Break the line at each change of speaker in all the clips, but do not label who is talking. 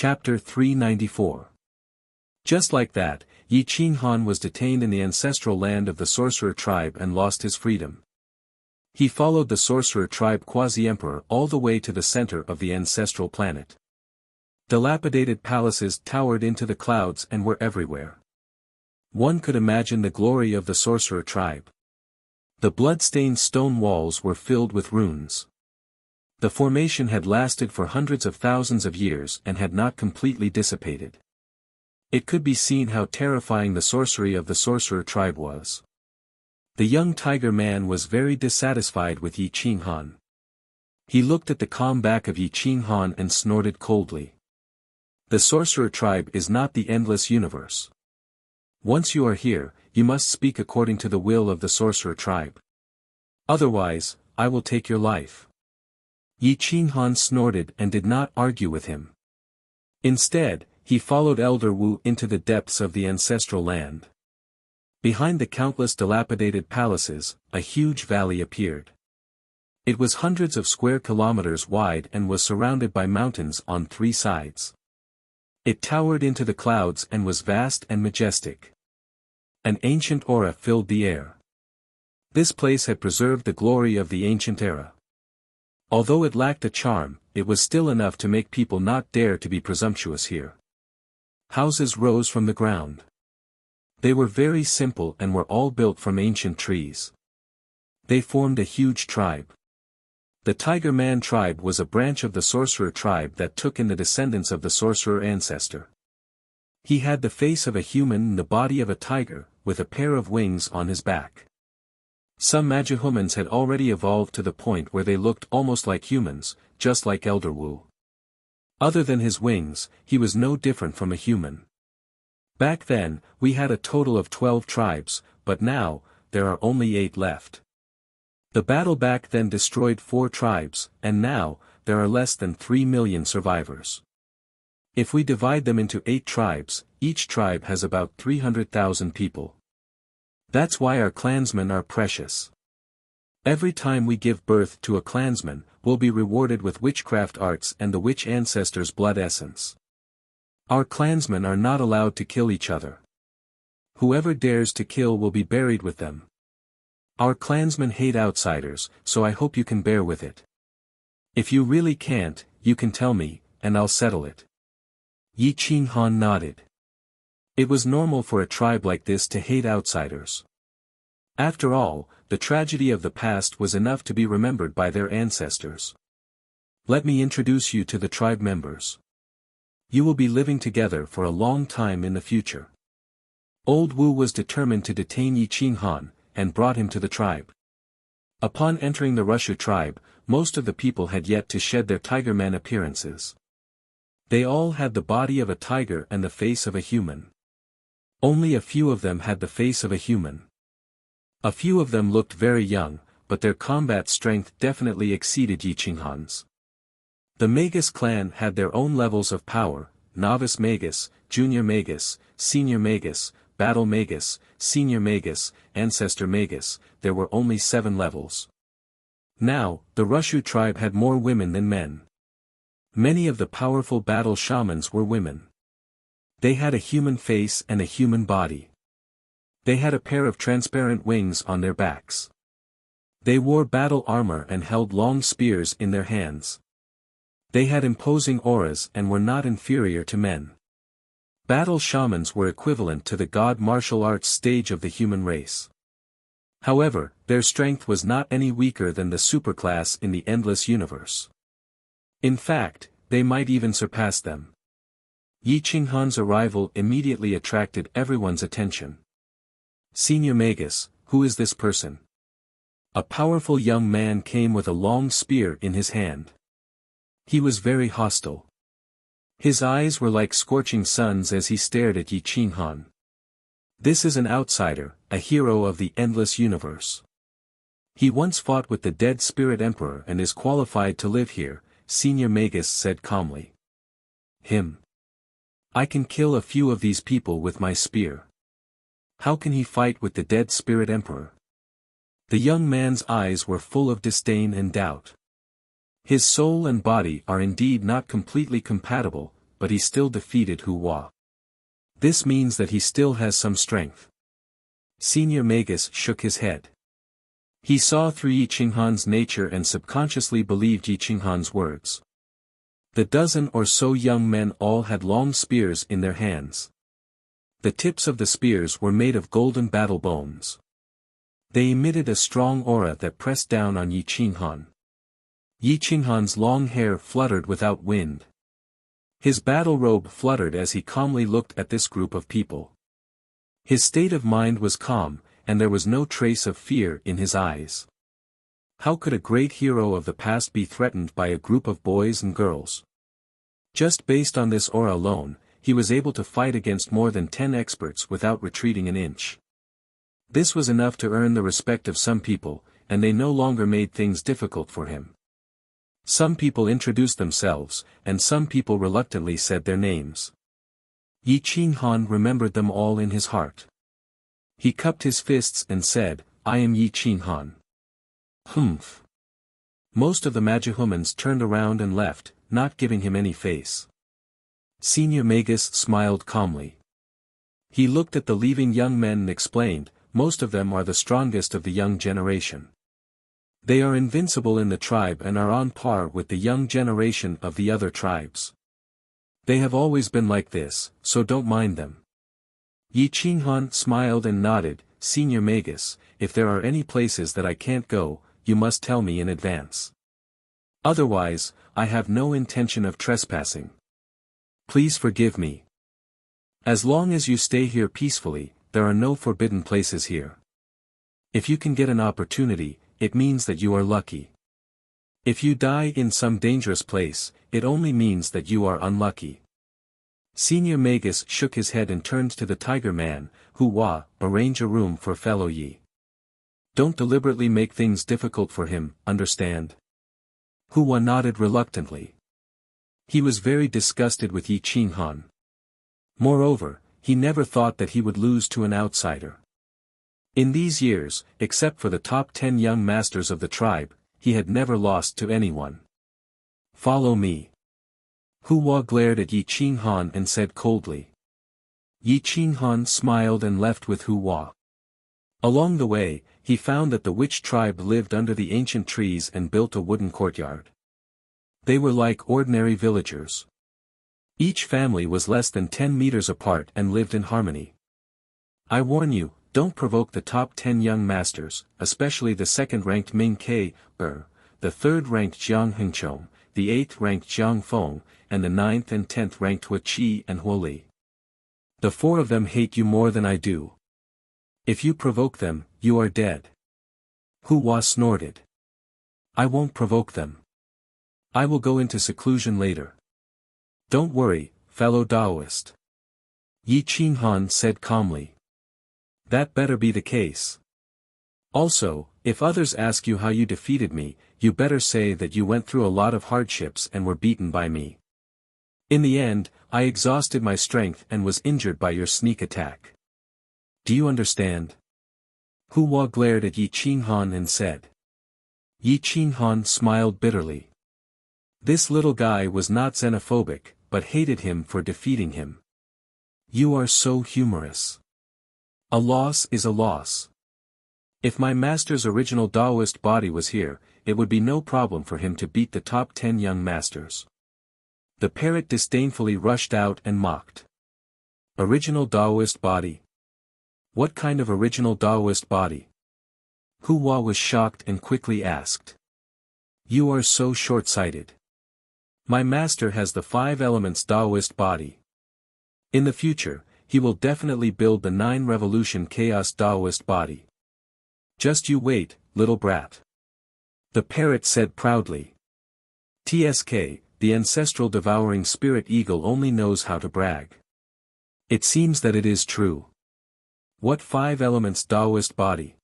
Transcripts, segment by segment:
Chapter 394. Just like that, Yi Qinghan was detained in the ancestral land of the sorcerer tribe and lost his freedom. He followed the sorcerer tribe quasi-emperor all the way to the center of the ancestral planet. Dilapidated palaces towered into the clouds and were everywhere. One could imagine the glory of the sorcerer tribe. The blood-stained stone walls were filled with runes. The formation had lasted for hundreds of thousands of years and had not completely dissipated. It could be seen how terrifying the sorcery of the sorcerer tribe was. The young tiger man was very dissatisfied with Yi Qinghan. He looked at the calm back of Yi Qinghan and snorted coldly. The sorcerer tribe is not the endless universe. Once you are here, you must speak according to the will of the sorcerer tribe. Otherwise, I will take your life. Yi Qinghan snorted and did not argue with him. Instead, he followed Elder Wu into the depths of the ancestral land. Behind the countless dilapidated palaces, a huge valley appeared. It was hundreds of square kilometers wide and was surrounded by mountains on three sides. It towered into the clouds and was vast and majestic. An ancient aura filled the air. This place had preserved the glory of the ancient era. Although it lacked a charm, it was still enough to make people not dare to be presumptuous here. Houses rose from the ground. They were very simple and were all built from ancient trees. They formed a huge tribe. The Tiger Man tribe was a branch of the sorcerer tribe that took in the descendants of the sorcerer ancestor. He had the face of a human and the body of a tiger, with a pair of wings on his back. Some magihumans had already evolved to the point where they looked almost like humans, just like Elder Wu. Other than his wings, he was no different from a human. Back then, we had a total of 12 tribes, but now, there are only 8 left. The battle back then destroyed 4 tribes, and now, there are less than 3 million survivors. If we divide them into 8 tribes, each tribe has about 300,000 people. That's why our clansmen are precious. Every time we give birth to a clansman, we'll be rewarded with witchcraft arts and the witch ancestors' blood essence. Our clansmen are not allowed to kill each other. Whoever dares to kill will be buried with them. Our clansmen hate outsiders, so I hope you can bear with it. If you really can't, you can tell me, and I'll settle it. Yi Qinghan nodded. It was normal for a tribe like this to hate outsiders. After all, the tragedy of the past was enough to be remembered by their ancestors. Let me introduce you to the tribe members. You will be living together for a long time in the future. Old Wu was determined to detain Yi Qinghan, and brought him to the tribe. Upon entering the Rushu tribe, most of the people had yet to shed their Tigerman appearances. They all had the body of a tiger and the face of a human. Only a few of them had the face of a human. A few of them looked very young, but their combat strength definitely exceeded Yi Qinghan's. The Magus clan had their own levels of power: Novice Magus, Junior Magus, Senior Magus, Battle Magus, Senior Magus, Ancestor Magus. There were only 7 levels. Now, the Rushu tribe had more women than men. Many of the powerful battle shamans were women. They had a human face and a human body. They had a pair of transparent wings on their backs. They wore battle armor and held long spears in their hands. They had imposing auras and were not inferior to men. Battle shamans were equivalent to the god martial arts stage of the human race. However, their strength was not any weaker than the superclass in the endless universe. In fact, they might even surpass them. Yi Qinghan's arrival immediately attracted everyone's attention. Senior Magus, who is this person? A powerful young man came with a long spear in his hand. He was very hostile. His eyes were like scorching suns as he stared at Yi Qinghan. This is an outsider, a hero of the endless universe. He once fought with the dead spirit emperor and is qualified to live here, Senior Magus said calmly. Him. I can kill a few of these people with my spear. How can he fight with the dead spirit emperor? The young man's eyes were full of disdain and doubt. His soul and body are indeed not completely compatible, but he still defeated Hu Hua. This means that he still has some strength. Senior Magus shook his head. He saw through Yi Qinghan's nature and subconsciously believed Yi Qinghan's words. The dozen or so young men all had long spears in their hands. The tips of the spears were made of golden battle bones. They emitted a strong aura that pressed down on Yi Qinghan. Yi Qinghan's long hair fluttered without wind. His battle robe fluttered as he calmly looked at this group of people. His state of mind was calm, and there was no trace of fear in his eyes. How could a great hero of the past be threatened by a group of boys and girls? Just based on this aura alone, he was able to fight against more than 10 experts without retreating an inch. This was enough to earn the respect of some people, and they no longer made things difficult for him. Some people introduced themselves, and some people reluctantly said their names. Yi Qinghan remembered them all in his heart. He cupped his fists and said, "I am Yi Qinghan." Humph. Most of the Magihumans turned around and left, not giving him any face. Senior Magus smiled calmly. He looked at the leaving young men and explained, "Most of them are the strongest of the young generation. They are invincible in the tribe and are on par with the young generation of the other tribes. They have always been like this, so don't mind them." Yi Qinghan smiled and nodded, "Senior Magus, if there are any places that I can't go, you must tell me in advance. Otherwise, I have no intention of trespassing. Please forgive me. As long as you stay here peacefully, there are no forbidden places here. If you can get an opportunity, it means that you are lucky. If you die in some dangerous place, it only means that you are unlucky." Senior Magus shook his head and turned to the Tiger Man, "Hu Hua, arrange a room for fellow Yi. Don't deliberately make things difficult for him, understand?" Hu Hua nodded reluctantly. He was very disgusted with Yi Qinghan. Moreover, he never thought that he would lose to an outsider. In these years, except for the top 10 young masters of the tribe, he had never lost to anyone. "Follow me." Hu Hua glared at Yi Qinghan and said coldly. Yi Qinghan smiled and left with Hu Hua. Along the way, he found that the witch tribe lived under the ancient trees and built a wooden courtyard. They were like ordinary villagers. Each family was less than 10 meters apart and lived in harmony. "I warn you, don't provoke the top 10 young masters, especially the second-ranked Ming Ke, the third-ranked Jiang Hengchong, the 8th-ranked Jiang Feng, and the 9th and 10th-ranked Hua Qi and Hua Li. The 4 of them hate you more than I do. If you provoke them, you are dead." Hu Hua snorted. "I won't provoke them. I will go into seclusion later." "Don't worry, fellow Taoist," Yi Qinghan said calmly. "That better be the case. Also, if others ask you how you defeated me, you better say that you went through a lot of hardships and were beaten by me. In the end, I exhausted my strength and was injured by your sneak attack. Do you understand?" Hu Hua glared at Yi Qinghan and said. Yi Qinghan smiled bitterly. This little guy was not xenophobic, but hated him for defeating him. "You are so humorous. A loss is a loss. If my master's original Taoist body was here, it would be no problem for him to beat the top 10 young masters." The parrot disdainfully rushed out and mocked. "Original Taoist body? What kind of original Taoist body?" Hu Hua was shocked and quickly asked. "You are so short-sighted. My master has the 5 elements Taoist body. In the future, he will definitely build the 9 revolution chaos Taoist body. Just you wait, little brat." The parrot said proudly. "TSK, the ancestral devouring spirit eagle only knows how to brag. It seems that it is true. What 5 elements Taoist body?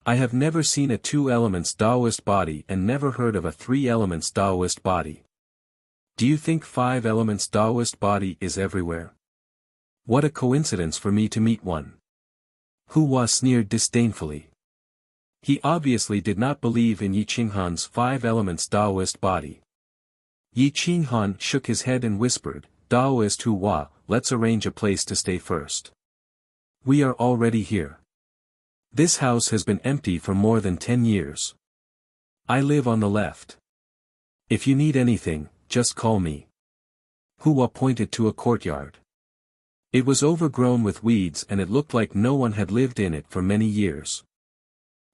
I have never seen a 2 elements Taoist body and never heard of a 3 elements Taoist body. Do you think 5 elements Taoist body is everywhere? What a coincidence for me to meet one." Hu Hua sneered disdainfully. He obviously did not believe in Yi Qinghan's 5 elements Taoist body. Yi Qinghan shook his head and whispered, Daoist Hua, let's arrange a place to stay first. We are already here. This house has been empty for more than 10 years. I live on the left. If you need anything, just call me. Hua pointed to a courtyard. It was overgrown with weeds and it looked like no one had lived in it for many years.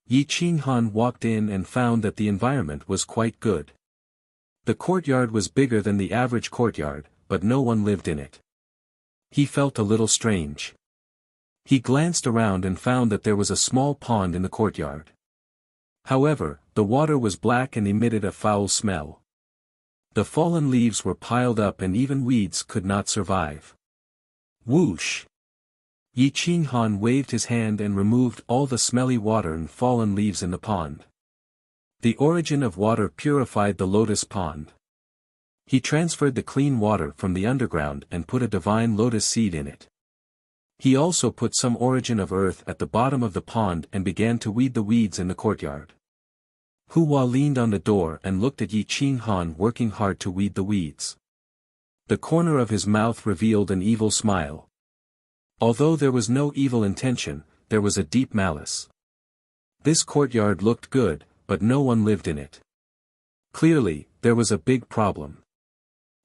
Yi Qinghan walked in and found that the environment was quite good. The courtyard was bigger than the average courtyard, but no one lived in it. He felt a little strange. He glanced around and found that there was a small pond in the courtyard. However, the water was black and emitted a foul smell. The fallen leaves were piled up and even weeds could not survive. Whoosh! Yi Qinghan waved his hand and removed all the smelly water and fallen leaves in the pond. The origin of water purified the lotus pond. He transferred the clean water from the underground and put a divine lotus seed in it. He also put some origin of earth at the bottom of the pond and began to weed the weeds in the courtyard. Hua leaned on the door and looked at Yi Qinghan working hard to weed the weeds. The corner of his mouth revealed an evil smile. Although there was no evil intention, there was a deep malice. This courtyard looked good, but no one lived in it. Clearly, there was a big problem.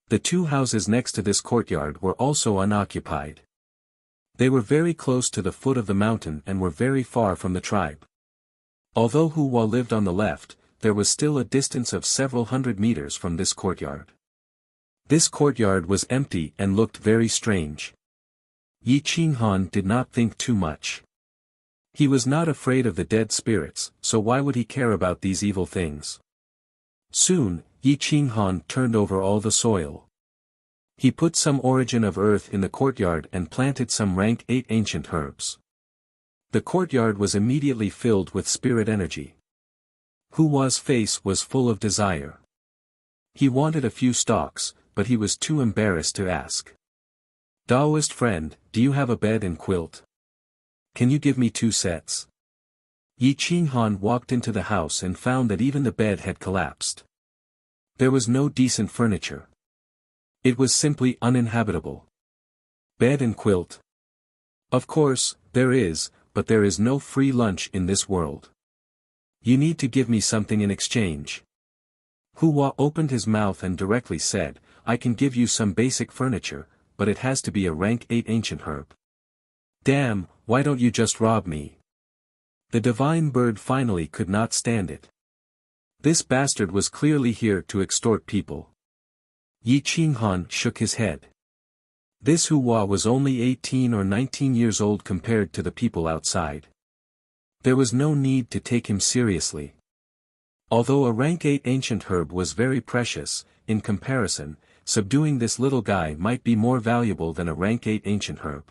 The two houses next to this courtyard were also unoccupied. They were very close to the foot of the mountain and were very far from the tribe. Although Hua lived on the left, there was still a distance of several hundred meters from this courtyard. This courtyard was empty and looked very strange. Yi Qinghan did not think too much. He was not afraid of the dead spirits, so why would he care about these evil things? Soon, Yi Qinghan turned over all the soil. He put some origin of earth in the courtyard and planted some rank 8 ancient herbs. The courtyard was immediately filled with spirit energy. Hua's face was full of desire. He wanted a few stalks, but he was too embarrassed to ask. Daoist friend, do you have a bed and quilt? Can you give me 2 sets? Yi Qinghan walked into the house and found that even the bed had collapsed. There was no decent furniture. It was simply uninhabitable. Bed and quilt? Of course, there is, but there is no free lunch in this world. You need to give me something in exchange. Hua opened his mouth and directly said, I can give you some basic furniture, but it has to be a rank 8 ancient herb. Damn, why don't you just rob me? The divine bird finally could not stand it. This bastard was clearly here to extort people. Yi Qinghan shook his head. This Hua was only 18 or 19 years old compared to the people outside. There was no need to take him seriously. Although a rank 8 ancient herb was very precious, in comparison, subduing this little guy might be more valuable than a rank 8 ancient herb.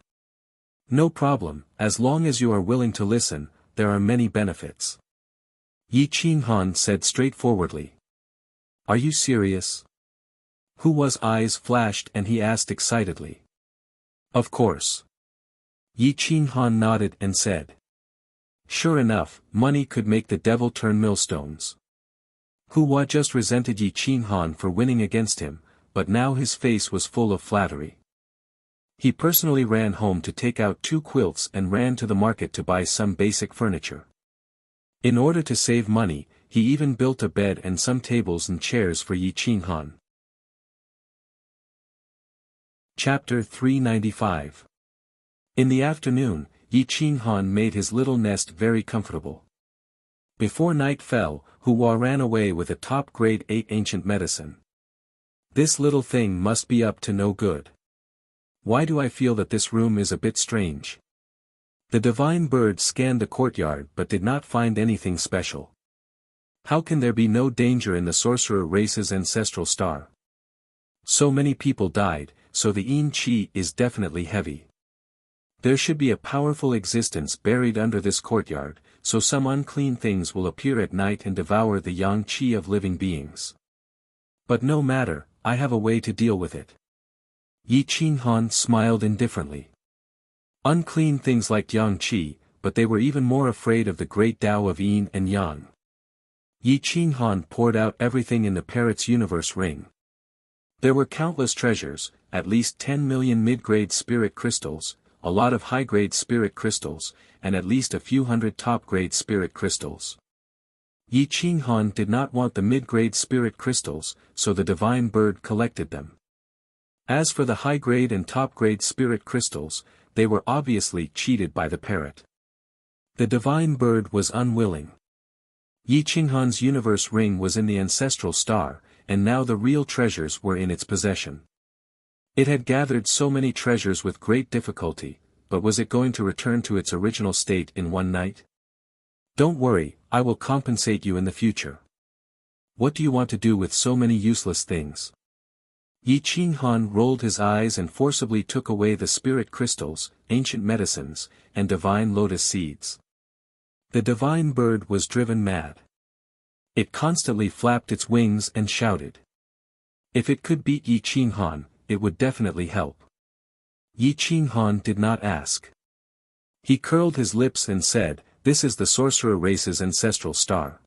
No problem, as long as you are willing to listen, there are many benefits. Yi Qinghan said straightforwardly. Are you serious? Hua's eyes flashed and he asked excitedly. Of course. Yi Qinghan nodded and said. Sure enough, money could make the devil turn millstones. Hua just resented Yi Qinghan for winning against him, but now his face was full of flattery. He personally ran home to take out 2 quilts and ran to the market to buy some basic furniture. In order to save money, he even built a bed and some tables and chairs for Yi Qinghan. Chapter 395. In the afternoon, Yi Qinghan made his little nest very comfortable. Before night fell, Hua ran away with a top-grade 8 ancient medicine. This little thing must be up to no good. Why do I feel that this room is a bit strange? The divine bird scanned the courtyard but did not find anything special. How can there be no danger in the sorcerer race's ancestral star? So many people died, so the Yin Qi is definitely heavy. There should be a powerful existence buried under this courtyard, so some unclean things will appear at night and devour the Yang Qi of living beings. But no matter, I have a way to deal with it. Yi Qinghan smiled indifferently. Unclean things liked Yang Qi, but they were even more afraid of the great Tao of Yin and Yang. Yi Qinghan poured out everything in the parrot's universe ring. There were countless treasures, at least 10 million mid-grade spirit crystals, a lot of high-grade spirit crystals, and at least a few hundred top-grade spirit crystals. Yi Qinghan did not want the mid-grade spirit crystals, so the divine bird collected them. As for the high-grade and top-grade spirit crystals, they were obviously cheated by the parrot. The divine bird was unwilling. Yi Qinghan's universe ring was in the ancestral star, and now the real treasures were in its possession. It had gathered so many treasures with great difficulty, but was it going to return to its original state in one night? Don't worry, I will compensate you in the future. What do you want to do with so many useless things? Yi Qinghan rolled his eyes and forcibly took away the spirit crystals, ancient medicines, and divine lotus seeds. The divine bird was driven mad. It constantly flapped its wings and shouted. If it could beat Yi Qinghan, it would definitely help. Yi Qinghan did not ask. He curled his lips and said, "This is the sorcerer race's ancestral star.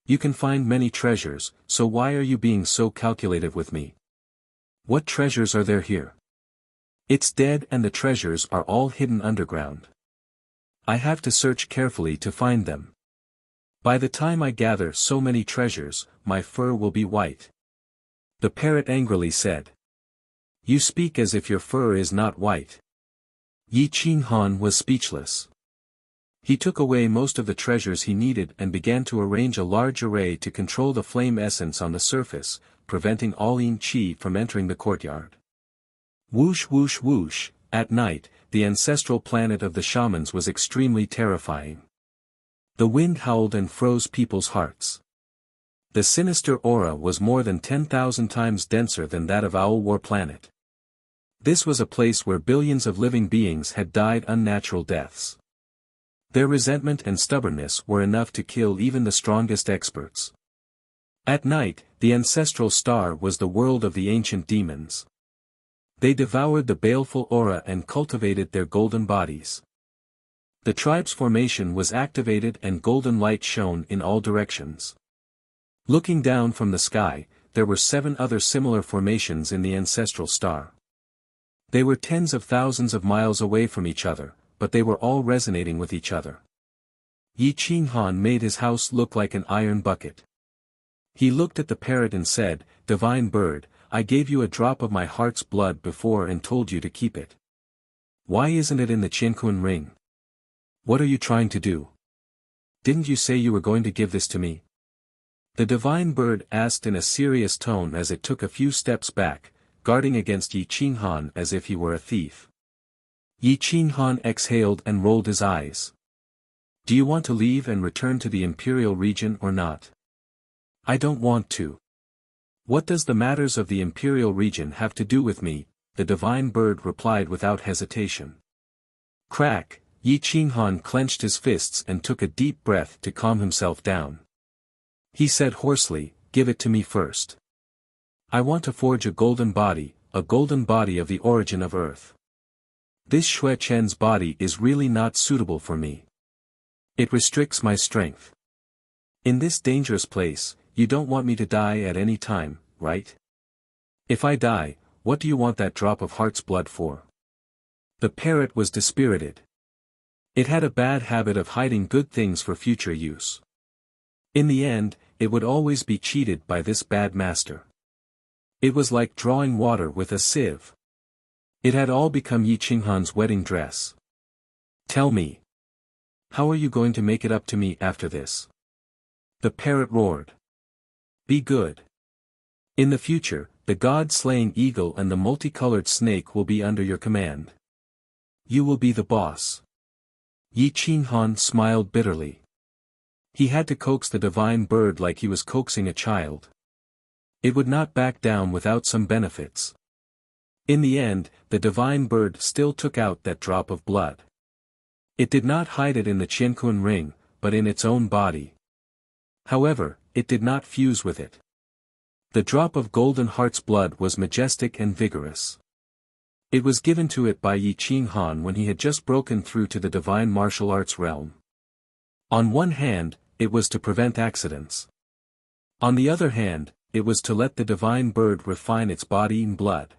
You can find many treasures, so why are you being so calculative with me? What treasures are there here? It's dead and the treasures are all hidden underground. I have to search carefully to find them. By the time I gather so many treasures, my fur will be white." The parrot angrily said. "You speak as if your fur is not white." Yi Qinghan was speechless. He took away most of the treasures he needed and began to arrange a large array to control the flame essence on the surface, preventing all yin qi from entering the courtyard. Whoosh whoosh whoosh, at night, the ancestral planet of the shamans was extremely terrifying. The wind howled and froze people's hearts. The sinister aura was more than 10,000 times denser than that of Owl War Planet. This was a place where billions of living beings had died unnatural deaths. Their resentment and stubbornness were enough to kill even the strongest experts. At night, the ancestral star was the world of the ancient demons. They devoured the baleful aura and cultivated their golden bodies. The tribe's formation was activated and golden light shone in all directions. Looking down from the sky, there were 7 other similar formations in the ancestral star. They were tens of thousands of miles away from each other, but they were all resonating with each other. Yi Qinghan made his house look like an iron bucket. He looked at the parrot and said, "Divine bird, I gave you a drop of my heart's blood before and told you to keep it. Why isn't it in the Qiankun ring? What are you trying to do? Didn't you say you were going to give this to me?" The divine bird asked in a serious tone as it took a few steps back, guarding against Yi Qinghan as if he were a thief. Yi Qinghan exhaled and rolled his eyes. "Do you want to leave and return to the imperial region or not?" "I don't want to." "What does the matters of the imperial region have to do with me?" the divine bird replied without hesitation. Crack, Yi Qinghan clenched his fists and took a deep breath to calm himself down. He said hoarsely, "Give it to me first. I want to forge a golden body of the origin of Earth. This Xue Chen's body is really not suitable for me. It restricts my strength. In this dangerous place, you don't want me to die at any time, right? If I die, what do you want that drop of heart's blood for?" The parrot was dispirited. It had a bad habit of hiding good things for future use. In the end, it would always be cheated by this bad master. It was like drawing water with a sieve. It had all become Yi Qinghan's wedding dress. "Tell me. How are you going to make it up to me after this?" The parrot roared. "Be good. In the future, the god-slaying eagle and the multicolored snake will be under your command. You will be the boss." Yi Qinghan smiled bitterly. He had to coax the divine bird like he was coaxing a child. It would not back down without some benefits. In the end, the divine bird still took out that drop of blood. It did not hide it in the Qiankun ring, but in its own body. However, it did not fuse with it. The drop of golden heart's blood was majestic and vigorous. It was given to it by Yi Qinghan when he had just broken through to the divine martial arts realm. On one hand, it was to prevent accidents. On the other hand, it was to let the divine bird refine its body and blood.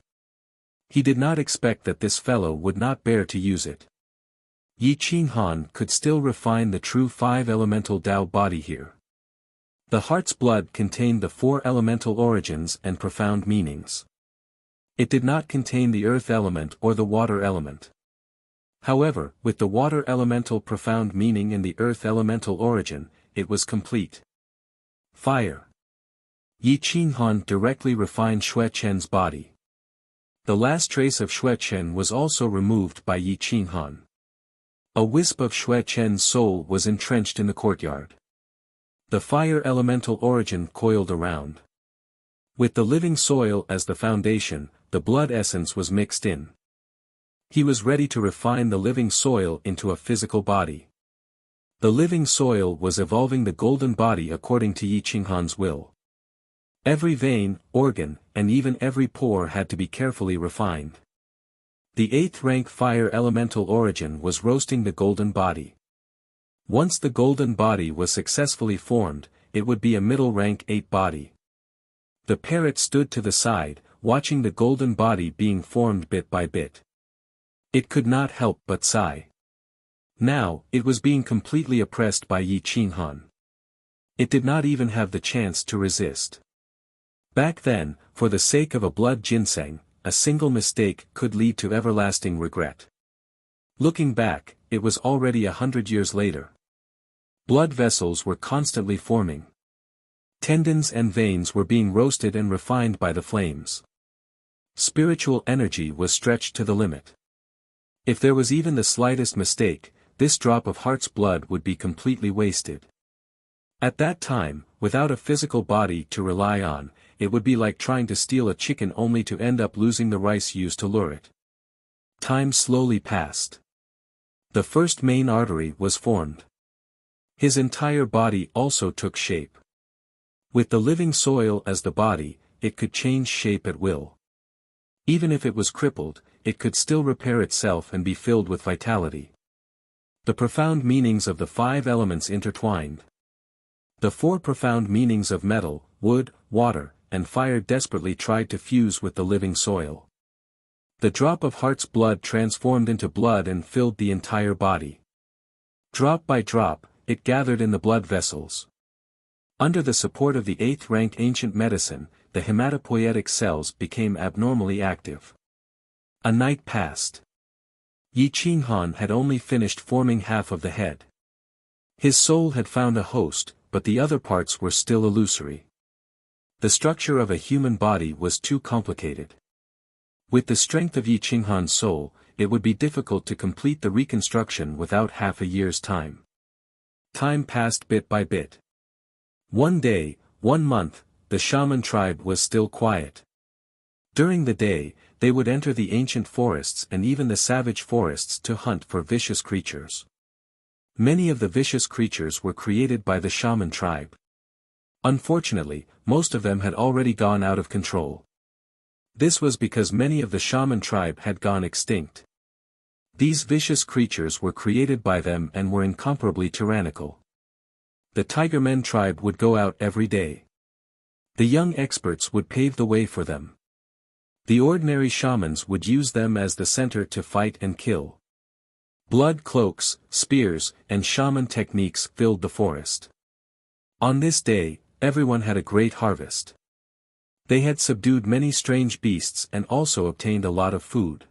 He did not expect that this fellow would not bear to use it. Yi Qinghan could still refine the true five elemental Tao body here. The heart's blood contained the four elemental origins and profound meanings. It did not contain the earth element or the water element. However, with the water elemental profound meaning and the earth elemental origin, it was complete. Fire. Yi Qinghan directly refined Xue Chen's body. The last trace of Xue Chen was also removed by Yi Qinghan. A wisp of Xue Chen's soul was entrenched in the courtyard. The fire elemental origin coiled around. With the living soil as the foundation, the blood essence was mixed in. He was ready to refine the living soil into a physical body. The living soil was evolving the golden body according to Yi Qinghan's will. Every vein, organ, and even every pore had to be carefully refined. The 8th rank fire elemental origin was roasting the golden body. Once the golden body was successfully formed, it would be a middle rank 8 body. The parrot stood to the side, watching the golden body being formed bit by bit. It could not help but sigh. Now, it was being completely oppressed by Yi Qinghan. It did not even have the chance to resist. Back then, for the sake of a blood ginseng, a single mistake could lead to everlasting regret. Looking back, it was already 100 years later. Blood vessels were constantly forming. Tendons and veins were being roasted and refined by the flames. Spiritual energy was stretched to the limit. If there was even the slightest mistake, this drop of heart's blood would be completely wasted. At that time, without a physical body to rely on, it would be like trying to steal a chicken only to end up losing the rice used to lure it. Time slowly passed. The first main artery was formed. His entire body also took shape. With the living soil as the body, it could change shape at will. Even if it was crippled, it could still repair itself and be filled with vitality. The profound meanings of the 5 elements intertwined. The 4 profound meanings of metal, wood, water, and fire desperately tried to fuse with the living soil. The drop of heart's blood transformed into blood and filled the entire body. Drop by drop, it gathered in the blood vessels. Under the support of the 8th rank ancient medicine, the hematopoietic cells became abnormally active. A night passed. Yi Qinghan had only finished forming half of the head. His soul had found a host, but the other parts were still illusory. The structure of a human body was too complicated. With the strength of Yi Qinghan's soul, it would be difficult to complete the reconstruction without half a year's time. Time passed bit by bit. One day, 1 month, the shaman tribe was still quiet. During the day, they would enter the ancient forests and even the savage forests to hunt for vicious creatures. Many of the vicious creatures were created by the shaman tribe. Unfortunately, most of them had already gone out of control. This was because many of the shaman tribe had gone extinct. These vicious creatures were created by them and were incomparably tyrannical. The Tigermen tribe would go out every day. The young experts would pave the way for them. The ordinary shamans would use them as the center to fight and kill. Blood cloaks, spears, and shaman techniques filled the forest. On this day, everyone had a great harvest. They had subdued many strange beasts and also obtained a lot of food.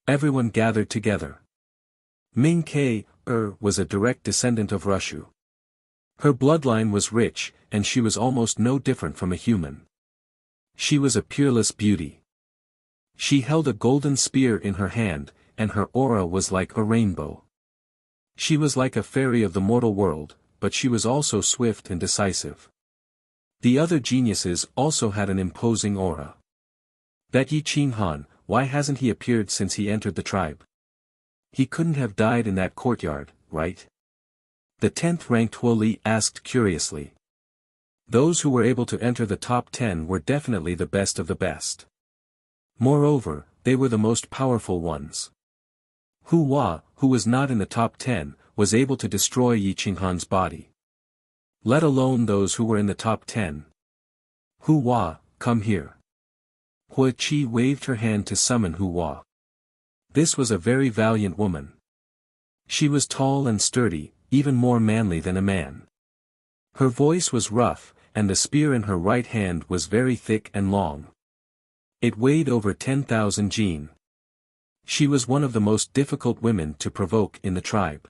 Everyone gathered together. Ming Ke was a direct descendant of Rushu. Her bloodline was rich, and she was almost no different from a human. She was a peerless beauty. She held a golden spear in her hand, and her aura was like a rainbow. She was like a fairy of the mortal world, but she was also swift and decisive. The other geniuses also had an imposing aura. That Yi Qinghan, why hasn't he appeared since he entered the tribe? He couldn't have died in that courtyard, right? The 10th ranked Huo Li asked curiously. Those who were able to enter the top 10 were definitely the best of the best. Moreover, they were the most powerful ones. Hu Hua, who was not in the top 10, was able to destroy Yi Qinghan's body. Let alone those who were in the top 10. Hu Hua, come here. Hua Qi waved her hand to summon Hua. This was a very valiant woman. She was tall and sturdy, even more manly than a man. Her voice was rough, and the spear in her right hand was very thick and long. It weighed over 10,000 jin. She was one of the most difficult women to provoke in the tribe.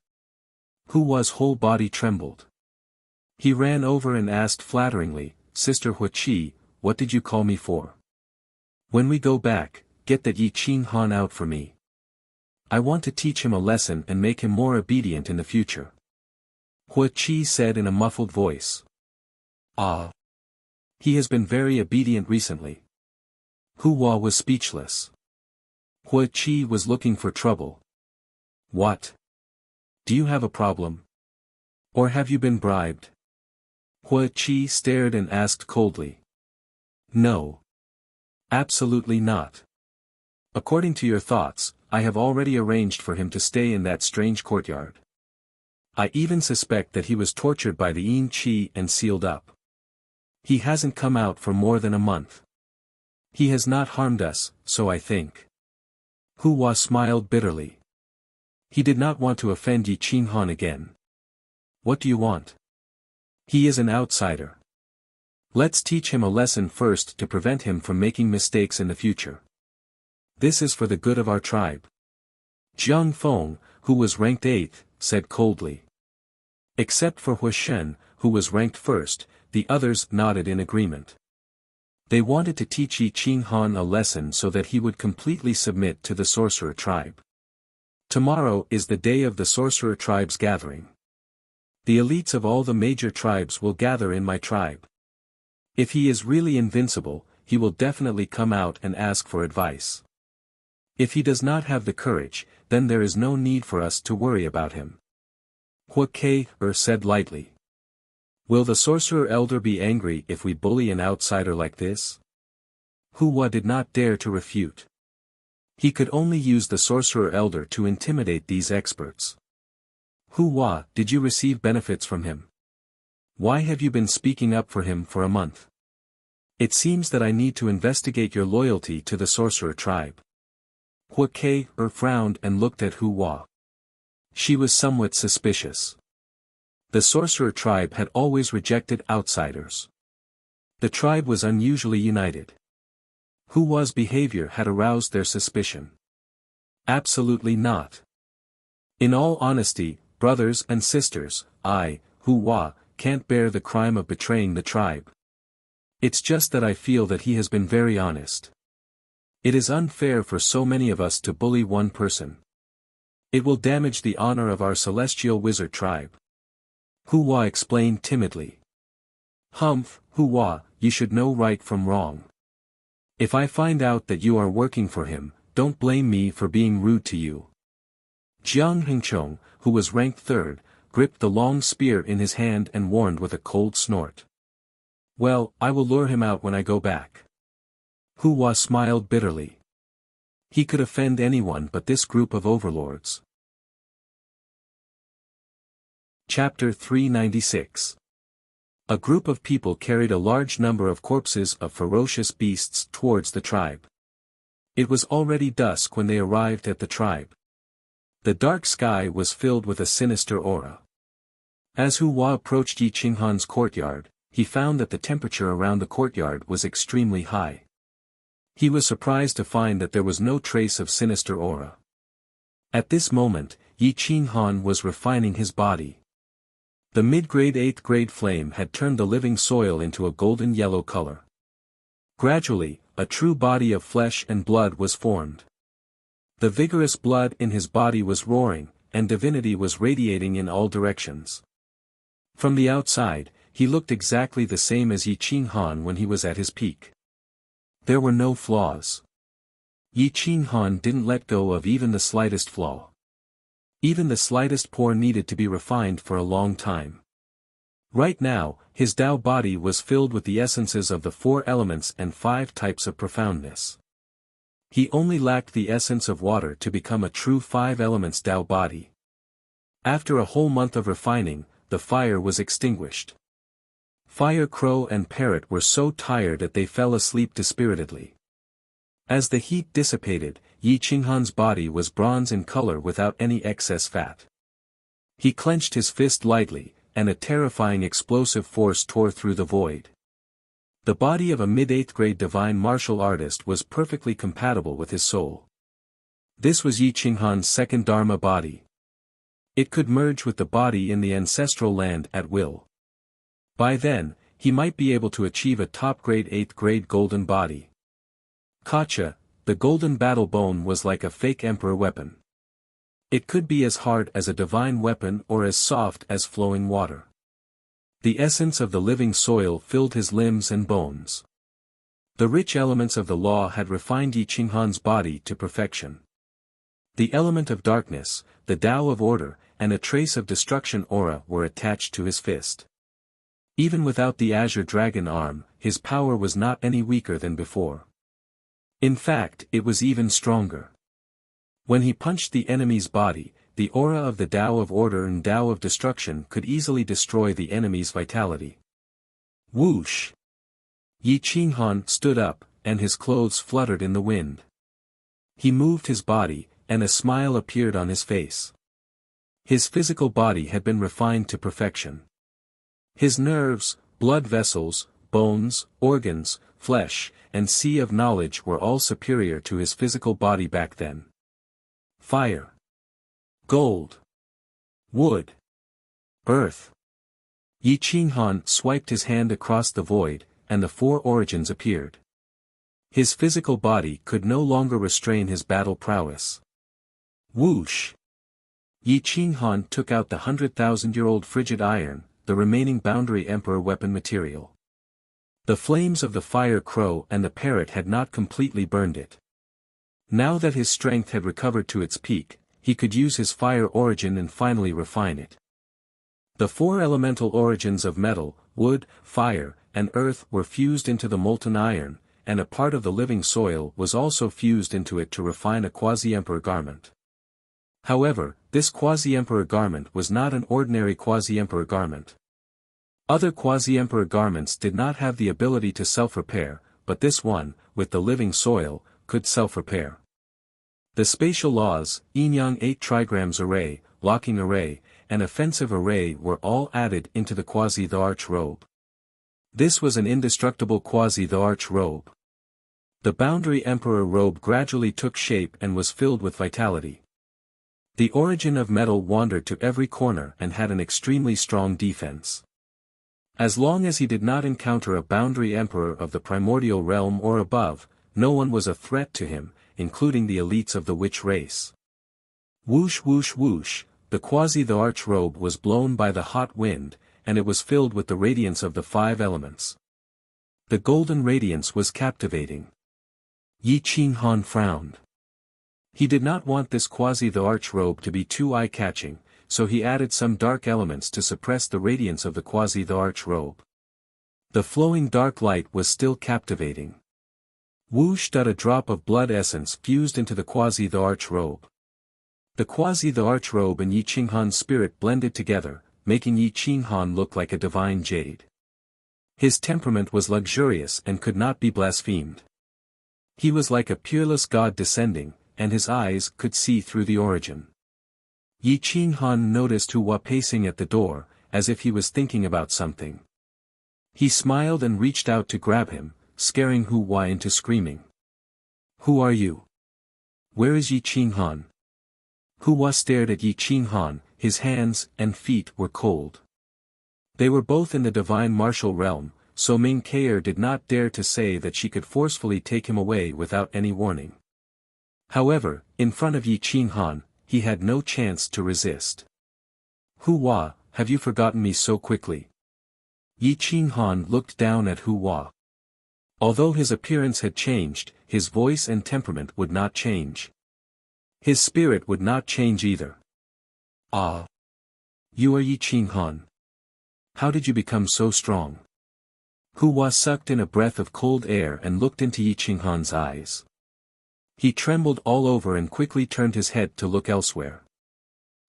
Hua's whole body trembled. He ran over and asked flatteringly, "Sister Hua Qi, what did you call me for? When we go back, get that Yi Qing Han out for me. I want to teach him a lesson and make him more obedient in the future." Hua Qi said in a muffled voice. "Ah. He has been very obedient recently." Hua was speechless. Hua Qi was looking for trouble. "What? Do you have a problem? Or have you been bribed?" Hua Qi stared and asked coldly. "No. Absolutely not. According to your thoughts, I have already arranged for him to stay in that strange courtyard. I even suspect that he was tortured by the Yin Qi and sealed up. He hasn't come out for more than a month. He has not harmed us, so I think." Hua smiled bitterly. He did not want to offend Yi Qing Han again. "What do you want?" "He is an outsider. Let's teach him a lesson first to prevent him from making mistakes in the future. This is for the good of our tribe." Jiang Feng, who was ranked 8th, said coldly. Except for Hua Shen, who was ranked 1st, the others nodded in agreement. They wanted to teach Yi Qing Han a lesson so that he would completely submit to the sorcerer tribe. Tomorrow is the day of the sorcerer tribe's gathering. The elites of all the major tribes will gather in my tribe. If he is really invincible, he will definitely come out and ask for advice. If he does not have the courage, then there is no need for us to worry about him." Hua Ke said lightly. "Will the sorcerer elder be angry if we bully an outsider like this?" Hua did not dare to refute. He could only use the sorcerer elder to intimidate these experts. "Hua, did you receive benefits from him? Why have you been speaking up for him for a month? It seems that I need to investigate your loyalty to the sorcerer tribe." Hua Ke frowned and looked at Hua. She was somewhat suspicious. The sorcerer tribe had always rejected outsiders. The tribe was unusually united. Hua's behavior had aroused their suspicion. Absolutely not. "In all honesty, brothers and sisters, I, Hua, can't bear the crime of betraying the tribe. It's just that I feel that he has been very honest. It is unfair for so many of us to bully one person. It will damage the honor of our celestial wizard tribe." Hua explained timidly. "Humph, Hua, you should know right from wrong. If I find out that you are working for him, don't blame me for being rude to you." Jiang Hengchong, who was ranked 3rd, gripped the long spear in his hand and warned with a cold snort. "Well, I will lure him out when I go back." Hua smiled bitterly. He could offend anyone but this group of overlords. Chapter 396. A group of people carried a large number of corpses of ferocious beasts towards the tribe. It was already dusk when they arrived at the tribe. The dark sky was filled with a sinister aura. As Hua approached Yi Qing Han's courtyard, he found that the temperature around the courtyard was extremely high. He was surprised to find that there was no trace of sinister aura. At this moment, Yi Qing Han was refining his body. The mid-grade 8th grade flame had turned the living soil into a golden yellow color. Gradually, a true body of flesh and blood was formed. The vigorous blood in his body was roaring, and divinity was radiating in all directions. From the outside, he looked exactly the same as Yi Qing Han when he was at his peak. There were no flaws. Yi Qing Han didn't let go of even the slightest flaw. Even the slightest pore needed to be refined for a long time. Right now, his Tao body was filled with the essences of the 4 elements and 5 types of profoundness. He only lacked the essence of water to become a true 5 elements Tao body. After a whole month of refining, the fire was extinguished. Fire Crow and Parrot were so tired that they fell asleep dispiritedly. As the heat dissipated, Yi Qinghan's body was bronze in color without any excess fat. He clenched his fist lightly, and a terrifying explosive force tore through the void. The body of a mid-8th grade divine martial artist was perfectly compatible with his soul. This was Yi Qinghan's second Dharma body. It could merge with the body in the ancestral land at will. By then, he might be able to achieve a top-grade 8th grade golden body. Kacha, the golden battle bone was like a fake emperor weapon. It could be as hard as a divine weapon or as soft as flowing water. The essence of the living soil filled his limbs and bones. The rich elements of the law had refined Yi Qinghan's body to perfection. The element of darkness, the Tao of order, and a trace of destruction aura were attached to his fist. Even without the azure dragon arm, his power was not any weaker than before. In fact, it was even stronger. When he punched the enemy's body, the aura of the Tao of order and Tao of destruction could easily destroy the enemy's vitality. Whoosh! Yi Qinghan stood up, and his clothes fluttered in the wind. He moved his body, and a smile appeared on his face. His physical body had been refined to perfection. His nerves, blood vessels, bones, organs, flesh, and sea of knowledge were all superior to his physical body back then. Fire. Gold. Wood. Earth. Yi Qinghan swiped his hand across the void, and the four origins appeared. His physical body could no longer restrain his battle prowess. Whoosh! Yi Qinghan took out the 100,000-year-old frigid iron, the remaining boundary emperor weapon material. The flames of the fire crow and the parrot had not completely burned it. Now that his strength had recovered to its peak, he could use his fire origin and finally refine it. The four elemental origins of metal, wood, fire, and earth were fused into the molten iron, and a part of the living soil was also fused into it to refine a quasi-emperor garment. However, this quasi-emperor garment was not an ordinary quasi-emperor garment. Other quasi-emperor garments did not have the ability to self-repair, but this one, with the living soil, could self-repair. The spatial laws, yin-yang 8 trigrams array, locking array, and offensive array were all added into the quasi-the-arch robe. This was an indestructible quasi-the-arch robe. The boundary emperor robe gradually took shape and was filled with vitality. The origin of metal wandered to every corner and had an extremely strong defense. As long as he did not encounter a boundary emperor of the primordial realm or above, no one was a threat to him, including the elites of the witch race. Whoosh whoosh whoosh, the quasi-the-arch robe was blown by the hot wind, and it was filled with the radiance of the 5 elements. The golden radiance was captivating. Yi Qinghan frowned. He did not want this quasi-the-arch robe to be too eye-catching, so he added some dark elements to suppress the radiance of the quasi-the-arch robe. The flowing dark light was still captivating. Whoosh! A drop of blood essence fused into the quasi-the-arch robe. The quasi-the-arch robe and Yi Qinghan's spirit blended together, making Yi Qinghan look like a divine jade. His temperament was luxurious and could not be blasphemed. He was like a peerless god descending, and his eyes could see through the origin. Yi Qinghan noticed Hua pacing at the door, as if he was thinking about something. He smiled and reached out to grab him, scaring Hua into screaming. "Who are you? Where is Yi Qinghan?" Hua stared at Yi Qinghan, his hands and feet were cold. They were both in the divine martial realm, so Ming Keir did not dare to say that she could forcefully take him away without any warning. However, in front of Yi Qinghan, he had no chance to resist. "Hua, have you forgotten me so quickly?" Yi Qinghan looked down at Hua. Although his appearance had changed, his voice and temperament would not change. His spirit would not change either. "Ah. You are Yi Qinghan. How did you become so strong?" Hua sucked in a breath of cold air and looked into Yi Qinghan's eyes. He trembled all over and quickly turned his head to look elsewhere.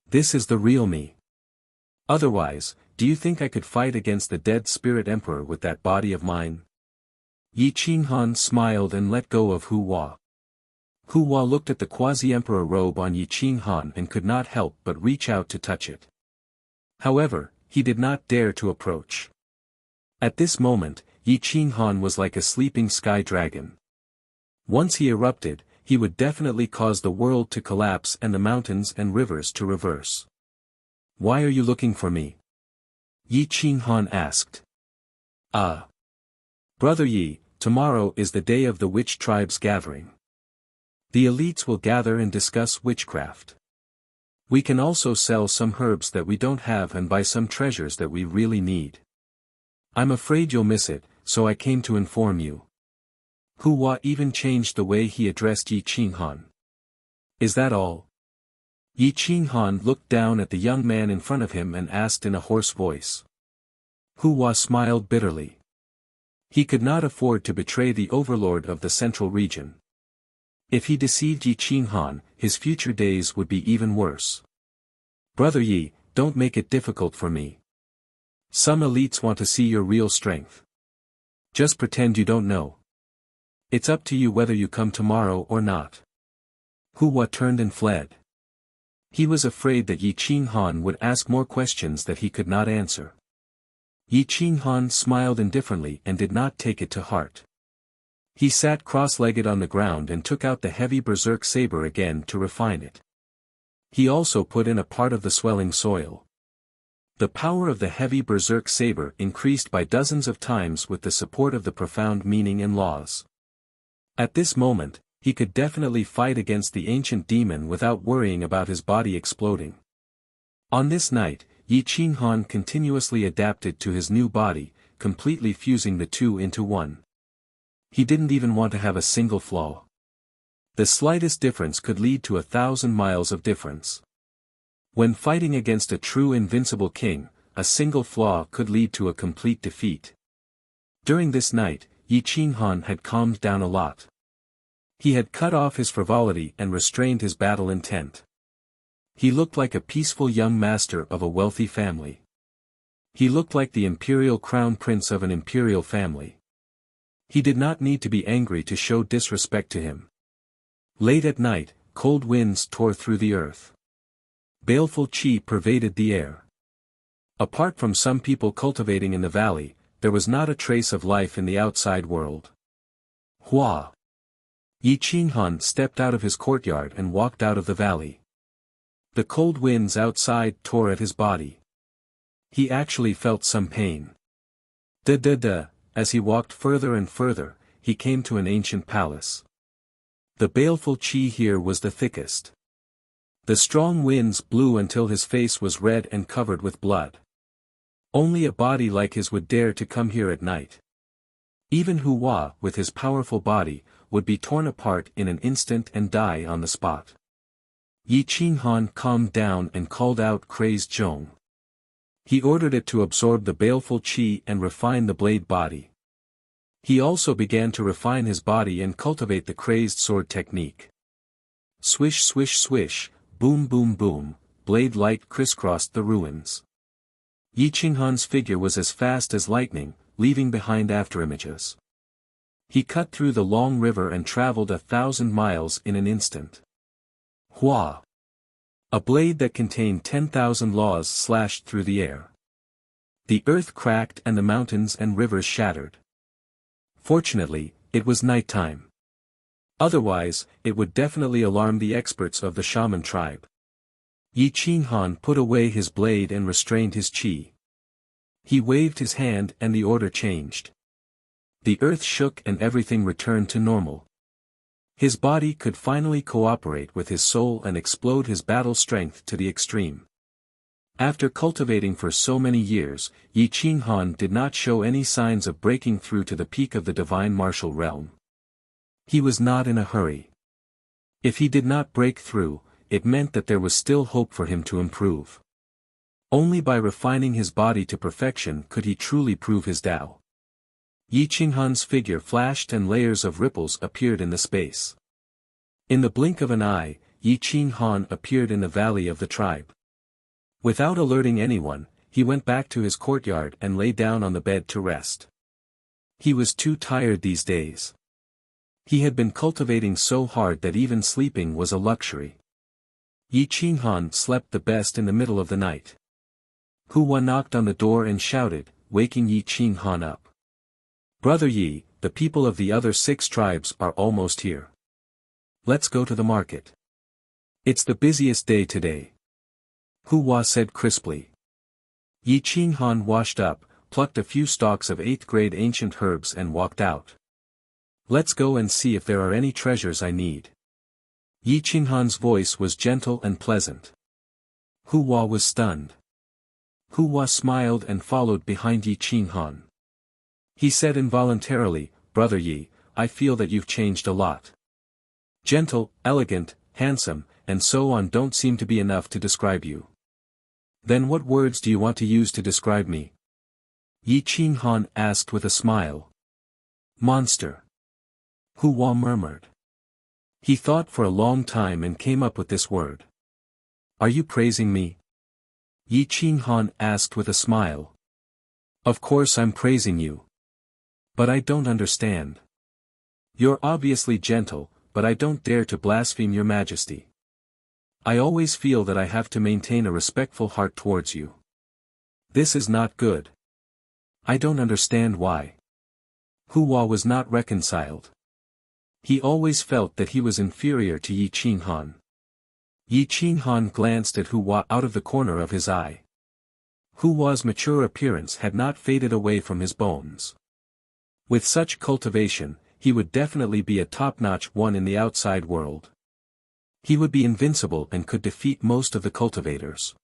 "This is the real me. Otherwise, do you think I could fight against the dead spirit emperor with that body of mine?" Yi Qinghan smiled and let go of Hua. Hu Hua looked at the quasi-emperor robe on Yi Qinghan and could not help but reach out to touch it. However, he did not dare to approach. At this moment, Yi Qinghan was like a sleeping sky dragon. Once he erupted, he would definitely cause the world to collapse and the mountains and rivers to reverse. "Why are you looking for me?" Yi Qinghan asked. Brother Yi, tomorrow is the day of the witch tribe's gathering. The elites will gather and discuss witchcraft. We can also sell some herbs that we don't have and buy some treasures that we really need. I'm afraid you'll miss it, so I came to inform you." Hu Hua even changed the way he addressed Yi Qinghan. "Is that all?" Yi Qinghan looked down at the young man in front of him and asked in a hoarse voice. Hu Hua smiled bitterly. He could not afford to betray the overlord of the central region. If he deceived Yi Qinghan, his future days would be even worse. "Brother Yi, don't make it difficult for me. Some elites want to see your real strength. Just pretend you don't know. It's up to you whether you come tomorrow or not." Hu Hua turned and fled. He was afraid that Yi Qinghan would ask more questions that he could not answer. Yi Qinghan smiled indifferently and did not take it to heart. He sat cross-legged on the ground and took out the heavy berserk saber again to refine it. He also put in a part of the swelling soil. The power of the heavy berserk saber increased by dozens of times with the support of the profound meaning and laws. At this moment, he could definitely fight against the ancient demon without worrying about his body exploding. On this night, Yi Qinghan continuously adapted to his new body, completely fusing the two into one. He didn't even want to have a single flaw. The slightest difference could lead to 1,000 miles of difference. When fighting against a true invincible king, a single flaw could lead to a complete defeat. During this night, Yi Qinghan had calmed down a lot. He had cut off his frivolity and restrained his battle intent. He looked like a peaceful young master of a wealthy family. He looked like the imperial crown prince of an imperial family. He did not need to be angry to show disrespect to him. Late at night, cold winds tore through the earth. Baleful qi pervaded the air. Apart from some people cultivating in the valley, there was not a trace of life in the outside world. Hua! Yi Qinghan stepped out of his courtyard and walked out of the valley. The cold winds outside tore at his body. He actually felt some pain. As he walked further and further, he came to an ancient palace. The baleful qi here was the thickest. The strong winds blew until his face was red and covered with blood. Only a body like his would dare to come here at night. Even Hu Hua, with his powerful body, would be torn apart in an instant and die on the spot. Yi Qinghan calmed down and called out crazed Zhong. He ordered it to absorb the baleful qi and refine the blade body. He also began to refine his body and cultivate the crazed sword technique. Swish swish swish, boom boom boom, blade light crisscrossed the ruins. Yi Qinghan's figure was as fast as lightning, leaving behind afterimages. He cut through the long river and traveled 1,000 miles in an instant. Hua! A blade that contained 10,000 laws slashed through the air. The earth cracked and the mountains and rivers shattered. Fortunately, it was nighttime. Otherwise, it would definitely alarm the experts of the shaman tribe. Yi Qinghan put away his blade and restrained his qi. He waved his hand and the order changed. The earth shook and everything returned to normal. His body could finally cooperate with his soul and explode his battle strength to the extreme. After cultivating for so many years, Yi Qinghan did not show any signs of breaking through to the peak of the divine martial realm. He was not in a hurry. If he did not break through, it meant that there was still hope for him to improve. Only by refining his body to perfection could he truly prove his Tao. Yi Qinghan's figure flashed and layers of ripples appeared in the space. In the blink of an eye, Yi Qinghan appeared in the valley of the tribe. Without alerting anyone, he went back to his courtyard and lay down on the bed to rest. He was too tired these days. He had been cultivating so hard that even sleeping was a luxury. Yi Qinghan slept the best in the middle of the night. Hua knocked on the door and shouted, waking Yi Qinghan up. "Brother Yi, the people of the other 6 tribes are almost here. Let's go to the market. It's the busiest day today," Hua said crisply. Yi Qinghan washed up, plucked a few stalks of 8th-grade ancient herbs and walked out. "Let's go and see if there are any treasures I need." Yi Qinghan's voice was gentle and pleasant. Hua was stunned. Hua smiled and followed behind Yi Qinghan. He said involuntarily, "Brother Yi, I feel that you've changed a lot. Gentle, elegant, handsome, and so on don't seem to be enough to describe you. Then what words do you want to use to describe me?" Yi Qinghan asked with a smile. "Monster," Hua murmured. He thought for a long time and came up with this word. "Are you praising me?" Yi Qinghan asked with a smile. "Of course I'm praising you. But I don't understand. You're obviously gentle, but I don't dare to blaspheme your majesty. I always feel that I have to maintain a respectful heart towards you. This is not good. I don't understand why." Hua was not reconciled. He always felt that he was inferior to Yi Qinghan. Yi Qinghan glanced at Hua out of the corner of his eye. Hua's mature appearance had not faded away from his bones. With such cultivation, he would definitely be a top-notch one in the outside world. He would be invincible and could defeat most of the cultivators.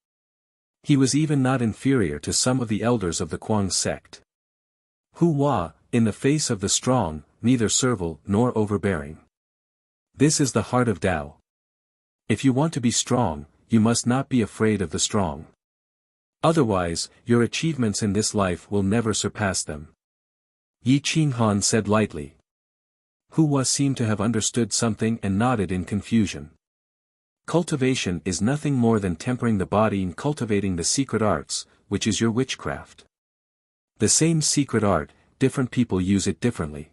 He was even not inferior to some of the elders of the Kuang sect. Hua, in the face of the strong, neither servile nor overbearing. This is the heart of Tao. If you want to be strong, you must not be afraid of the strong. Otherwise, your achievements in this life will never surpass them. Yi Qinghan said lightly. Hua seemed to have understood something and nodded in confusion. Cultivation is nothing more than tempering the body and cultivating the secret arts, which is your witchcraft. The same secret art, different people use it differently.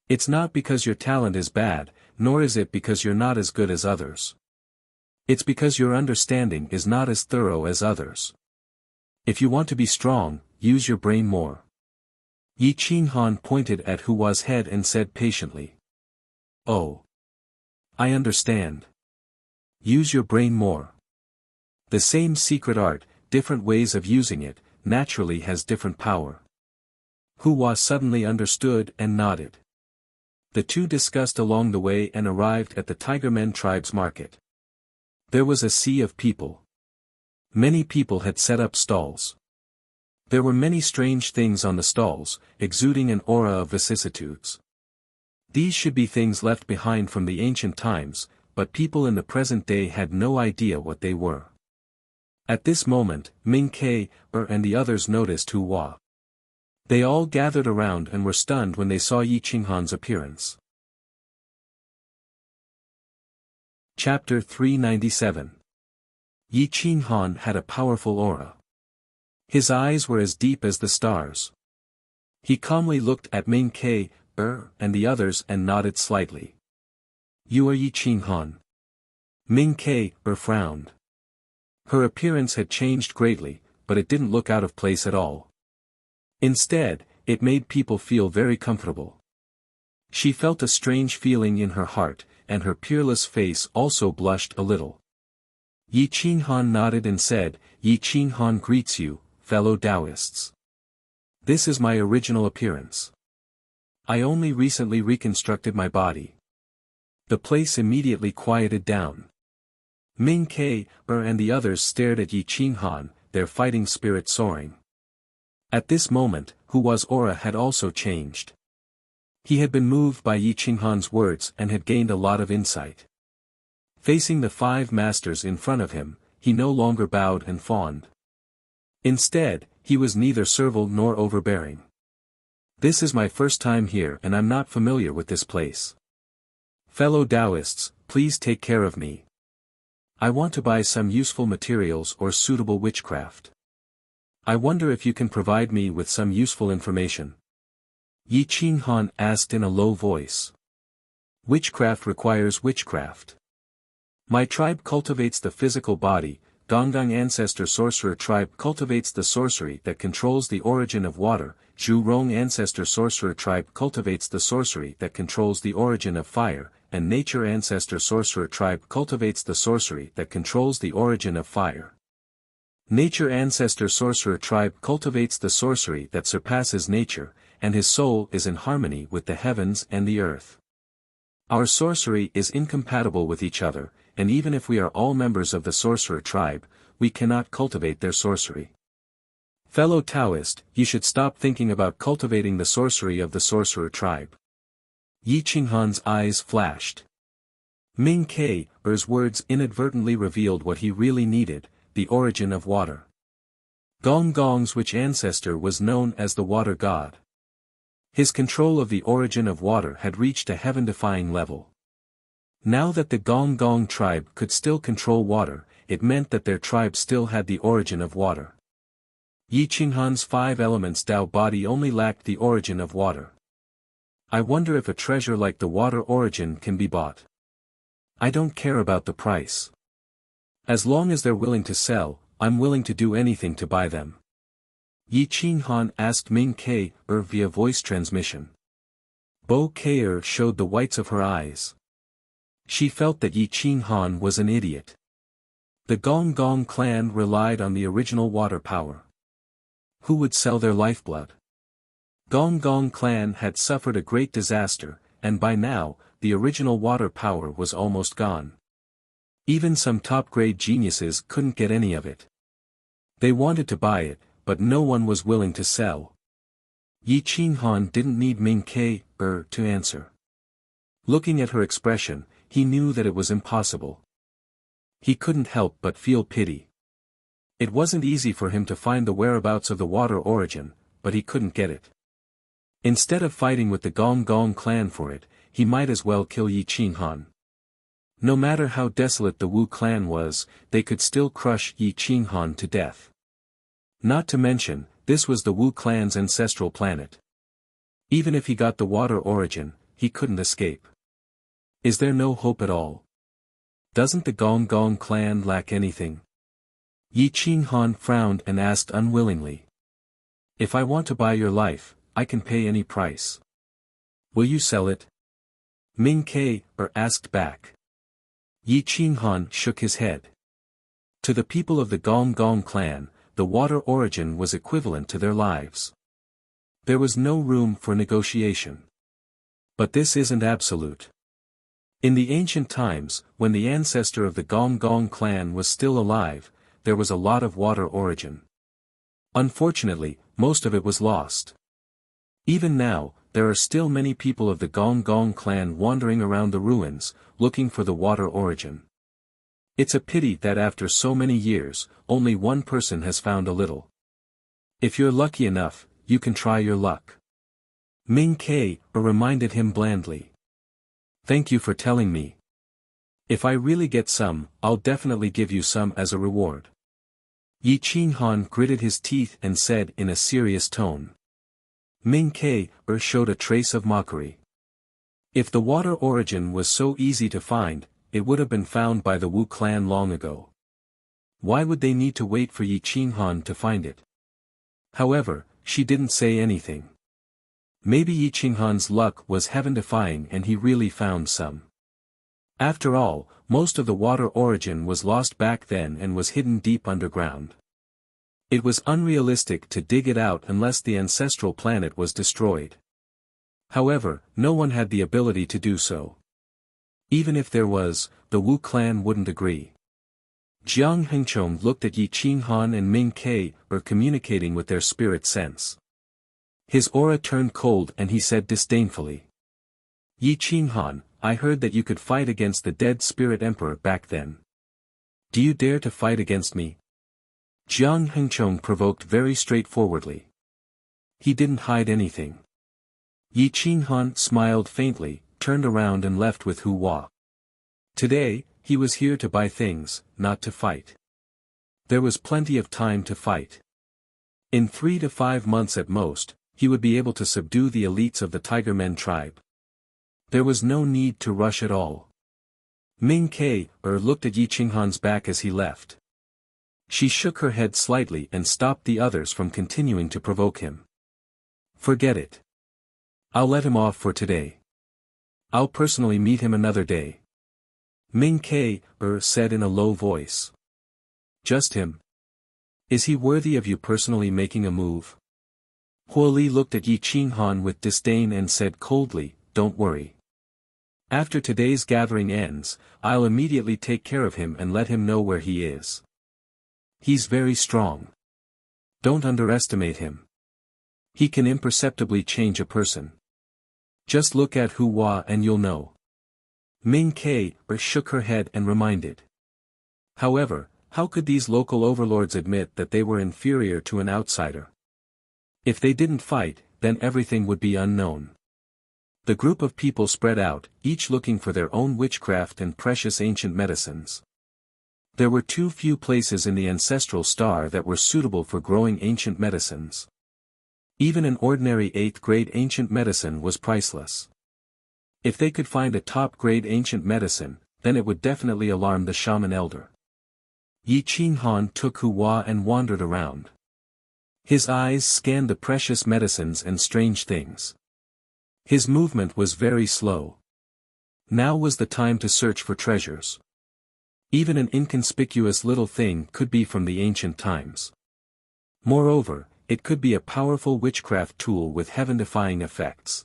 It's not because your talent is bad, nor is it because you're not as good as others. It's because your understanding is not as thorough as others. If you want to be strong, use your brain more. Yi Qinghan pointed at Hua's head and said patiently. "Oh. I understand. Use your brain more. The same secret art, different ways of using it, naturally has different power." Hua suddenly understood and nodded. The two discussed along the way and arrived at the Tigermen tribe's market. There was a sea of people. Many people had set up stalls. There were many strange things on the stalls, exuding an aura of vicissitudes. These should be things left behind from the ancient times, but people in the present day had no idea what they were. At this moment, Ming Ke, and the others noticed Hua. They all gathered around and were stunned when they saw Yi Qinghan's appearance. Chapter 397. Yi Qinghan had a powerful aura. His eyes were as deep as the stars. He calmly looked at Ming Ke, and the others and nodded slightly. "You are Yi Qinghan." Ming Ke, frowned. Her appearance had changed greatly, but it didn't look out of place at all. Instead, it made people feel very comfortable. She felt a strange feeling in her heart, and her peerless face also blushed a little. Yi Qinghan nodded and said, "Yi Qinghan greets you, fellow Taoists. This is my original appearance. I only recently reconstructed my body." The place immediately quieted down. Ming Ke, and the others stared at Yi Qinghan, their fighting spirit soaring. At this moment, Hua's aura had also changed. He had been moved by Yi Qinghan's words and had gained a lot of insight. Facing the 5 masters in front of him, he no longer bowed and fawned. Instead, he was neither servile nor overbearing. "This is my first time here and I'm not familiar with this place. Fellow Taoists, please take care of me. I want to buy some useful materials or suitable witchcraft. I wonder if you can provide me with some useful information." Yi Qinghan asked in a low voice. Witchcraft requires witchcraft. My tribe cultivates the physical body. Gonggang ancestor sorcerer tribe cultivates the sorcery that controls the origin of water. Zhu Rong ancestor sorcerer tribe cultivates the sorcery that controls the origin of fire, and nature ancestor sorcerer tribe cultivates the sorcery that controls the origin of fire. Nature ancestor sorcerer tribe cultivates the sorcery that surpasses nature, and his soul is in harmony with the heavens and the earth. Our sorcery is incompatible with each other, and even if we are all members of the sorcerer tribe, we cannot cultivate their sorcery. Fellow Taoist, you should stop thinking about cultivating the sorcery of the sorcerer tribe. Yi Qinghan's eyes flashed. Ming Ke's words inadvertently revealed what he really needed, the origin of water. Gong Gong's witch ancestor was known as the water god. His control of the origin of water had reached a heaven-defying level. Now that the Gong Gong tribe could still control water, it meant that their tribe still had the origin of water. Yi Qinghan's 5 elements Tao body only lacked the origin of water. I wonder if a treasure like the water origin can be bought. I don't care about the price. As long as they're willing to sell, I'm willing to do anything to buy them. Yi Qinghan asked Ming Ke via voice transmission. Bo Ke showed the whites of her eyes. She felt that Yi Qinghan was an idiot. The Gong Gong clan relied on the original water power. Who would sell their lifeblood? Gong Gong clan had suffered a great disaster, and by now, the original water power was almost gone. Even some top-grade geniuses couldn't get any of it. They wanted to buy it, but no one was willing to sell. Yi Qinghan didn't need Ming Ke to answer. Looking at her expression, he knew that it was impossible. He couldn't help but feel pity. It wasn't easy for him to find the whereabouts of the water origin, but he couldn't get it. Instead of fighting with the Gong Gong clan for it, he might as well kill Yi Qinghan. No matter how desolate the Wu clan was, they could still crush Yi Qinghan to death. Not to mention, this was the Wu clan's ancestral planet. Even if he got the water origin, he couldn't escape. Is there no hope at all? Doesn't the Gong Gong clan lack anything? Yi Qinghan frowned and asked unwillingly. If I want to buy your life, I can pay any price. Will you sell it? Ming Ke asked back. Yi Qinghan shook his head. To the people of the Gong Gong clan, the water origin was equivalent to their lives. There was no room for negotiation. But this isn't absolute. In the ancient times, when the ancestor of the Gong Gong clan was still alive, there was a lot of water origin. Unfortunately, most of it was lost. Even now, there are still many people of the Gong Gong clan wandering around the ruins, looking for the water origin. It's a pity that after so many years, only one person has found a little. If you're lucky enough, you can try your luck. Ming Ke reminded him blandly. Thank you for telling me. If I really get some, I'll definitely give you some as a reward. Yi Qinghan gritted his teeth and said in a serious tone. Ming Ke showed a trace of mockery. If the water origin was so easy to find, it would have been found by the Wu clan long ago. Why would they need to wait for Yi Qinghan to find it? However, she didn't say anything. Maybe Yi Qinghan's luck was heaven-defying and he really found some. After all, most of the water origin was lost back then and was hidden deep underground. It was unrealistic to dig it out unless the ancestral planet was destroyed. However, no one had the ability to do so. Even if there was, the Wu clan wouldn't agree. Jiang Hengchong looked at Yi Qinghan and Ming Ke communicating with their spirit sense. His aura turned cold and he said disdainfully. Yi Qinghan, I heard that you could fight against the dead spirit emperor back then. Do you dare to fight against me? Jiang Hengchong provoked very straightforwardly. He didn't hide anything. Yi Qinghan smiled faintly, turned around and left with Hu Hua. Today, he was here to buy things, not to fight. There was plenty of time to fight. In 3 to 5 months at most, he would be able to subdue the elites of the Tiger Men tribe. There was no need to rush at all. Ming Ke looked at Yi Qinghan's back as he left. She shook her head slightly and stopped the others from continuing to provoke him. Forget it. I'll let him off for today. I'll personally meet him another day. Ming Ke said in a low voice. Just him? Is he worthy of you personally making a move? Huo Li looked at Yi Qinghan with disdain and said coldly, don't worry. After today's gathering ends, I'll immediately take care of him and let him know where he is. He's very strong. Don't underestimate him. He can imperceptibly change a person. Just look at Hua and you'll know. Ming Ke shook her head and reminded. However, how could these local overlords admit that they were inferior to an outsider? If they didn't fight, then everything would be unknown. The group of people spread out, each looking for their own witchcraft and precious ancient medicines. There were too few places in the ancestral star that were suitable for growing ancient medicines. Even an ordinary 8th grade ancient medicine was priceless. If they could find a top grade ancient medicine, then it would definitely alarm the shaman elder. Yi Qinghan took Hua and wandered around. His eyes scanned the precious medicines and strange things. His movement was very slow. Now was the time to search for treasures. Even an inconspicuous little thing could be from the ancient times. Moreover, it could be a powerful witchcraft tool with heaven-defying effects.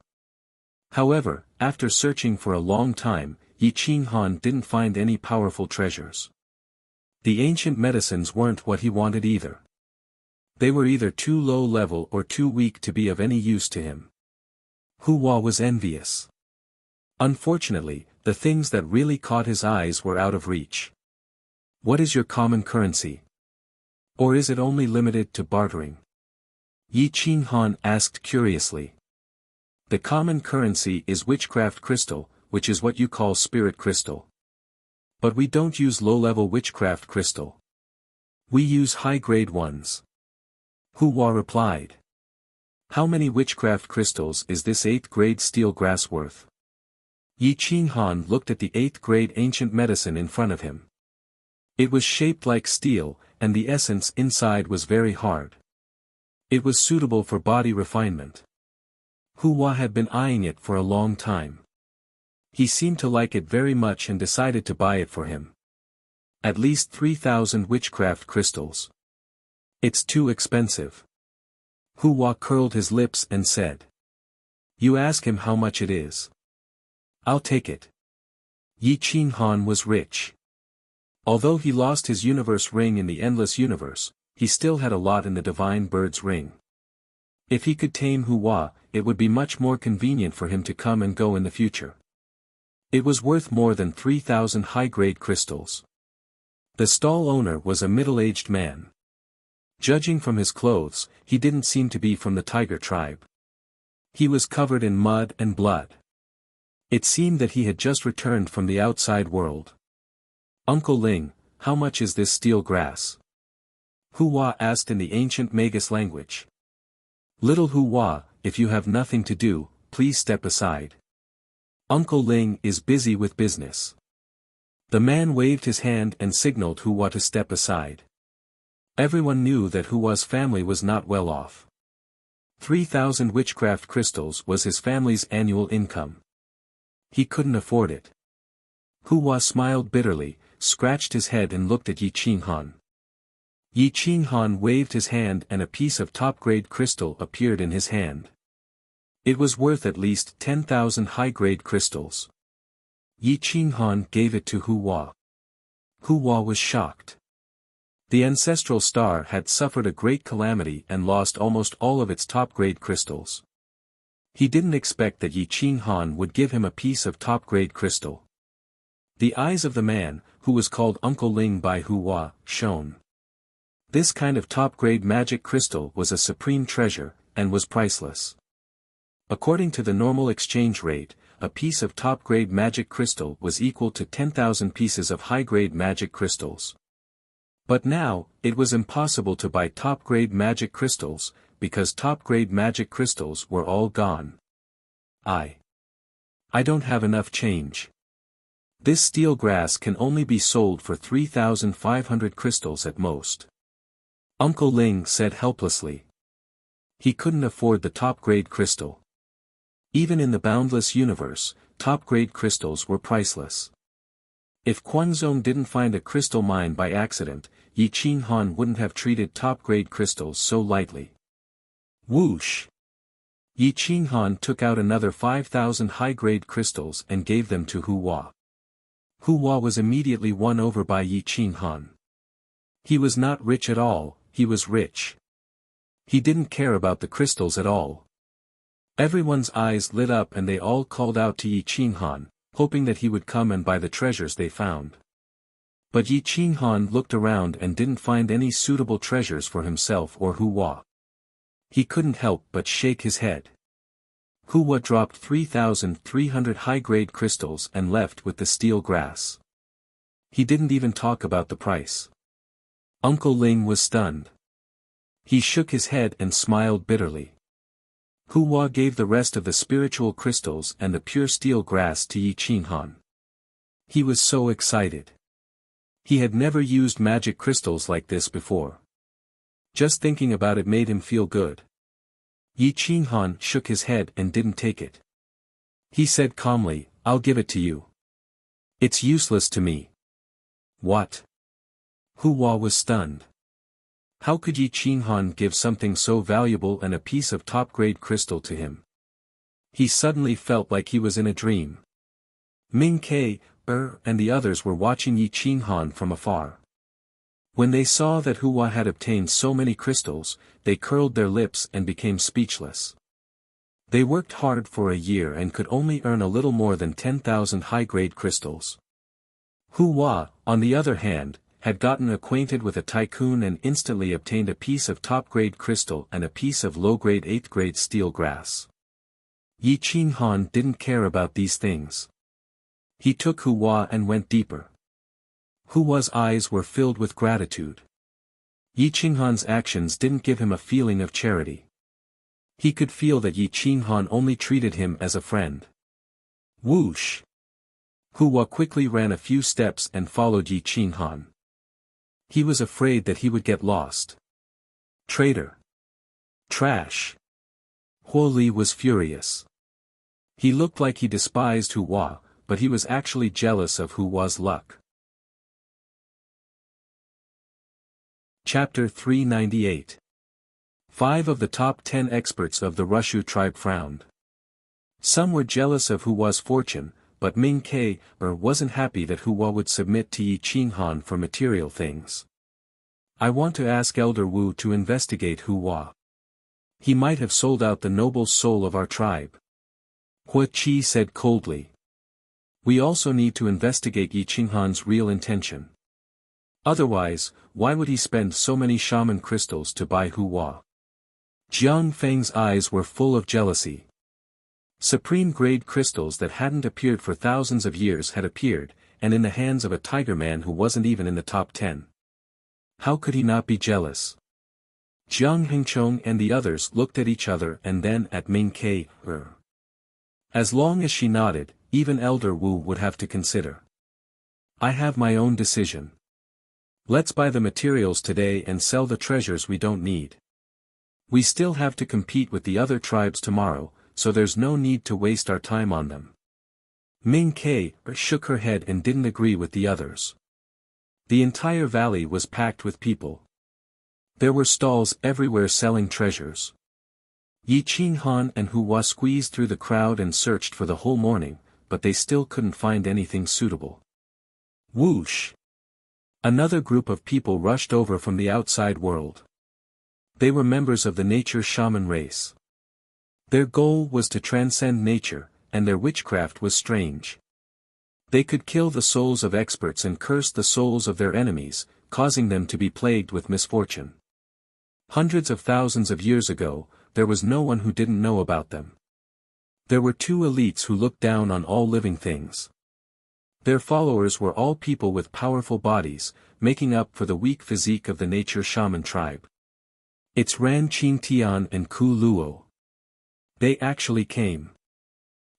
However, after searching for a long time, Yi Qinghan didn't find any powerful treasures. The ancient medicines weren't what he wanted either. They were either too low level or too weak to be of any use to him. Hua was envious. Unfortunately, the things that really caught his eyes were out of reach. What is your common currency? Or is it only limited to bartering? Yi Qinghan asked curiously. The common currency is witchcraft crystal, which is what you call spirit crystal. But we don't use low-level witchcraft crystal. We use high-grade ones. Hua replied. How many witchcraft crystals is this 8th grade steel grass worth? Yi Qinghan looked at the 8th grade ancient medicine in front of him. It was shaped like steel, and the essence inside was very hard. It was suitable for body refinement. Hua had been eyeing it for a long time. He seemed to like it very much and decided to buy it for him. At least 3,000 witchcraft crystals. It's too expensive. Hua curled his lips and said. You ask him how much it is. I'll take it. Yi Qinghan was rich. Although he lost his universe ring in the endless universe, he still had a lot in the divine bird's ring. If he could tame Hua, it would be much more convenient for him to come and go in the future. It was worth more than 3,000 high-grade crystals. The stall owner was a middle-aged man. Judging from his clothes, he didn't seem to be from the tiger tribe. He was covered in mud and blood. It seemed that he had just returned from the outside world. Uncle Ling, how much is this steel grass? Hua asked in the ancient Magus language. Little Hua, if you have nothing to do, please step aside. Uncle Ling is busy with business. The man waved his hand and signaled Hua to step aside. Everyone knew that Hua's family was not well off. 3,000 witchcraft crystals was his family's annual income. He couldn't afford it. Hua smiled bitterly, scratched his head and looked at Yi Qinghan. Yi Qinghan waved his hand and a piece of top-grade crystal appeared in his hand. It was worth at least 10,000 high-grade crystals. Yi Qinghan gave it to Hua. Hua was shocked. The ancestral star had suffered a great calamity and lost almost all of its top-grade crystals. He didn't expect that Yi Qinghan would give him a piece of top-grade crystal. The eyes of the man, who was called Uncle Ling by Hua, shone. This kind of top-grade magic crystal was a supreme treasure, and was priceless. According to the normal exchange rate, a piece of top-grade magic crystal was equal to 10,000 pieces of high-grade magic crystals. But now, it was impossible to buy top-grade magic crystals, because top-grade magic crystals were all gone. I don't have enough change. This steel grass can only be sold for 3,500 crystals at most. Uncle Ling said helplessly. He couldn't afford the top-grade crystal. Even in the boundless universe, top-grade crystals were priceless. If Quanzong didn't find a crystal mine by accident, Yi Qinghan wouldn't have treated top-grade crystals so lightly. Whoosh! Yi Qinghan took out another 5,000 high-grade crystals and gave them to Hua. Hua was immediately won over by Yi Qinghan. He was not rich at all, he was rich. He didn't care about the crystals at all. Everyone's eyes lit up and they all called out to Yi Qinghan, hoping that he would come and buy the treasures they found. But Yi Qinghan looked around and didn't find any suitable treasures for himself or Hua. He couldn't help but shake his head. Hua dropped 3,300 high-grade crystals and left with the steel grass. He didn't even talk about the price. Uncle Ling was stunned. He shook his head and smiled bitterly. Hua gave the rest of the spiritual crystals and the pure steel grass to Yi Qinghan. He was so excited. He had never used magic crystals like this before. Just thinking about it made him feel good. Yi Qinghan shook his head and didn't take it. He said calmly, "I'll give it to you. It's useless to me." What? Hua was stunned. How could Yi Qinghan give something so valuable and a piece of top-grade crystal to him? He suddenly felt like he was in a dream. Ming Ke, and the others were watching Yi Qinghan from afar. When they saw that Hua had obtained so many crystals, they curled their lips and became speechless. They worked hard for a year and could only earn a little more than 10,000 high-grade crystals. Hua, on the other hand, had gotten acquainted with a tycoon and instantly obtained a piece of top-grade crystal and a piece of low-grade 8th-grade steel grass. Yi Qinghan didn't care about these things. He took Hua and went deeper. Hua's eyes were filled with gratitude. Yi Qinghan's actions didn't give him a feeling of charity. He could feel that Yi Qinghan only treated him as a friend. Whoosh! Hua quickly ran a few steps and followed Yi Qinghan. He was afraid that he would get lost. Traitor! Trash! Huo Li was furious. He looked like he despised Hua, but he was actually jealous of Hua's luck. Chapter 398. 5 of the top 10 experts of the Rushu tribe frowned. Some were jealous of Hua's fortune, but Ming Ke wasn't happy that Hua would submit to Yi Qinghan for material things. "I want to ask Elder Wu to investigate Hua. He might have sold out the noble soul of our tribe." Hua Qi said coldly. "We also need to investigate Yi Qinghan's real intention. Otherwise, why would he spend so many shaman crystals to buy Hua?" Jiang Feng's eyes were full of jealousy. Supreme-grade crystals that hadn't appeared for thousands of years had appeared, and in the hands of a tiger man who wasn't even in the top 10. How could he not be jealous? Jiang Hengchong and the others looked at each other and then at Ming Ke. As long as she nodded, even Elder Wu would have to consider. "I have my own decision. Let's buy the materials today and sell the treasures we don't need. We still have to compete with the other tribes tomorrow, so there's no need to waste our time on them." Ming Ke shook her head and didn't agree with the others. The entire valley was packed with people. There were stalls everywhere selling treasures. Yi Qinghan and Hua squeezed through the crowd and searched for the whole morning, but they still couldn't find anything suitable. Whoosh! Another group of people rushed over from the outside world. They were members of the nature shaman race. Their goal was to transcend nature, and their witchcraft was strange. They could kill the souls of experts and curse the souls of their enemies, causing them to be plagued with misfortune. Hundreds of thousands of years ago, there was no one who didn't know about them. There were two elites who looked down on all living things. Their followers were all people with powerful bodies, making up for the weak physique of the nature shaman tribe. It's Ran Qingtian and Ku Luo. They actually came.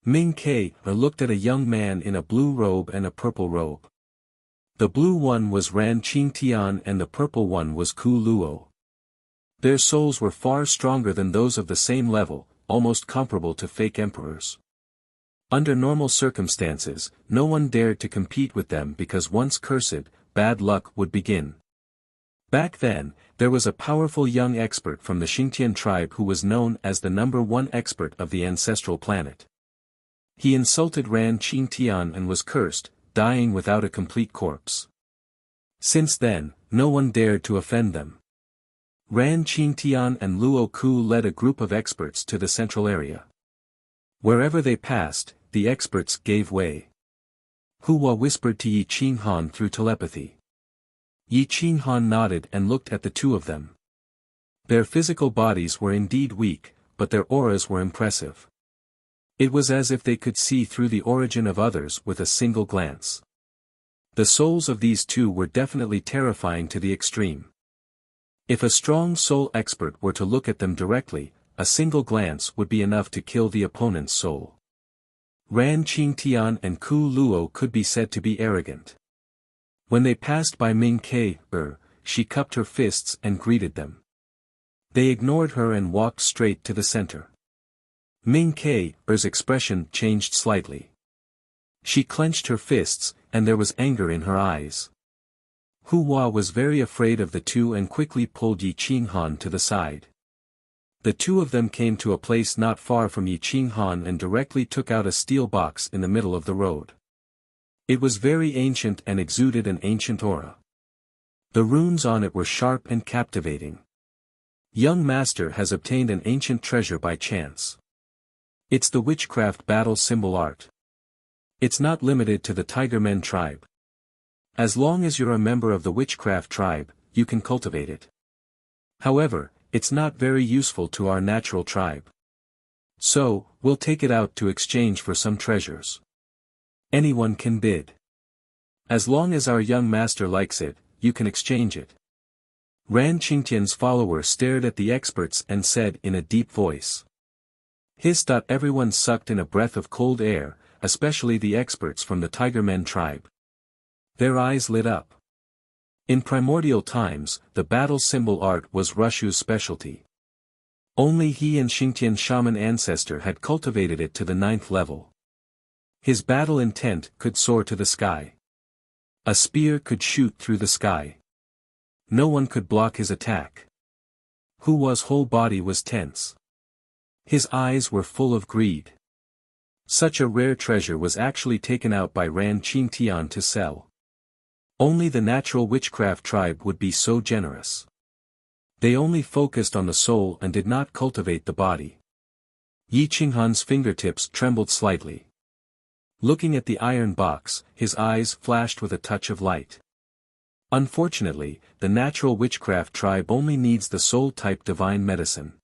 Ming Ke looked at a young man in a blue robe and a purple robe. The blue one was Ran Qingtian and the purple one was Ku Luo. Their souls were far stronger than those of the same level, almost comparable to fake emperors. Under normal circumstances, no one dared to compete with them because once cursed, bad luck would begin. Back then, there was a powerful young expert from the Xingtian tribe who was known as the #1 expert of the ancestral planet. He insulted Ran Qingtian and was cursed, dying without a complete corpse. Since then, no one dared to offend them. Ran Qingtian and Luo Ku led a group of experts to the central area. Wherever they passed, the experts gave way. Hua whispered to Yi Qinghan through telepathy. Yi Qinghan nodded and looked at the two of them. Their physical bodies were indeed weak, but their auras were impressive. It was as if they could see through the origin of others with a single glance. The souls of these two were definitely terrifying to the extreme. If a strong soul expert were to look at them directly, a single glance would be enough to kill the opponent's soul. Ran Qingtian and Ku Luo could be said to be arrogant. When they passed by Ming Ke, she cupped her fists and greeted them. They ignored her and walked straight to the center. Ming Ke's expression changed slightly. She clenched her fists, and there was anger in her eyes. Hua was very afraid of the two and quickly pulled Yi Qinghan to the side. The two of them came to a place not far from Yi Qinghan and directly took out a steel box in the middle of the road. It was very ancient and exuded an ancient aura. The runes on it were sharp and captivating. Young master has obtained an ancient treasure by chance. It's the witchcraft battle symbol art. It's not limited to the Tigermen tribe. As long as you're a member of the witchcraft tribe, you can cultivate it. However, it's not very useful to our natural tribe. So, we'll take it out to exchange for some treasures. Anyone can bid. As long as our young master likes it, you can exchange it. Ran Qingtian's follower stared at the experts and said in a deep voice. Everyone sucked in a breath of cold air, especially the experts from the Tigermen tribe. Their eyes lit up. In primordial times, the battle symbol art was Rushu's specialty. Only he and Xingtian shaman ancestor had cultivated it to the 9th level. His battle intent could soar to the sky. A spear could shoot through the sky. No one could block his attack. Hua's whole body was tense. His eyes were full of greed. Such a rare treasure was actually taken out by Ran Qingtian to sell. Only the natural witchcraft tribe would be so generous. They only focused on the soul and did not cultivate the body. Yi Qinghan's fingertips trembled slightly. Looking at the iron box, his eyes flashed with a touch of light. Unfortunately, the natural witchcraft tribe only needs the soul-type divine medicine.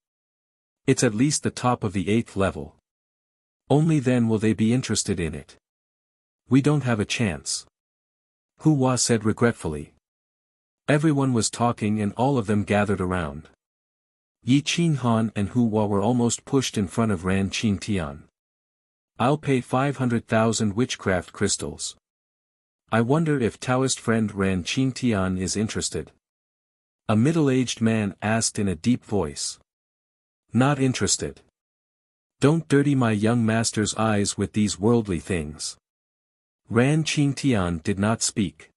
It's at least the top of the 8th level. Only then will they be interested in it. We don't have a chance. Hua said regretfully. Everyone was talking and all of them gathered around. Yi Qinghan and Hua were almost pushed in front of Ran Qingtian. I'll pay 500,000 witchcraft crystals. I wonder if Taoist friend Ran Qingtian is interested. A middle-aged man asked in a deep voice. Not interested. Don't dirty my young master's eyes with these worldly things. Ran Qingtian did not speak.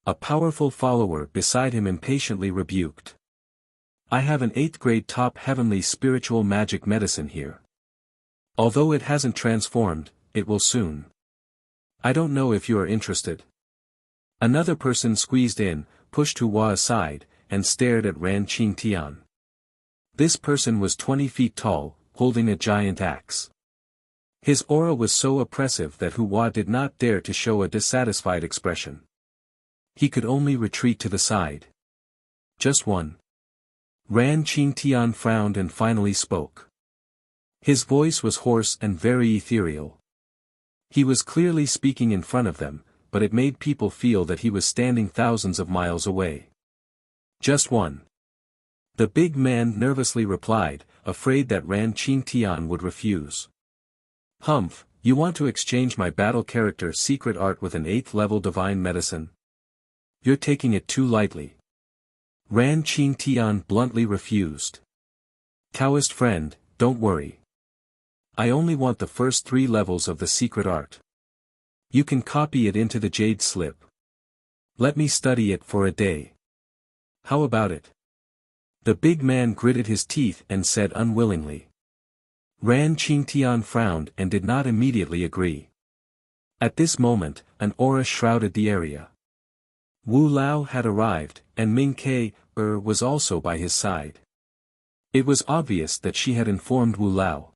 A powerful follower beside him impatiently rebuked. I have an 8th grade top heavenly spiritual magic medicine here. Although it hasn't transformed, it will soon. I don't know if you are interested. Another person squeezed in, pushed Hua aside, and stared at Ran Qingtian. This person was 20 feet tall, holding a giant axe. His aura was so oppressive that Hua did not dare to show a dissatisfied expression. He could only retreat to the side. Just one. Ran Qingtian frowned and finally spoke. His voice was hoarse and very ethereal. He was clearly speaking in front of them, but it made people feel that he was standing thousands of miles away. Just one. The big man nervously replied, afraid that Ran Qingtian would refuse. Humph, you want to exchange my battle character secret art with an 8th level divine medicine? You're taking it too lightly. Ran Qingtian bluntly refused. Taoist friend, don't worry. I only want the first 3 levels of the secret art. You can copy it into the jade slip. Let me study it for a day. How about it? The big man gritted his teeth and said unwillingly. Ran Qingtian frowned and did not immediately agree. At this moment, an aura shrouded the area. Wu Lao had arrived, and Ming Ke was also by his side. It was obvious that she had informed Wu Lao.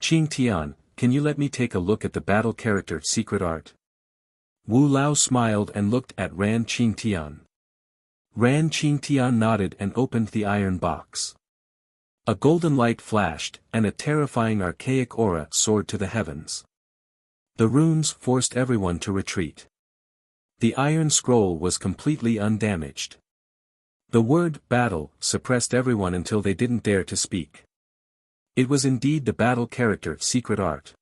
Qingtian, can you let me take a look at the battle character secret art? Wu Lao smiled and looked at Ran Qingtian. Ran Qingtian nodded and opened the iron box. A golden light flashed, and a terrifying archaic aura soared to the heavens. The runes forced everyone to retreat. The iron scroll was completely undamaged. The word battle suppressed everyone until they didn't dare to speak. It was indeed the battle character secret art.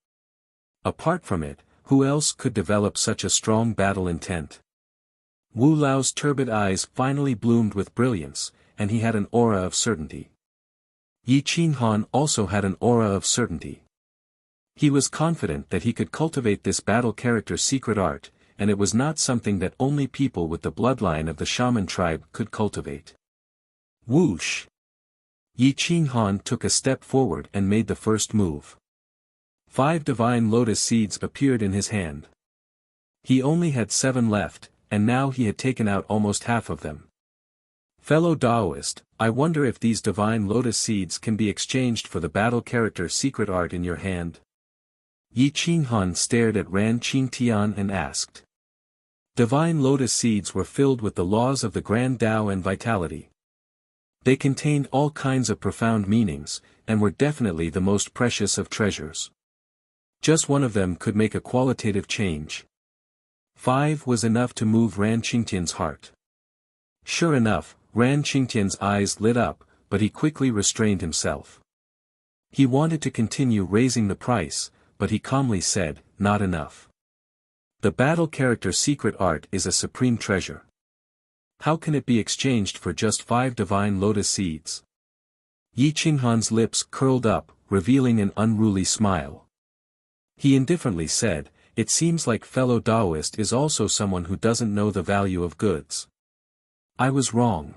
Apart from it, who else could develop such a strong battle intent? Wu Lao's turbid eyes finally bloomed with brilliance, and he had an aura of certainty. Yi Qinghan also had an aura of certainty. He was confident that he could cultivate this battle character secret art, and it was not something that only people with the bloodline of the shaman tribe could cultivate. Whoosh! Yi Qinghan took a step forward and made the first move. 5 divine lotus seeds appeared in his hand. He only had 7 left, and now he had taken out almost half of them. Fellow Taoist, I wonder if these divine lotus seeds can be exchanged for the battle character secret art in your hand? Yi Qinghan stared at Ran Qingtian and asked. Divine lotus seeds were filled with the laws of the Grand Tao and vitality. They contained all kinds of profound meanings, and were definitely the most precious of treasures. Just one of them could make a qualitative change. 5 was enough to move Ran Qingtian's heart. Sure enough, Ran Qingtian's eyes lit up, but he quickly restrained himself. He wanted to continue raising the price, but he calmly said, not enough. The battle character secret art is a supreme treasure. How can it be exchanged for just 5 divine lotus seeds? Yi Qinghan's lips curled up, revealing an unruly smile. He indifferently said, it seems like fellow Taoist is also someone who doesn't know the value of goods. I was wrong.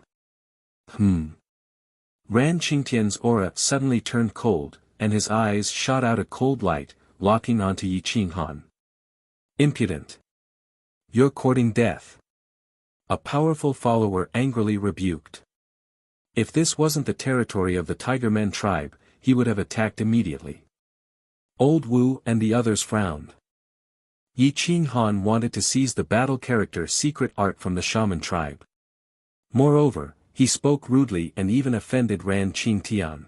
Ran Qingtian's aura suddenly turned cold, and his eyes shot out a cold light, locking onto Yi Qinghan. Impudent! You're courting death. A powerful follower angrily rebuked. If this wasn't the territory of the Tiger Men tribe, he would have attacked immediately. Old Wu and the others frowned. Yi Qinghan wanted to seize the battle character secret art from the shaman tribe. Moreover, he spoke rudely and even offended Ran Qingtian.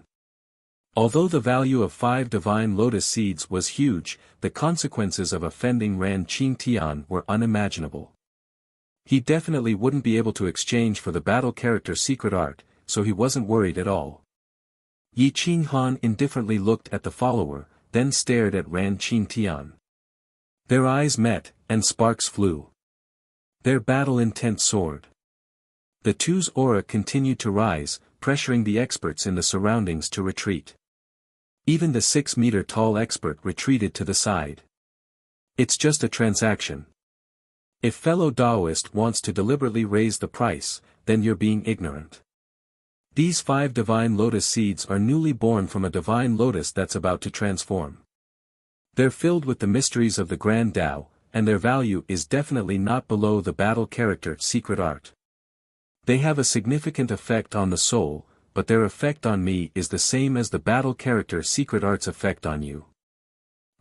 Although the value of 5 divine lotus seeds was huge, the consequences of offending Ran Qingtian were unimaginable. He definitely wouldn't be able to exchange for the battle character secret art, so he wasn't worried at all. Yi Qinghan indifferently looked at the follower, then stared at Ran Qingtian. Their eyes met, and sparks flew. Their battle intent soared. The two's aura continued to rise, pressuring the experts in the surroundings to retreat. Even the 6-meter-tall expert retreated to the side. It's just a transaction. If fellow Taoist wants to deliberately raise the price, then you're being ignorant. These 5 divine lotus seeds are newly born from a divine lotus that's about to transform. They're filled with the mysteries of the Grand Tao, and their value is definitely not below the battle character secret art. They have a significant effect on the soul, but their effect on me is the same as the battle character secret art's effect on you.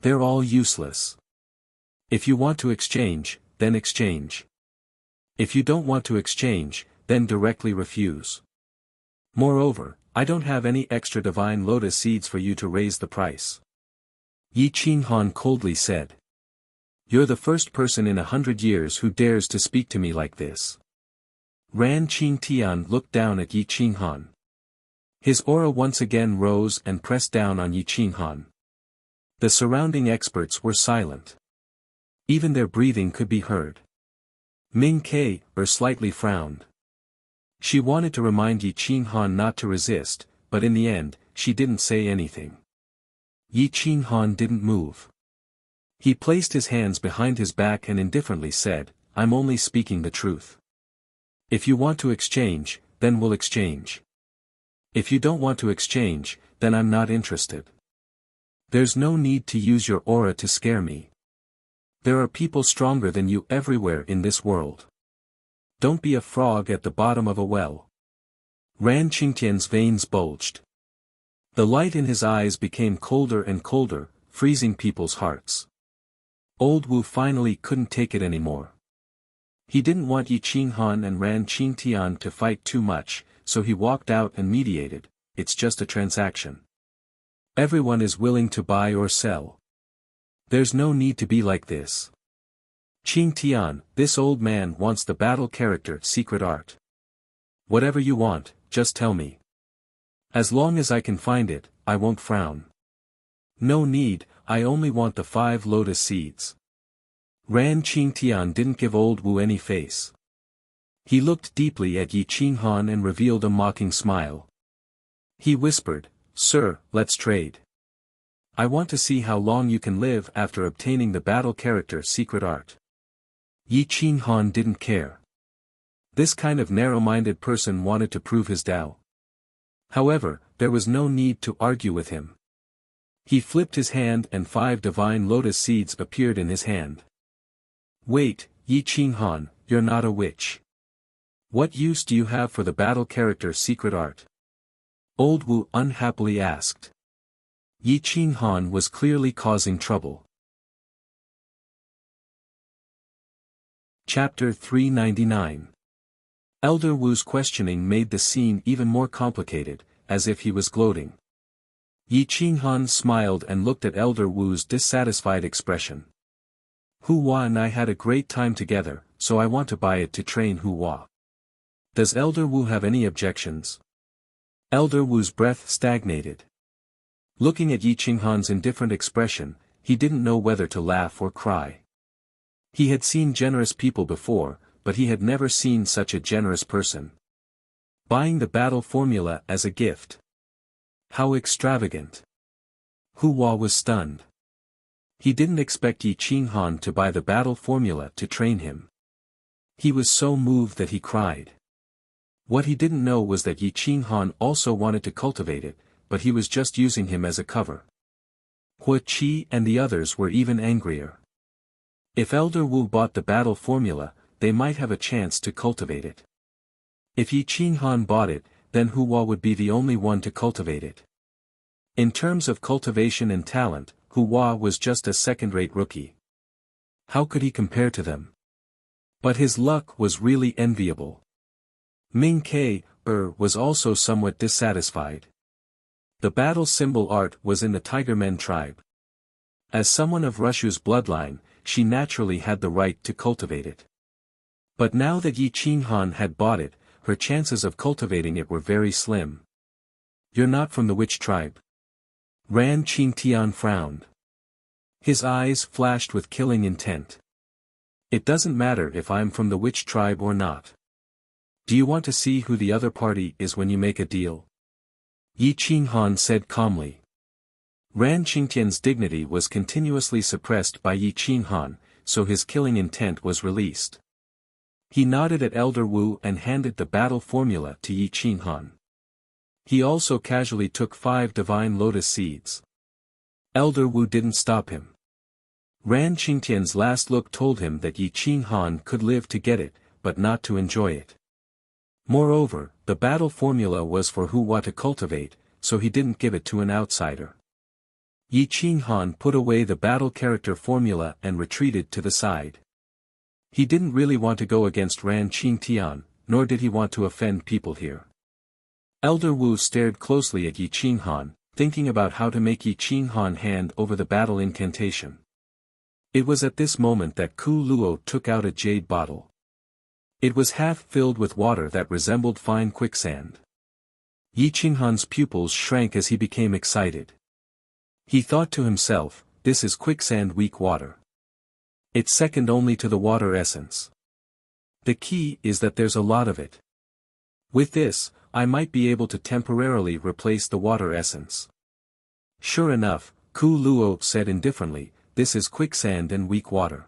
They're all useless. If you want to exchange, then exchange. If you don't want to exchange, then directly refuse. Moreover, I don't have any extra divine lotus seeds for you to raise the price. Yi Qinghan coldly said. You're the first person in 100 years who dares to speak to me like this. Ran Qingtian looked down at Yi Qinghan. His aura once again rose and pressed down on Yi Qinghan. The surrounding experts were silent. Even their breathing could be heard. Ming Ke, slightly frowned. She wanted to remind Yi Qinghan not to resist, but in the end, she didn't say anything. Yi Qinghan didn't move. He placed his hands behind his back and indifferently said, "I'm only speaking the truth. If you want to exchange, then we'll exchange. If you don't want to exchange, then I'm not interested. There's no need to use your aura to scare me. There are people stronger than you everywhere in this world. Don't be a frog at the bottom of a well." Ran Qingtian's veins bulged. The light in his eyes became colder and colder, freezing people's hearts. Old Wu finally couldn't take it anymore. He didn't want Yi Qinghan and Ran Qingtian to fight too much, so he walked out and mediated. It's just a transaction. Everyone is willing to buy or sell. There's no need to be like this. Qingtian, this old man wants the battle character secret art. Whatever you want, just tell me. As long as I can find it, I won't frown. No need, I only want the 5 lotus seeds. Ran Qingtian didn't give old Wu any face. He looked deeply at Yi Qinghan and revealed a mocking smile. He whispered, "Sir, let's trade. I want to see how long you can live after obtaining the battle character secret art." Yi Qinghan didn't care. This kind of narrow-minded person wanted to prove his Tao. However, there was no need to argue with him. He flipped his hand and 5 divine lotus seeds appeared in his hand. "Wait, Yi Qinghan, you're not a witch. What use do you have for the battle character secret art?" Old Wu unhappily asked. Yi Qinghan was clearly causing trouble. Chapter 399. Elder Wu's questioning made the scene even more complicated, as if he was gloating. Yi Qinghan smiled and looked at Elder Wu's dissatisfied expression. "Hua and I had a great time together, so I want to buy it to train Hua. Does Elder Wu have any objections?" Elder Wu's breath stagnated. Looking at Yi Qinghan's indifferent expression, he didn't know whether to laugh or cry. He had seen generous people before, but he had never seen such a generous person. Buying the battle formula as a gift. How extravagant. Hua was stunned. He didn't expect Yi Qinghan to buy the battle formula to train him. He was so moved that he cried. What he didn't know was that Yi Qinghan also wanted to cultivate it, but he was just using him as a cover. Hua Qi and the others were even angrier. If Elder Wu bought the battle formula, they might have a chance to cultivate it. If Yi Qinghan bought it, then Hua would be the only one to cultivate it. In terms of cultivation and talent, Hua was just a second-rate rookie. How could he compare to them? But his luck was really enviable. Ming Ke, was also somewhat dissatisfied. The battle symbol art was in the Tigermen tribe. As someone of Rushu's bloodline, she naturally had the right to cultivate it. But now that Yi Qinghan had bought it, her chances of cultivating it were very slim. "You're not from the witch tribe?" Ran Qingtian frowned. His eyes flashed with killing intent. "It doesn't matter if I'm from the witch tribe or not. Do you want to see who the other party is when you make a deal?" Yi Qinghan said calmly. Ran Qingtian's dignity was continuously suppressed by Yi Qinghan, so his killing intent was released. He nodded at Elder Wu and handed the battle formula to Yi Qinghan. He also casually took 5 divine lotus seeds. Elder Wu didn't stop him. Ran Qingtian's last look told him that Yi Qinghan could live to get it, but not to enjoy it. Moreover, the battle formula was for Hua to cultivate, so he didn't give it to an outsider. Yi Qinghan put away the battle character formula and retreated to the side. He didn't really want to go against Ran Qingtian, nor did he want to offend people here. Elder Wu stared closely at Yi Qinghan, thinking about how to make Yi Qinghan hand over the battle incantation. It was at this moment that Ku Luo took out a jade bottle. It was half filled with water that resembled fine quicksand. Yi Qinghan's pupils shrank as he became excited. He thought to himself, this is quicksand weak water. It's second only to the water essence. The key is that there's a lot of it. With this, I might be able to temporarily replace the water essence. Sure enough, Ku Luo said indifferently, this is quicksand and weak water.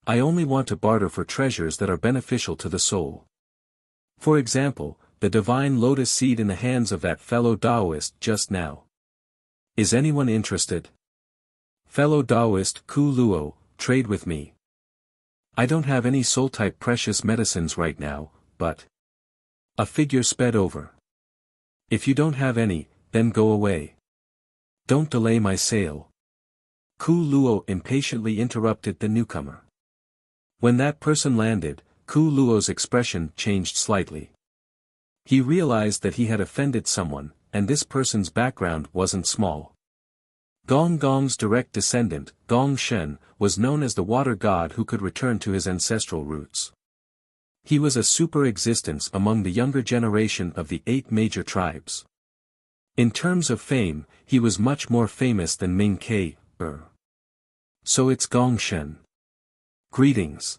I only want to barter for treasures that are beneficial to the soul. For example, the divine lotus seed in the hands of that fellow Taoist just now. Is anyone interested? Fellow Taoist Ku Luo, trade with me. I don't have any soul-type precious medicines right now, but... A figure sped over. If you don't have any, then go away. Don't delay my sale. Ku Luo impatiently interrupted the newcomer. When that person landed, Ku Luo's expression changed slightly. He realized that he had offended someone, and this person's background wasn't small. Gong Gong's direct descendant, Gong Shen, was known as the water god who could return to his ancestral roots. He was a super-existence among the younger generation of the 8 major tribes. In terms of fame, he was much more famous than Ming Ke. So it's Gong Shen. Greetings.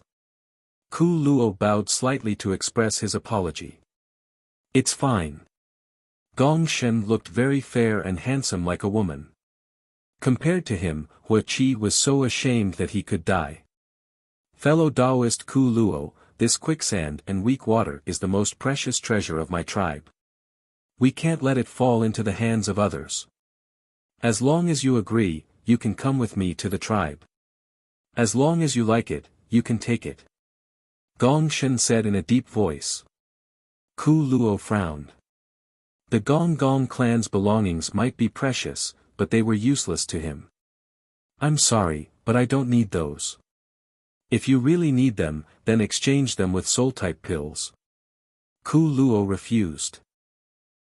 Ku Luo bowed slightly to express his apology. It's fine. Gong Shen looked very fair and handsome like a woman. Compared to him, Hua Qi was so ashamed that he could die. Fellow Taoist Ku Luo, this quicksand and weak water is the most precious treasure of my tribe. We can't let it fall into the hands of others. As long as you agree, you can come with me to the tribe. As long as you like it, you can take it. Gong Shen said in a deep voice. Ku Luo frowned. The Gong Gong clan's belongings might be precious, but they were useless to him. I'm sorry, but I don't need those. If you really need them, then exchange them with soul-type pills. Ku Luo refused.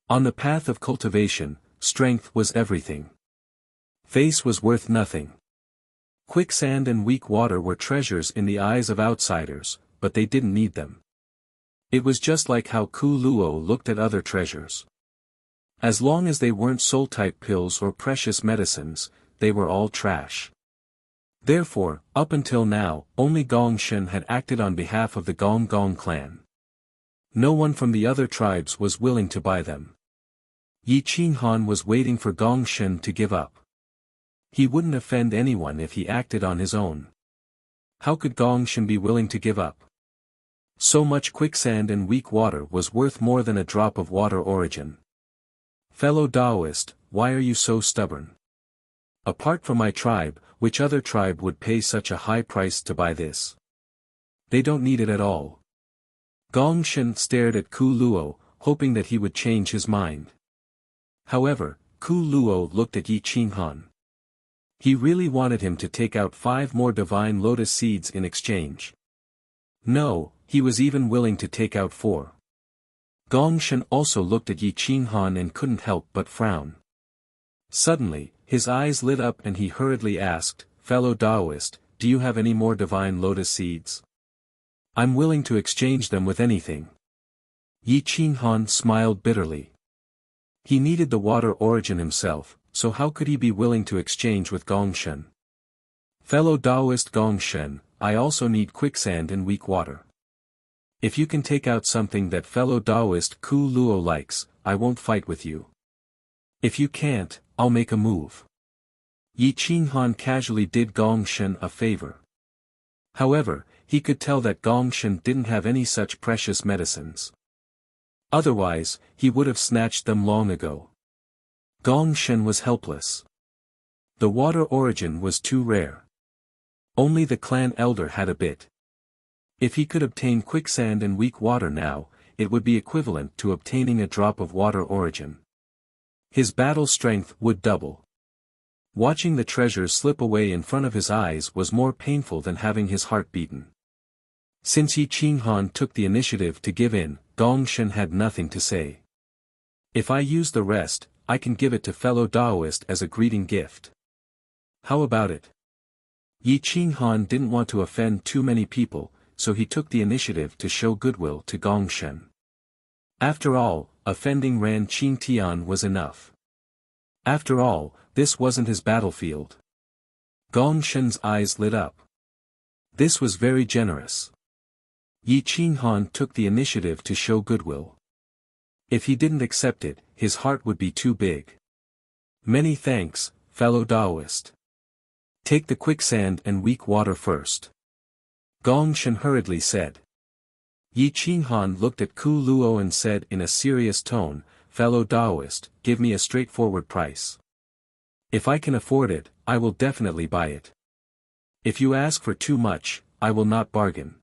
On the path of cultivation, strength was everything. Face was worth nothing. Quicksand and weak water were treasures in the eyes of outsiders, but they didn't need them. It was just like how Ku Luo looked at other treasures. As long as they weren't soul-type pills or precious medicines, they were all trash. Therefore, up until now, only Gong Shen had acted on behalf of the Gong Gong clan. No one from the other tribes was willing to buy them. Yi Qinghan was waiting for Gong Shen to give up. He wouldn't offend anyone if he acted on his own. How could Gong Shen be willing to give up? So much quicksand and weak water was worth more than a drop of water origin. Fellow Taoist, why are you so stubborn? Apart from my tribe, which other tribe would pay such a high price to buy this? They don't need it at all. Gong Shen stared at Ku Luo, hoping that he would change his mind. However, Ku Luo looked at Yi Qinghan. He really wanted him to take out 5 more divine lotus seeds in exchange. No, he was even willing to take out 4. Gong Shen also looked at Yi Qinghan and couldn't help but frown. Suddenly, his eyes lit up and he hurriedly asked, Fellow Taoist, do you have any more divine lotus seeds? I'm willing to exchange them with anything. Yi Qinghan smiled bitterly. He needed the water origin himself, so how could he be willing to exchange with Gong Shen? Fellow Taoist Gong Shen, I also need quicksand and weak water. If you can take out something that fellow Taoist Ku Luo likes, I won't fight with you. If you can't, I'll make a move. Yi Qinghan casually did Gong Shen a favor. However, he could tell that Gong Shen didn't have any such precious medicines. Otherwise, he would have snatched them long ago. Gong Shen was helpless. The water origin was too rare. Only the clan elder had a bit. If he could obtain quicksand and weak water now, it would be equivalent to obtaining a drop of water origin. His battle strength would double. Watching the treasure slip away in front of his eyes was more painful than having his heart beaten. Since Yi Qinghan took the initiative to give in, Gong Shen had nothing to say. If I use the rest, I can give it to fellow Taoist as a greeting gift. How about it? Yi Qinghan didn't want to offend too many people, so he took the initiative to show goodwill to Gong Shen. After all, offending Ran Qingtian was enough. After all, this wasn't his battlefield. Gong Shen's eyes lit up. This was very generous. Yi Qinghan took the initiative to show goodwill. If he didn't accept it, his heart would be too big. Many thanks, fellow Taoist. Take the quicksand and weak water first. Gong Shen hurriedly said. Yi Qinghan looked at Ku Luo and said in a serious tone, fellow Taoist, give me a straightforward price. If I can afford it, I will definitely buy it. If you ask for too much, I will not bargain.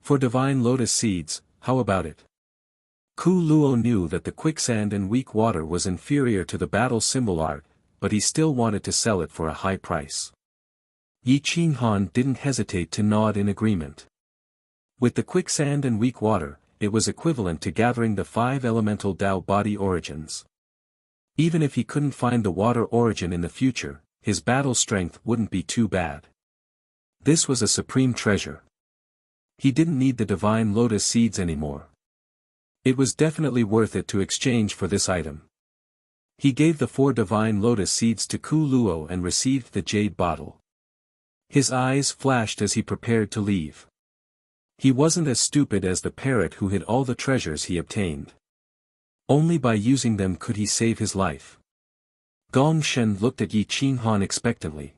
For divine lotus seeds, how about it? Ku Luo knew that the quicksand and weak water was inferior to the battle symbol art, but he still wanted to sell it for a high price. Yi Qinghan didn't hesitate to nod in agreement. With the quicksand and weak water, it was equivalent to gathering the 5 elemental Tao body origins. Even if he couldn't find the water origin in the future, his battle strength wouldn't be too bad. This was a supreme treasure. He didn't need the divine lotus seeds anymore. It was definitely worth it to exchange for this item. He gave the 4 divine lotus seeds to Ku Luo and received the jade bottle. His eyes flashed as he prepared to leave. He wasn't as stupid as the parrot who hid all the treasures he obtained. Only by using them could he save his life. Gong Shen looked at Yi Qinghan expectantly.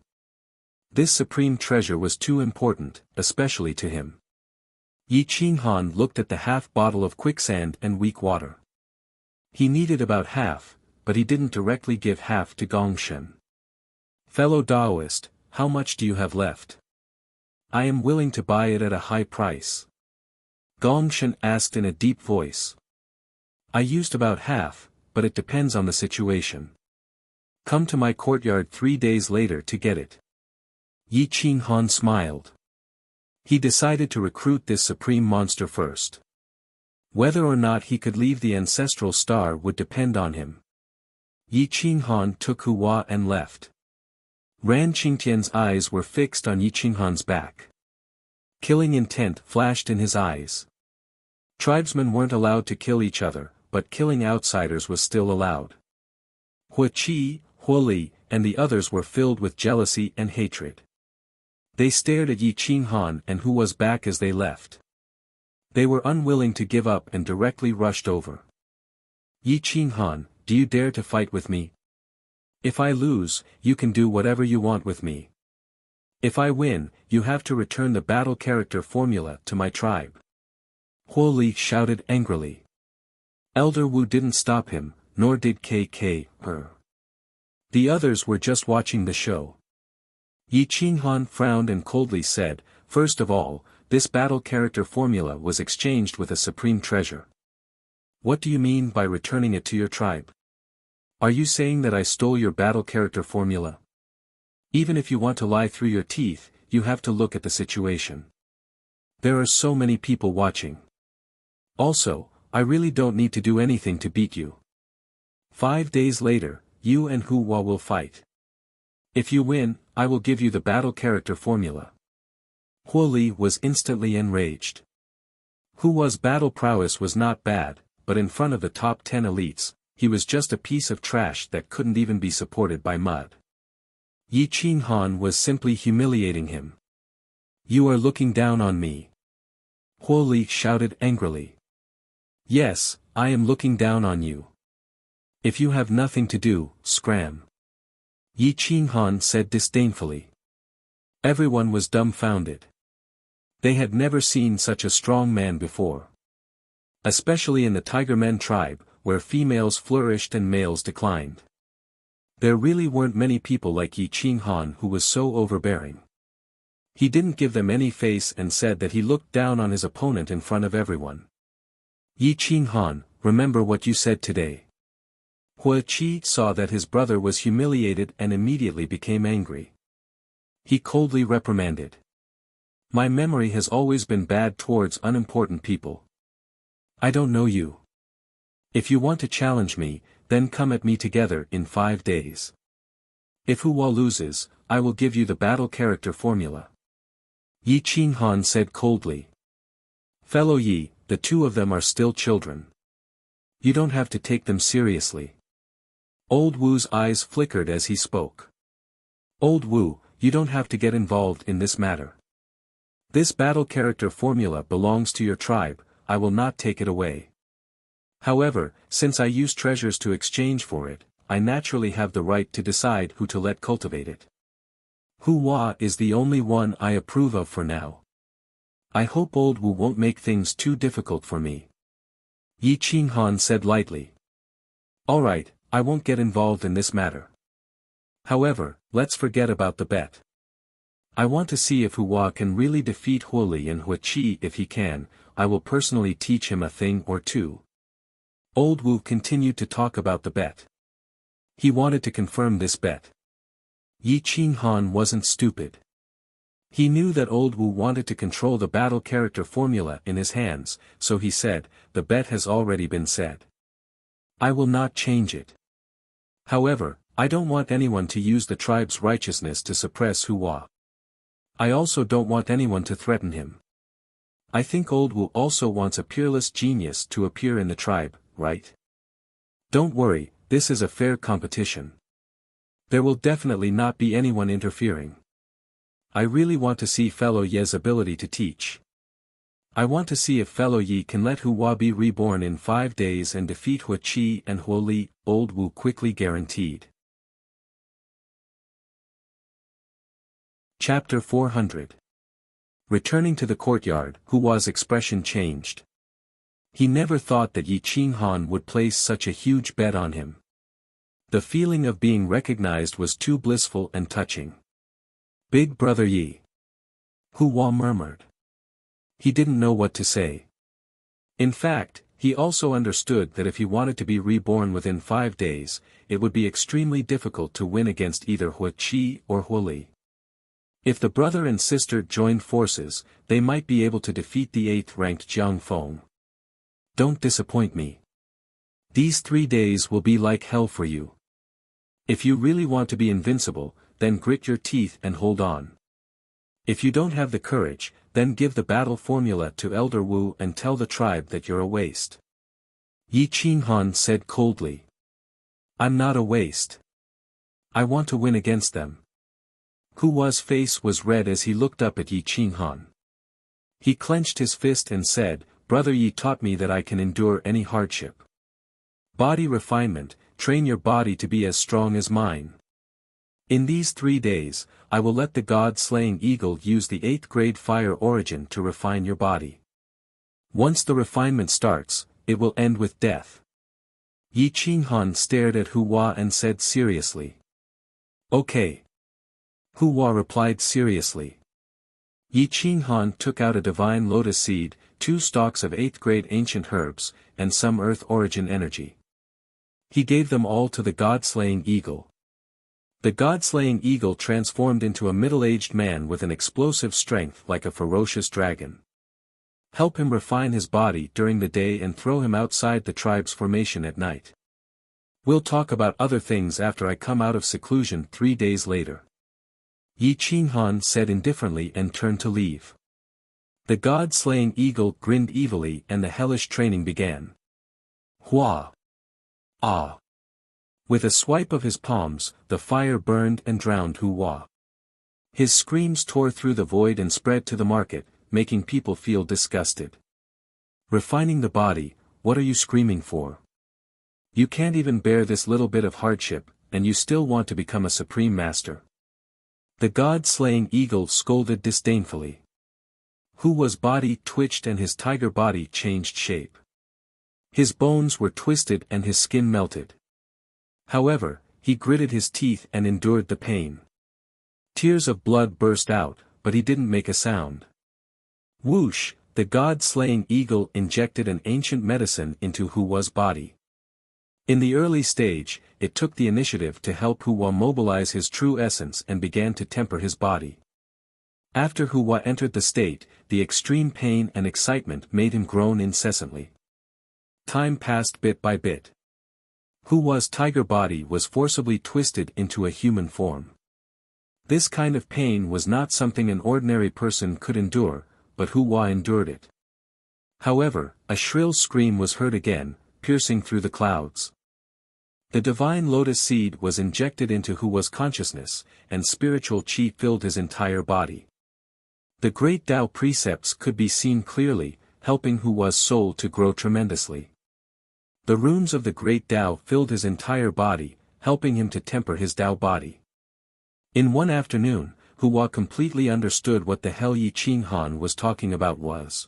This supreme treasure was too important, especially to him. Yi Qinghan looked at the half bottle of quicksand and weak water. He needed about half, but he didn't directly give half to Gong Shen. Fellow Taoist, how much do you have left? I am willing to buy it at a high price. Gong Shen asked in a deep voice. I used about half, but it depends on the situation. Come to my courtyard 3 days later to get it. Yi Qinghan smiled. He decided to recruit this supreme monster first. Whether or not he could leave the ancestral star would depend on him. Yi Qinghan took Hua and left. Ran Qingtian's eyes were fixed on Yi Qinghan's back. Killing intent flashed in his eyes. Tribesmen weren't allowed to kill each other, but killing outsiders was still allowed. Hua Qi, Hua Li, and the others were filled with jealousy and hatred. They stared at Yi Qinghan and Hua's back as they left. They were unwilling to give up and directly rushed over. Yi Qinghan, do you dare to fight with me? If I lose, you can do whatever you want with me. If I win, you have to return the battle character formula to my tribe. Hua Li shouted angrily. Elder Wu didn't stop him, nor did KK, her. The others were just watching the show. Yi Qinghan frowned and coldly said, first of all, this battle character formula was exchanged with a supreme treasure. What do you mean by returning it to your tribe? Are you saying that I stole your battle character formula? Even if you want to lie through your teeth, you have to look at the situation. There are so many people watching. Also, I really don't need to do anything to beat you. 5 days later, you and Hua will fight. If you win, I will give you the battle character formula. Hua Li was instantly enraged. Hua's battle prowess was not bad, but in front of the top 10 elites, he was just a piece of trash that couldn't even be supported by mud. Yi Qinghan was simply humiliating him. You are looking down on me. Hua Li shouted angrily. Yes, I am looking down on you. If you have nothing to do, scram. Yi Qinghan said disdainfully. Everyone was dumbfounded. They had never seen such a strong man before. Especially in the Tigermen tribe, where females flourished and males declined. There really weren't many people like Yi Qinghan who was so overbearing. He didn't give them any face and said that he looked down on his opponent in front of everyone. Yi Qinghan, remember what you said today. Hua Qi saw that his brother was humiliated and immediately became angry. He coldly reprimanded. My memory has always been bad towards unimportant people. I don't know you. If you want to challenge me, then come at me together in 5 days. If Hua loses, I will give you the battle character formula. Yi Qinghan said coldly. Fellow Yi, the two of them are still children. You don't have to take them seriously. Old Wu's eyes flickered as he spoke. Old Wu, you don't have to get involved in this matter. This battle character formula belongs to your tribe, I will not take it away. However, since I use treasures to exchange for it, I naturally have the right to decide who to let cultivate it. Hua is the only one I approve of for now. I hope Old Wu won't make things too difficult for me. Yi Qinghan said lightly. Alright, I won't get involved in this matter. However, let's forget about the bet. I want to see if Hua can really defeat Huoli and Huaqi. If he can, I will personally teach him a thing or two. Old Wu continued to talk about the bet. He wanted to confirm this bet. Yi Qinghan wasn't stupid. He knew that Old Wu wanted to control the battle character formula in his hands, so he said, the bet has already been said. I will not change it. However, I don't want anyone to use the tribe's righteousness to suppress Hua. I also don't want anyone to threaten him. I think Old Wu also wants a peerless genius to appear in the tribe, right? Don't worry, this is a fair competition. There will definitely not be anyone interfering. I really want to see fellow Ye's ability to teach. I want to see if fellow Yi can let Hua be reborn in 5 days and defeat Huaqi and Huoli, Old Wu quickly guaranteed. Chapter 400. Returning to the courtyard, Hua's expression changed. He never thought that Yi Qinghan would place such a huge bet on him. The feeling of being recognized was too blissful and touching. Big brother Yi. Hua murmured. He didn't know what to say. In fact, he also understood that if he wanted to be reborn within 5 days, it would be extremely difficult to win against either Huaqi or Huoli. If the brother and sister joined forces, they might be able to defeat the 8th-ranked Jiang Feng. Don't disappoint me. These 3 days will be like hell for you. If you really want to be invincible, then grit your teeth and hold on. If you don't have the courage, then give the battle formula to Elder Wu and tell the tribe that you're a waste. Yi Qinghan said coldly. I'm not a waste. I want to win against them. Hua's face was red as he looked up at Yi Qinghan. He clenched his fist and said, Brother Yi taught me that I can endure any hardship. Body refinement, train your body to be as strong as mine. In these 3 days, I will let the God-slaying eagle use the 8th grade fire origin to refine your body. Once the refinement starts, it will end with death. Yi Qinghan stared at Hua and said seriously. Okay. Hua replied seriously. Yi Qinghan took out a divine lotus seed, 2 stalks of 8th grade ancient herbs, and some earth origin energy. He gave them all to the God-slaying eagle. The God-slaying eagle transformed into a middle-aged man with an explosive strength like a ferocious dragon. Help him refine his body during the day and throw him outside the tribe's formation at night. We'll talk about other things after I come out of seclusion 3 days later. Yi Qinghan said indifferently and turned to leave. The God-slaying eagle grinned evilly and the hellish training began. Hua! Ah! With a swipe of his palms, the fire burned and drowned Hua. His screams tore through the void and spread to the market, making people feel disgusted. Refining the body, what are you screaming for? You can't even bear this little bit of hardship, and you still want to become a supreme master. The God-slaying eagle scolded disdainfully. Hua's body twitched and his tiger body changed shape. His bones were twisted and his skin melted. However, he gritted his teeth and endured the pain. Tears of blood burst out, but he didn't make a sound. Whoosh, the God-slaying eagle injected an ancient medicine into Hua's body. In the early stage, it took the initiative to help Hua mobilize his true essence and began to temper his body. After Hua entered the state, the extreme pain and excitement made him groan incessantly. Time passed bit by bit. Hua's tiger body was forcibly twisted into a human form. This kind of pain was not something an ordinary person could endure, but Hua endured it. However, a shrill scream was heard again, piercing through the clouds. The divine lotus seed was injected into Hua's consciousness, and spiritual qi filled his entire body. The great Tao precepts could be seen clearly, helping Hua's soul to grow tremendously. The runes of the great Tao filled his entire body, helping him to temper his Tao body. In one afternoon, Hua completely understood what the hell Yi Qinghan was talking about was.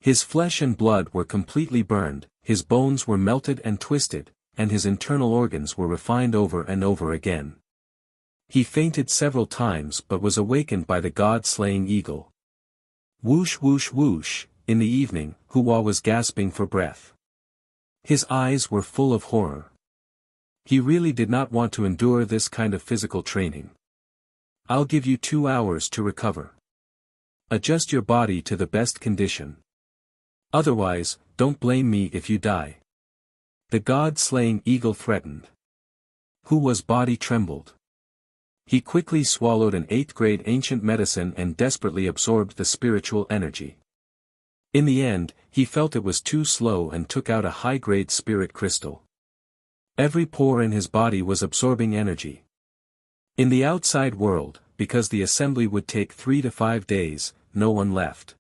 His flesh and blood were completely burned, his bones were melted and twisted, and his internal organs were refined over and over again. He fainted several times but was awakened by the god-slaying eagle. Whoosh whoosh whoosh, in the evening, Hua was gasping for breath. His eyes were full of horror. He really did not want to endure this kind of physical training. I'll give you 2 hours to recover. Adjust your body to the best condition. Otherwise, don't blame me if you die. The god-slaying eagle threatened. Hua's body trembled. He quickly swallowed an 8th-grade ancient medicine and desperately absorbed the spiritual energy. In the end, he felt it was too slow and took out a high-grade spirit crystal. Every pore in his body was absorbing energy. In the outside world, because the assembly would take 3 to 5 days, no one left.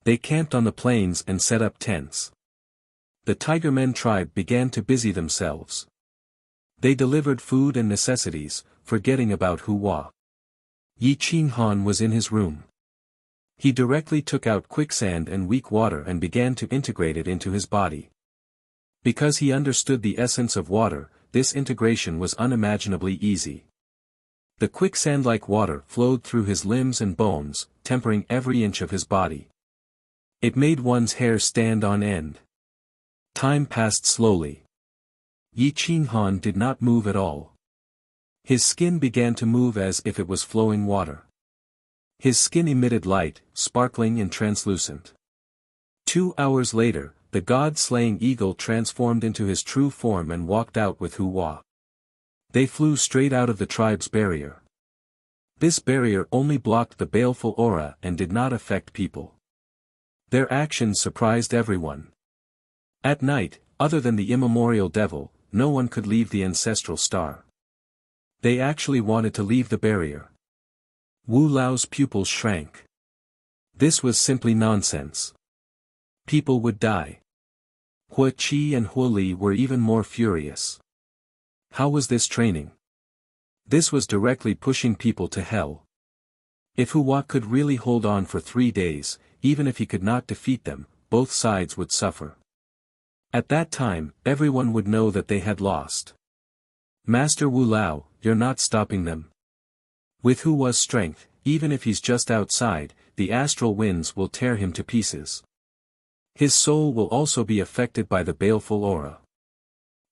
They camped on the plains and set up tents. The Tigermen tribe began to busy themselves. They delivered food and necessities, forgetting about Hua. Yi Qinghan was in his room. He directly took out quicksand and weak water and began to integrate it into his body. Because he understood the essence of water, this integration was unimaginably easy. The quicksand-like water flowed through his limbs and bones, tempering every inch of his body. It made one's hair stand on end. Time passed slowly. Yi Qinghan did not move at all. His skin began to move as if it was flowing water. His skin emitted light, sparkling and translucent. 2 hours later, the god-slaying eagle transformed into his true form and walked out with Hua. They flew straight out of the tribe's barrier. This barrier only blocked the baleful aura and did not affect people. Their actions surprised everyone. At night, other than the immemorial devil, no one could leave the ancestral star. They actually wanted to leave the barrier. Wu Lao's pupils shrank. This was simply nonsense. People would die. Hua Qi and Hua Li were even more furious. How was this training? This was directly pushing people to hell. If Hua could really hold on for 3 days, even if he could not defeat them, both sides would suffer. At that time, everyone would know that they had lost. Master Wu Lao, you're not stopping them. With Hua's strength, even if he's just outside, the astral winds will tear him to pieces. His soul will also be affected by the baleful aura.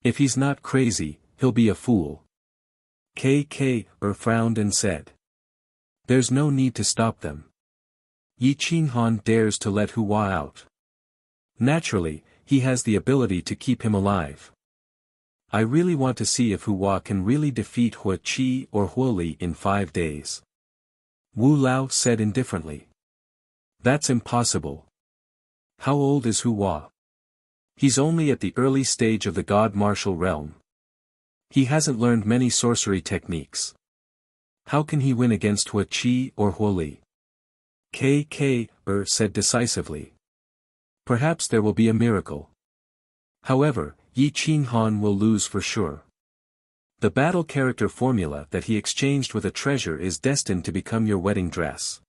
If he's not crazy, he'll be a fool. KK frowned and said. There's no need to stop them. Yi Qinghan dares to let Hua out. Naturally, he has the ability to keep him alive. I really want to see if Hua can really defeat Hua Qi or Hua Li in 5 days. Wu Lao said indifferently. That's impossible. How old is Hua? He's only at the early stage of the god martial realm. He hasn't learned many sorcery techniques. How can he win against Hua Qi or Hua Li? KK said decisively. Perhaps there will be a miracle. However, Yi Qinghan will lose for sure. The battle character formula that he exchanged with a treasure is destined to become your wedding dress.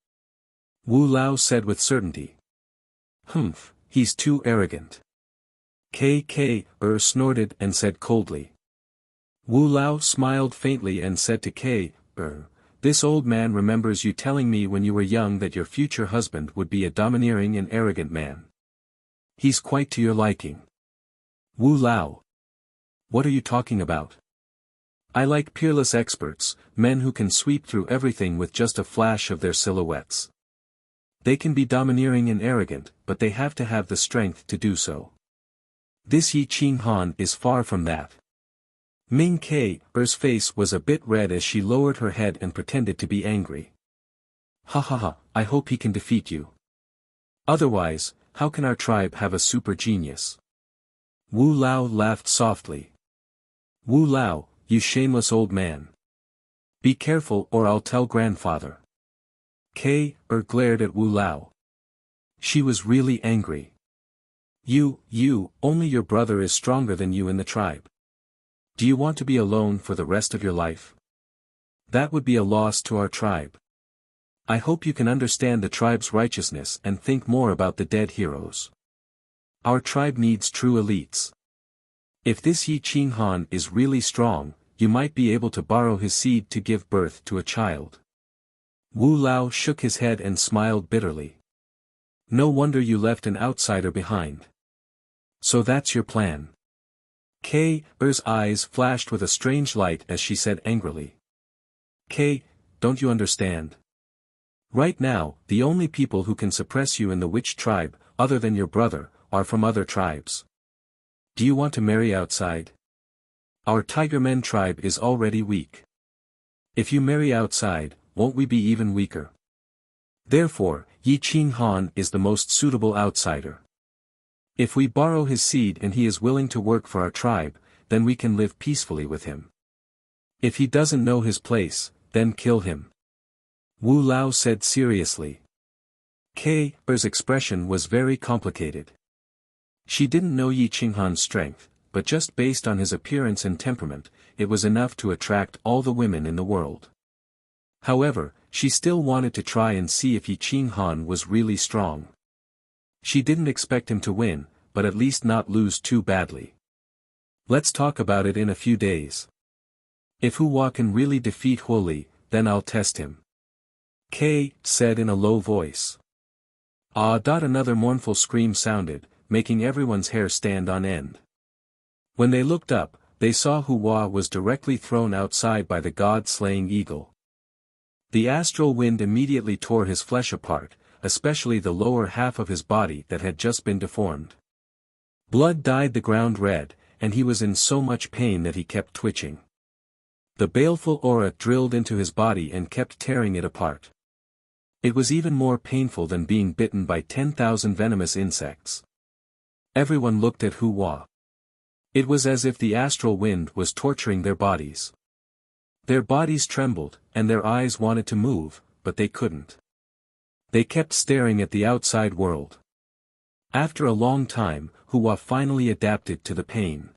Wu Lao said with certainty. Humph, he's too arrogant. KK snorted and said coldly. Wu Lao smiled faintly and said to K. This old man remembers you telling me when you were young that your future husband would be a domineering and arrogant man. He's quite to your liking. Wu Lao. What are you talking about? I like peerless experts, men who can sweep through everything with just a flash of their silhouettes. They can be domineering and arrogant, but they have to have the strength to do so. This Yi Qinghan is far from that. Ming K's face was a bit red as she lowered her head and pretended to be angry. Ha ha ha, I hope he can defeat you. Otherwise, how can our tribe have a super genius? Wu Lao laughed softly. Wu Lao, you shameless old man. Be careful or I'll tell grandfather. Glared at Wu Lao. She was really angry. Only your brother is stronger than you in the tribe. Do you want to be alone for the rest of your life? That would be a loss to our tribe. I hope you can understand the tribe's righteousness and think more about the dead heroes. Our tribe needs true elites. If this Yi Qing Han is really strong, you might be able to borrow his seed to give birth to a child. Wu Lao shook his head and smiled bitterly. No wonder you left an outsider behind. So that's your plan. Er's eyes flashed with a strange light as she said angrily. Don't you understand? Right now, the only people who can suppress you in the witch tribe, other than your brother, are from other tribes. Do you want to marry outside? Our Tigermen tribe is already weak. If you marry outside, won't we be even weaker? Therefore, Yi Qing Han is the most suitable outsider. If we borrow his seed and he is willing to work for our tribe, then we can live peacefully with him. If he doesn't know his place, then kill him. Wu Lao said seriously. Er's expression was very complicated. She didn't know Yi Qing Han's strength, but just based on his appearance and temperament, it was enough to attract all the women in the world. However, she still wanted to try and see if Yi Qing Han was really strong. She didn't expect him to win, but at least not lose too badly. Let's talk about it in a few days. If Hua can really defeat Huoli, then I'll test him. Said in a low voice. Another mournful scream sounded, making everyone's hair stand on end. When they looked up, they saw Hua was directly thrown outside by the god-slaying eagle. The astral wind immediately tore his flesh apart, especially the lower half of his body that had just been deformed. Blood dyed the ground red, and he was in so much pain that he kept twitching. The baleful aura drilled into his body and kept tearing it apart. It was even more painful than being bitten by 10,000 venomous insects. Everyone looked at Hua. It was as if the astral wind was torturing their bodies. Their bodies trembled, and their eyes wanted to move, but they couldn't. They kept staring at the outside world. After a long time, Hua finally adapted to the pain.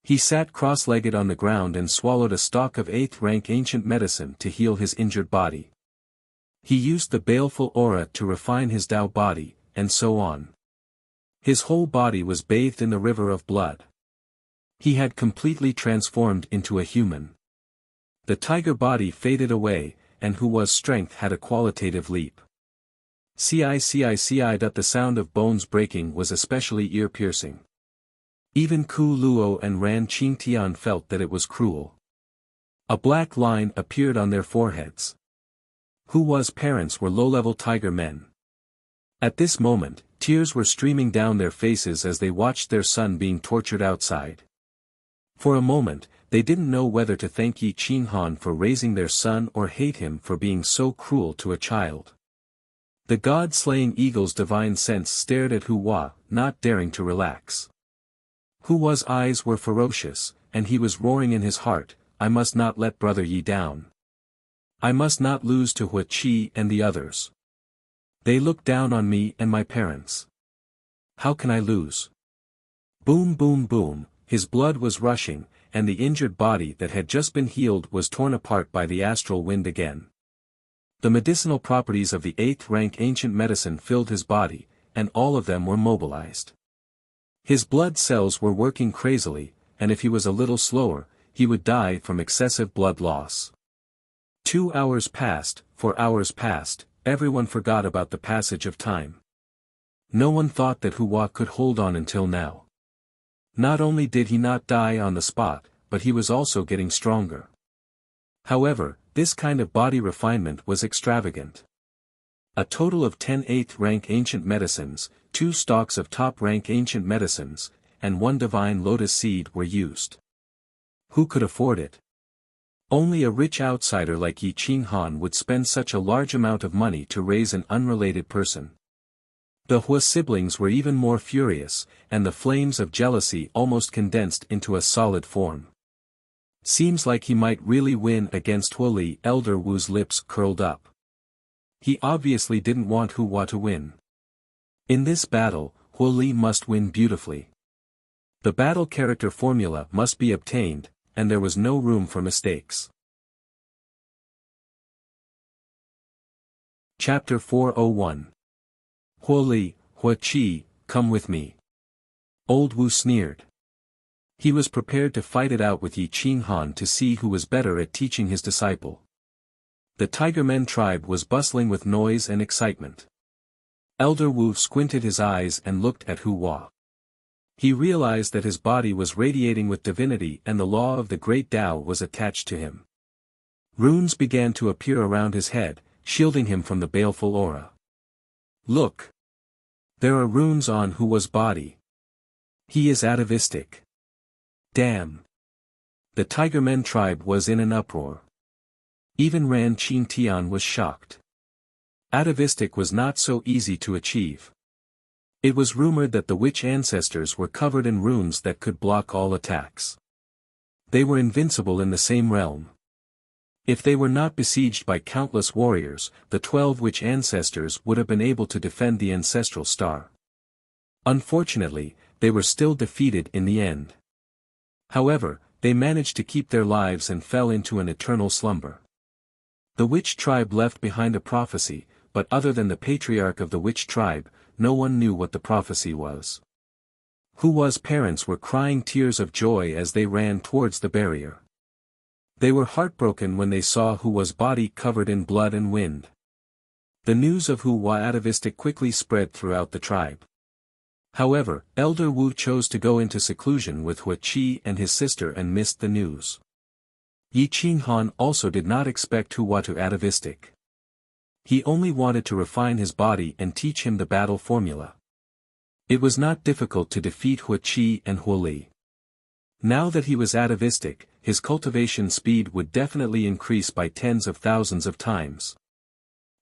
He sat cross-legged on the ground and swallowed a stalk of 8th-rank ancient medicine to heal his injured body. He used the baleful aura to refine his Tao body, and so on. His whole body was bathed in the river of blood. He had completely transformed into a human. The tiger body faded away, and Hua's strength had a qualitative leap. The sound of bones breaking was especially ear-piercing. Even Ku Luo and Ran Qingtian felt that it was cruel. A black line appeared on their foreheads. Hua's parents were low-level tiger men. At this moment, tears were streaming down their faces as they watched their son being tortured outside. For a moment, they didn't know whether to thank Yi Qing Han for raising their son or hate him for being so cruel to a child. The god-slaying eagle's divine sense stared at Hua, not daring to relax. Hua's eyes were ferocious, and he was roaring in his heart, I must not let brother Yi down. I must not lose to Hua Qi and the others. They look down on me and my parents. How can I lose? Boom boom boom, his blood was rushing, and the injured body that had just been healed was torn apart by the astral wind again. The medicinal properties of the 8th-rank ancient medicine filled his body, and all of them were mobilized. His blood cells were working crazily, and if he was a little slower, he would die from excessive blood loss. 2 hours passed, 4 hours passed, everyone forgot about the passage of time. No one thought that Hua could hold on until now. Not only did he not die on the spot, but he was also getting stronger. However, this kind of body refinement was extravagant. A total of 10 8th-rank ancient medicines, 2 stalks of top-rank ancient medicines, and 1 divine lotus seed were used. Who could afford it? Only a rich outsider like Yi Qing Han would spend such a large amount of money to raise an unrelated person. The Hua siblings were even more furious, and the flames of jealousy almost condensed into a solid form. Seems like he might really win against Huoli. Elder Wu's lips curled up. He obviously didn't want Hua to win. In this battle, Huoli must win beautifully. The battle character formula must be obtained, and there was no room for mistakes. Chapter 401. Huoli, Huaqi, come with me. Old Wu sneered. He was prepared to fight it out with Yi Qinghan to see who was better at teaching his disciple. The Tigermen tribe was bustling with noise and excitement. Elder Wu squinted his eyes and looked at Hua. He realized that his body was radiating with divinity and the law of the great Tao was attached to him. Runes began to appear around his head, shielding him from the baleful aura. Look! There are runes on Hua's body. He is atavistic. Damn! The Tigermen tribe was in an uproar. Even Ran Qingtian was shocked. Atavistic was not so easy to achieve. It was rumored that the witch ancestors were covered in runes that could block all attacks. They were invincible in the same realm. If they were not besieged by countless warriors, the 12 witch ancestors would have been able to defend the ancestral star. Unfortunately, they were still defeated in the end. However, they managed to keep their lives and fell into an eternal slumber. The witch tribe left behind a prophecy, but other than the patriarch of the witch tribe, no one knew what the prophecy was. Hua's parents were crying tears of joy as they ran towards the barrier. They were heartbroken when they saw Hua's body covered in blood and wind. The news of Hua atavistic quickly spread throughout the tribe. However, Elder Wu chose to go into seclusion with Huaqi and his sister and missed the news. Yi Qinghan also did not expect Hua to atavistic. He only wanted to refine his body and teach him the battle formula. It was not difficult to defeat Huaqi and Huoli. Now that he was atavistic, his cultivation speed would definitely increase by tens of thousands of times.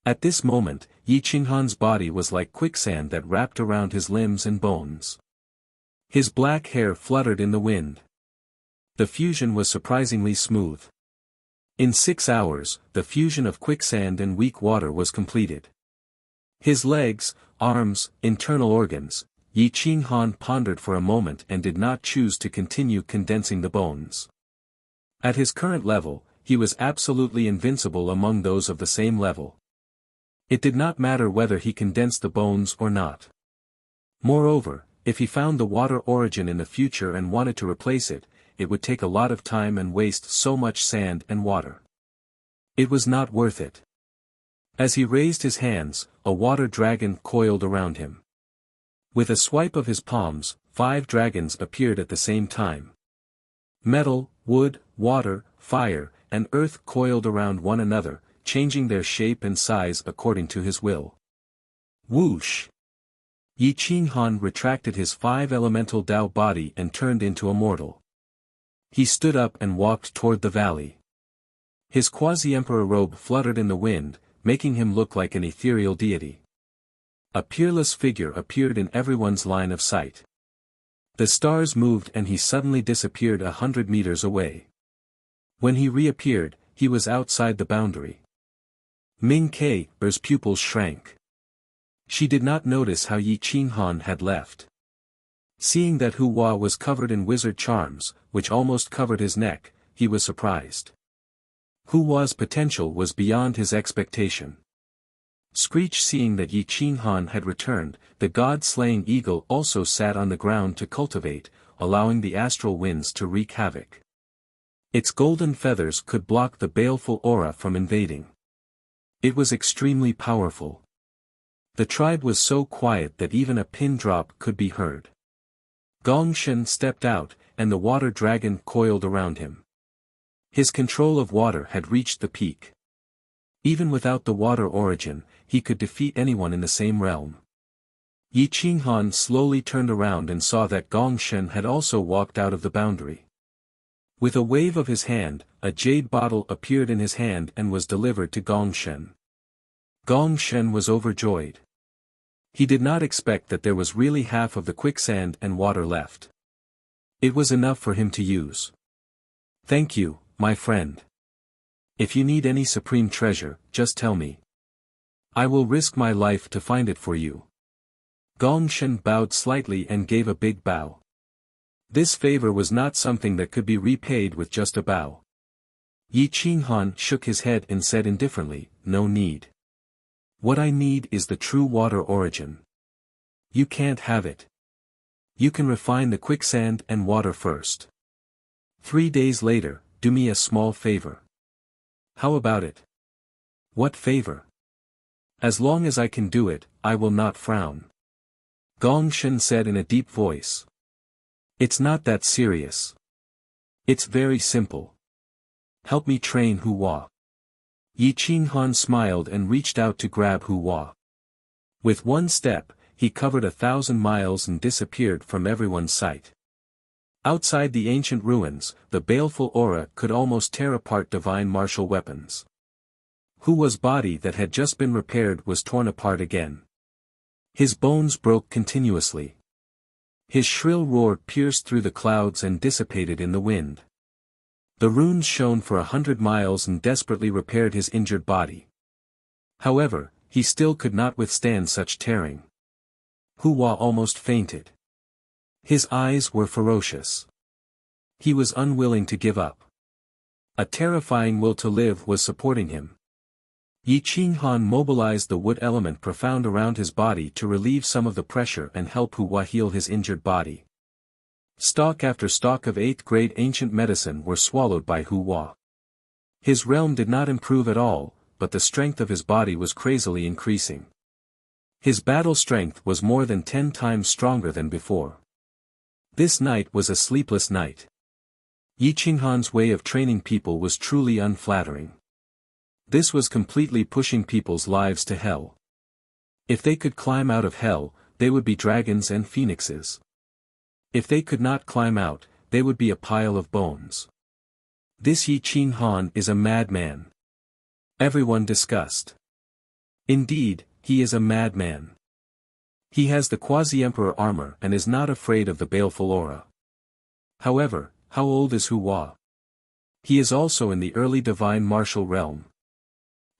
At this moment, Yi Qinghan's body was like quicksand that wrapped around his limbs and bones. His black hair fluttered in the wind. The fusion was surprisingly smooth. In 6 hours, the fusion of quicksand and weak water was completed. His legs, arms, internal organs, Yi Qinghan pondered for a moment and did not choose to continue condensing the bones. At his current level, he was absolutely invincible among those of the same level. It did not matter whether he condensed the bones or not. Moreover, if he found the water origin in the future and wanted to replace it, it would take a lot of time and waste so much sand and water. It was not worth it. As he raised his hands, a water dragon coiled around him. With a swipe of his palms, 5 dragons appeared at the same time. Metal, wood, water, fire, and earth coiled around one another, changing their shape and size according to his will. Whoosh! Yi Qinghan retracted his 5 elemental Tao body and turned into a mortal. He stood up and walked toward the valley. His quasi-emperor robe fluttered in the wind, making him look like an ethereal deity. A peerless figure appeared in everyone's line of sight. The stars moved and he suddenly disappeared 100 meters away. When he reappeared, he was outside the boundary. Ming Kei's pupils shrank. She did not notice how Yi Qinghan had left. Seeing that Hua was covered in wizard charms, which almost covered his neck, he was surprised. Hua's potential was beyond his expectation. Screech, seeing that Yi Qinghan had returned, the god-slaying eagle also sat on the ground to cultivate, allowing the astral winds to wreak havoc. Its golden feathers could block the baleful aura from invading. It was extremely powerful. The tribe was so quiet that even a pin drop could be heard. Gongshen stepped out, and the water dragon coiled around him. His control of water had reached the peak. Even without the water origin, he could defeat anyone in the same realm. Yi Qinghan slowly turned around and saw that Gongshen had also walked out of the boundary. With a wave of his hand, a jade bottle appeared in his hand and was delivered to Gongshen. Gongshen was overjoyed. He did not expect that there was really half of the quicksand and water left. It was enough for him to use. Thank you, my friend. If you need any supreme treasure, just tell me. I will risk my life to find it for you. Gongshen bowed slightly and gave a big bow. This favor was not something that could be repaid with just a bow. Yi Qinghan shook his head and said indifferently, no need. What I need is the true water origin. You can't have it. You can refine the quicksand and water first. 3 days later, do me a small favor. How about it? What favor? As long as I can do it, I will not frown. Gongshen said in a deep voice. It's not that serious. It's very simple. Help me train Hua. Yi Qinghan smiled and reached out to grab Hua. With one step, he covered 1,000 miles and disappeared from everyone's sight. Outside the ancient ruins, the baleful aura could almost tear apart divine martial weapons. Hua's body that had just been repaired was torn apart again. His bones broke continuously. His shrill roar pierced through the clouds and dissipated in the wind. The runes shone for 100 miles and desperately repaired his injured body. However, he still could not withstand such tearing. Hua almost fainted. His eyes were ferocious. He was unwilling to give up. A terrifying will to live was supporting him. Yi Qinghan mobilized the wood element profound around his body to relieve some of the pressure and help Hua heal his injured body. Stalk after stalk of 8th-grade ancient medicine were swallowed by Hua. His realm did not improve at all, but the strength of his body was crazily increasing. His battle strength was more than 10 times stronger than before. This night was a sleepless night. Yi Qinghan's way of training people was truly unflattering. This was completely pushing people's lives to hell. If they could climb out of hell, they would be dragons and phoenixes. If they could not climb out, they would be a pile of bones. This Yi Qinghan is a madman. Everyone discussed. Indeed, he is a madman. He has the quasi-emperor armor and is not afraid of the baleful aura. However, how old is Hua? He is also in the early divine martial realm.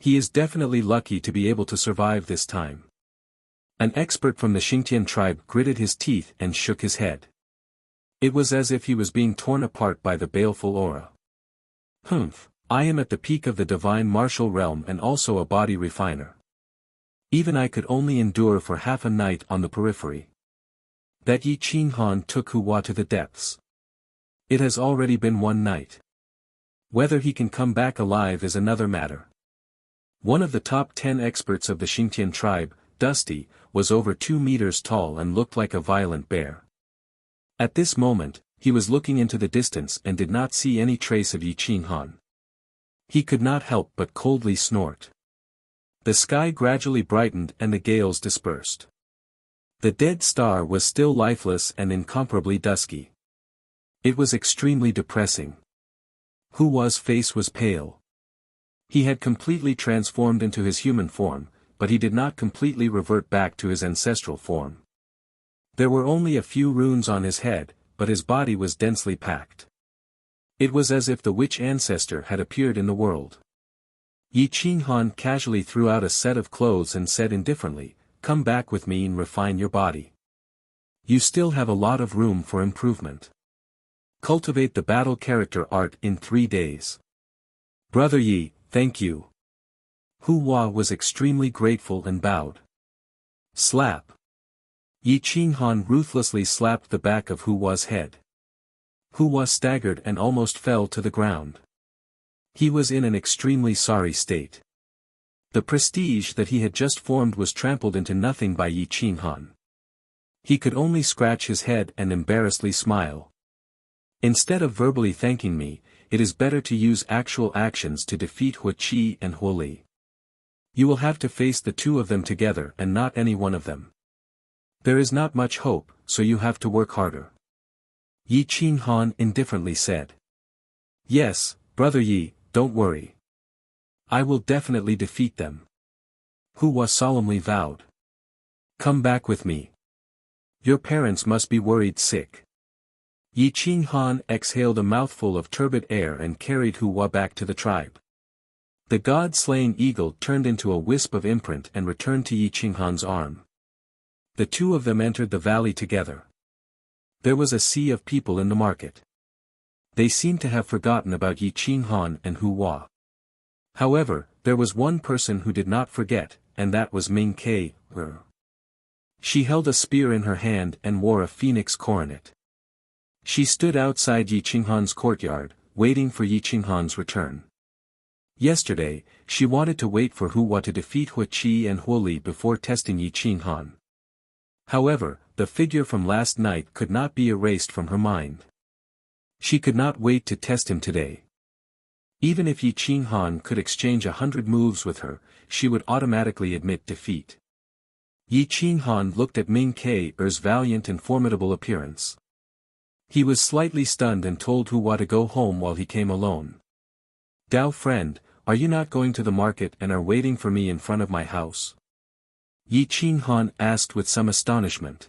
He is definitely lucky to be able to survive this time. An expert from the Xingtian tribe gritted his teeth and shook his head. It was as if he was being torn apart by the baleful aura. Humph, I am at the peak of the divine martial realm and also a body refiner. Even I could only endure for half a night on the periphery. That Yi Qinghan took Hua to the depths. It has already been 1 night. Whether he can come back alive is another matter. One of the top 10 experts of the Xingtian tribe, Dusty, was over 2 meters tall and looked like a violent bear. At this moment, he was looking into the distance and did not see any trace of Yi Qinghan. He could not help but coldly snort. The sky gradually brightened and the gales dispersed. The dead star was still lifeless and incomparably dusky. It was extremely depressing. Hua's face was pale. He had completely transformed into his human form, but he did not completely revert back to his ancestral form. There were only a few runes on his head, but his body was densely packed. It was as if the witch ancestor had appeared in the world. Yi Qinghan casually threw out a set of clothes and said indifferently, "Come back with me and refine your body. You still have a lot of room for improvement. Cultivate the battle character art in 3 days. Brother Yi, thank you." Hua was extremely grateful and bowed. Slap. Yi Qinghan ruthlessly slapped the back of Hua's head. Hua staggered and almost fell to the ground. He was in an extremely sorry state. The prestige that he had just formed was trampled into nothing by Yi Qinghan. He could only scratch his head and embarrassedly smile. Instead of verbally thanking me, it is better to use actual actions to defeat Hua Qi and Hua Li. You will have to face the 2 of them together and not any one of them. There is not much hope, so you have to work harder. Yi Qinghan indifferently said. Yes, Brother Yi, don't worry. I will definitely defeat them. Hua solemnly vowed. Come back with me. Your parents must be worried sick. Yi Qinghan exhaled a mouthful of turbid air and carried Hua back to the tribe. The god-slaying eagle turned into a wisp of imprint and returned to Yi Qinghan's arm. The two of them entered the valley together. There was a sea of people in the market. They seemed to have forgotten about Yi Qinghan and Hua. However, there was one person who did not forget, and that was Ming Ke. She held a spear in her hand and wore a phoenix coronet. She stood outside Yi Qinghan's courtyard, waiting for Yi Qinghan's return. Yesterday, she wanted to wait for Hua to defeat Hua Qi and Hua Li before testing Yi Qinghan. However, the figure from last night could not be erased from her mind. She could not wait to test him today. Even if Yi Qinghan could exchange 100 moves with her, she would automatically admit defeat. Yi Qinghan looked at Ming Ke's valiant and formidable appearance. He was slightly stunned and told Hua to go home while he came alone. "Dao friend, are you not going to the market and are waiting for me in front of my house?" Yi Qinghan asked with some astonishment.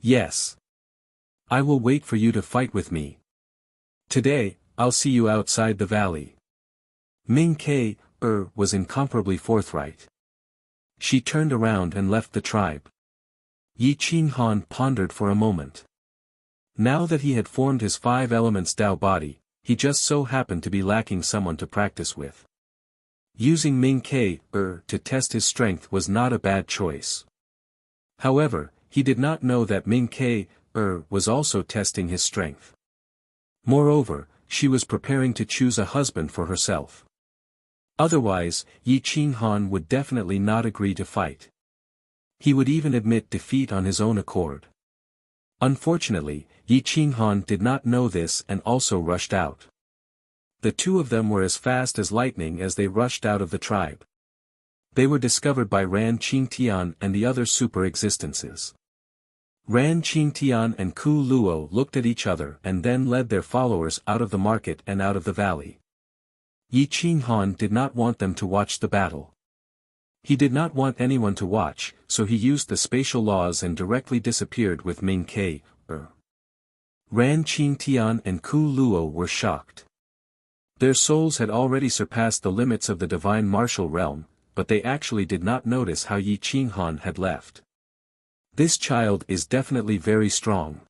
"Yes. I will wait for you to fight with me. Today, I'll see you outside the valley." Ming Ke was incomparably forthright. She turned around and left the tribe. Yi Qinghan pondered for a moment. Now that he had formed his 5 elements Dao body, he just so happened to be lacking someone to practice with. Using Ming Ke to test his strength was not a bad choice. However, he did not know that Ming Ke was also testing his strength. Moreover, she was preparing to choose a husband for herself. Otherwise, Yi Qinghan would definitely not agree to fight. He would even admit defeat on his own accord. Unfortunately, Yi Qinghan did not know this and also rushed out. The two of them were as fast as lightning as they rushed out of the tribe. They were discovered by Ran Qingtian and the other super-existences. Ran Qingtian and Ku Luo looked at each other and then led their followers out of the market and out of the valley. Yi Qinghan did not want them to watch the battle. He did not want anyone to watch, so he used the spatial laws and directly disappeared with Ming Ke. Ran Qingtian and Ku Luo were shocked. Their souls had already surpassed the limits of the divine martial realm, but they actually did not notice how Yi Qinghan had left. "This child is definitely very strong.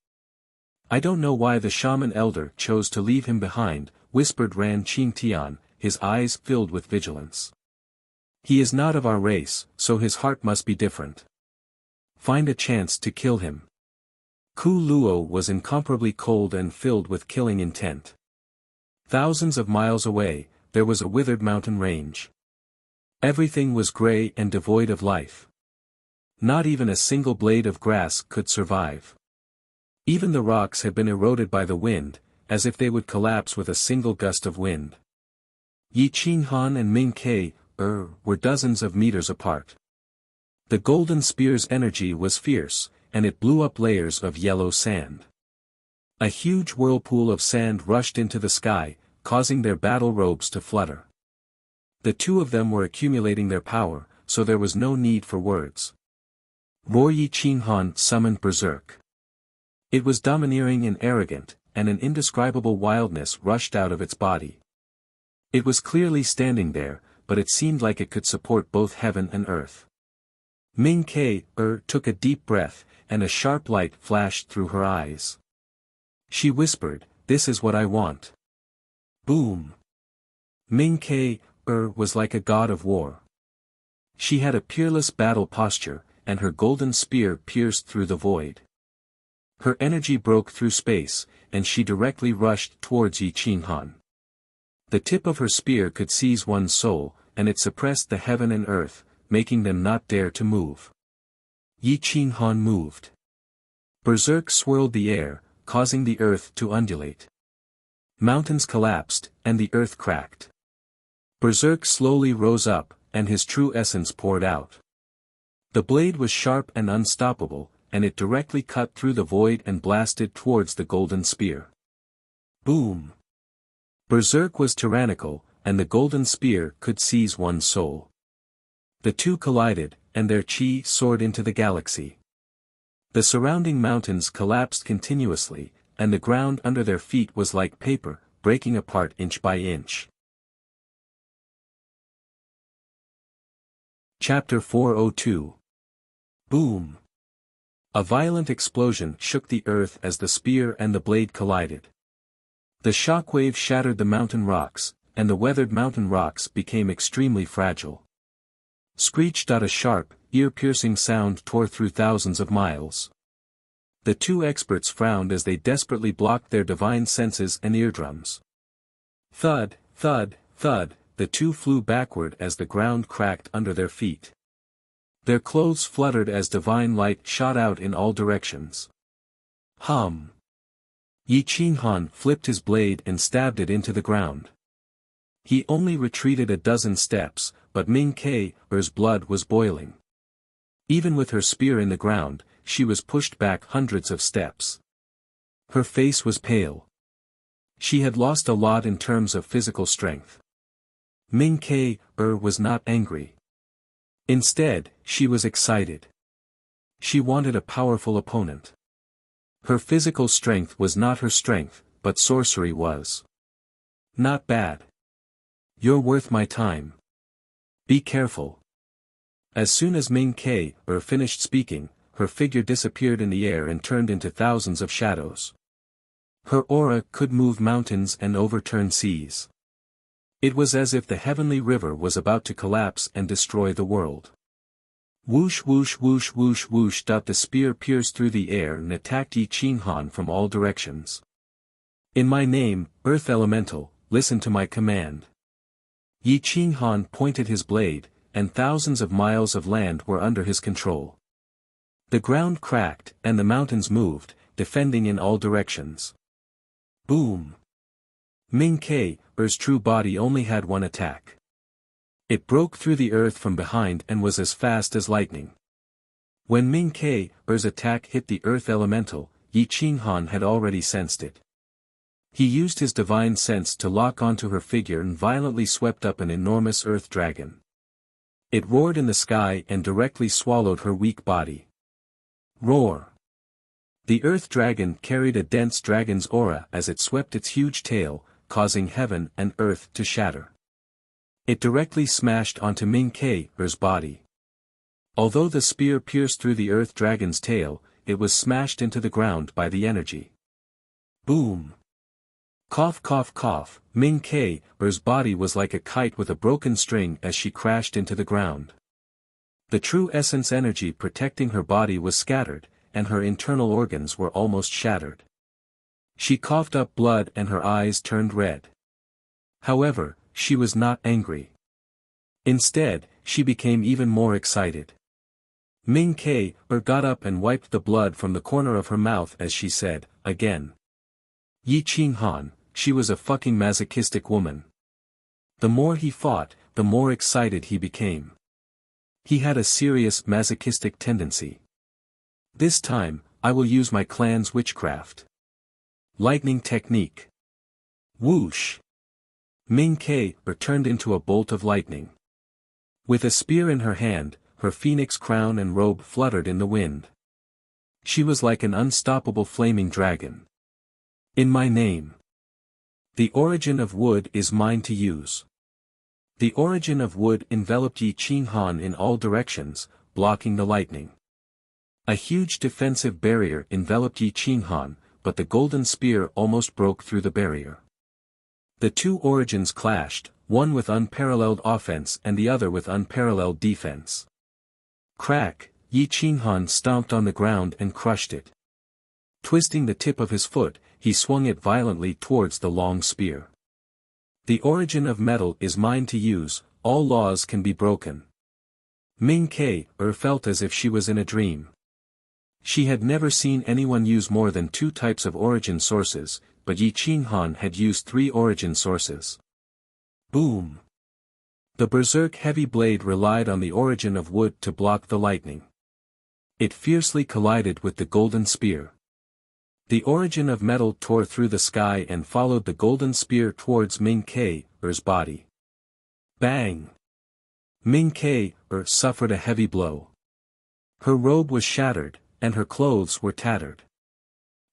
I don't know why the shaman elder chose to leave him behind," whispered Ran Qingtian, his eyes filled with vigilance. "He is not of our race, so his heart must be different. Find a chance to kill him." Ku Luo was incomparably cold and filled with killing intent. Thousands of miles away, there was a withered mountain range. Everything was gray and devoid of life. Not even a single blade of grass could survive. Even the rocks had been eroded by the wind, as if they would collapse with a single gust of wind. Yi Qinghan and Ming Ke were dozens of meters apart. The golden spear's energy was fierce, and it blew up layers of yellow sand. A huge whirlpool of sand rushed into the sky, causing their battle robes to flutter. The two of them were accumulating their power, so there was no need for words. Roar Yi Qinghan summoned Berserk. It was domineering and arrogant, and an indescribable wildness rushed out of its body. It was clearly standing there, but it seemed like it could support both heaven and earth. Ming Ke took a deep breath, and a sharp light flashed through her eyes. She whispered, "This is what I want." Boom! Ming Ke was like a god of war. She had a peerless battle posture, and her golden spear pierced through the void. Her energy broke through space, and she directly rushed towards Yi Qinghan. The tip of her spear could seize one's soul, and it suppressed the heaven and earth, making them not dare to move. Yi Qinghan moved. Berserk swirled the air, causing the earth to undulate. Mountains collapsed, and the earth cracked. Berserk slowly rose up, and his true essence poured out. The blade was sharp and unstoppable, and it directly cut through the void and blasted towards the golden spear. Boom! Berserk was tyrannical, and the golden spear could seize one's soul. The two collided, and their chi soared into the galaxy. The surrounding mountains collapsed continuously, and the ground under their feet was like paper, breaking apart inch by inch. Chapter 402. Boom! A violent explosion shook the earth as the spear and the blade collided. The shockwave shattered the mountain rocks, and the weathered mountain rocks became extremely fragile. Screech! A sharp, ear-piercing sound tore through thousands of miles. The two experts frowned as they desperately blocked their divine senses and eardrums. Thud, thud, thud, the two flew backward as the ground cracked under their feet. Their clothes fluttered as divine light shot out in all directions. Hum! Yi Qinghan flipped his blade and stabbed it into the ground. He only retreated a dozen steps, but Ming Ke's blood was boiling. Even with her spear in the ground, she was pushed back hundreds of steps. Her face was pale. She had lost a lot in terms of physical strength. Ming Ke was not angry. Instead, she was excited. She wanted a powerful opponent. Her physical strength was not her strength, but sorcery was. Not bad. You're worth my time. Be careful. As soon as Ming Ke finished speaking, her figure disappeared in the air and turned into thousands of shadows. Her aura could move mountains and overturn seas. It was as if the heavenly river was about to collapse and destroy the world. Whoosh whoosh whoosh whoosh whoosh. The spear pierced through the air and attacked Yi Qinghan from all directions. In my name, Earth Elemental, listen to my command. Yi Qinghan pointed his blade, and thousands of miles of land were under his control. The ground cracked, and the mountains moved, defending in all directions. Boom! Ming Ke's true body only had one attack. It broke through the earth from behind and was as fast as lightning. When Ming Ke's attack hit the earth elemental, Yi Qinghan had already sensed it. He used his divine sense to lock onto her figure and violently swept up an enormous earth dragon. It roared in the sky and directly swallowed her weak body. Roar! The earth dragon carried a dense dragon's aura as it swept its huge tail, causing heaven and earth to shatter. It directly smashed onto Ming Ke's body. Although the spear pierced through the earth dragon's tail, it was smashed into the ground by the energy. Boom! Cough cough cough, Ming Ke's body was like a kite with a broken string as she crashed into the ground. The true essence energy protecting her body was scattered, and her internal organs were almost shattered. She coughed up blood and her eyes turned red. However, she was not angry. Instead, she became even more excited. Ming Ke got up and wiped the blood from the corner of her mouth as she said, again. Yi Qinghan, she was a fucking masochistic woman. The more he fought, the more excited he became. He had a serious masochistic tendency. This time, I will use my clan's witchcraft. Lightning technique. Whoosh! Ming Ke turned into a bolt of lightning. With a spear in her hand, her phoenix crown and robe fluttered in the wind. She was like an unstoppable flaming dragon. In my name. The origin of wood is mine to use. The origin of wood enveloped Yi Qinghan in all directions, blocking the lightning. A huge defensive barrier enveloped Yi Qinghan, but the golden spear almost broke through the barrier. The two origins clashed, one with unparalleled offense and the other with unparalleled defense. Crack, Yi Qinghan stomped on the ground and crushed it. Twisting the tip of his foot, he swung it violently towards the long spear. The origin of metal is mine to use, all laws can be broken. Ming Ke felt as if she was in a dream. She had never seen anyone use more than 2 types of origin sources, but Yi Qinghan had used 3 origin sources. Boom! The berserk heavy blade relied on the origin of wood to block the lightning. It fiercely collided with the golden spear. The origin of metal tore through the sky and followed the golden spear towards Ming Ke's body. Bang! Ming Ke suffered a heavy blow. Her robe was shattered, and her clothes were tattered.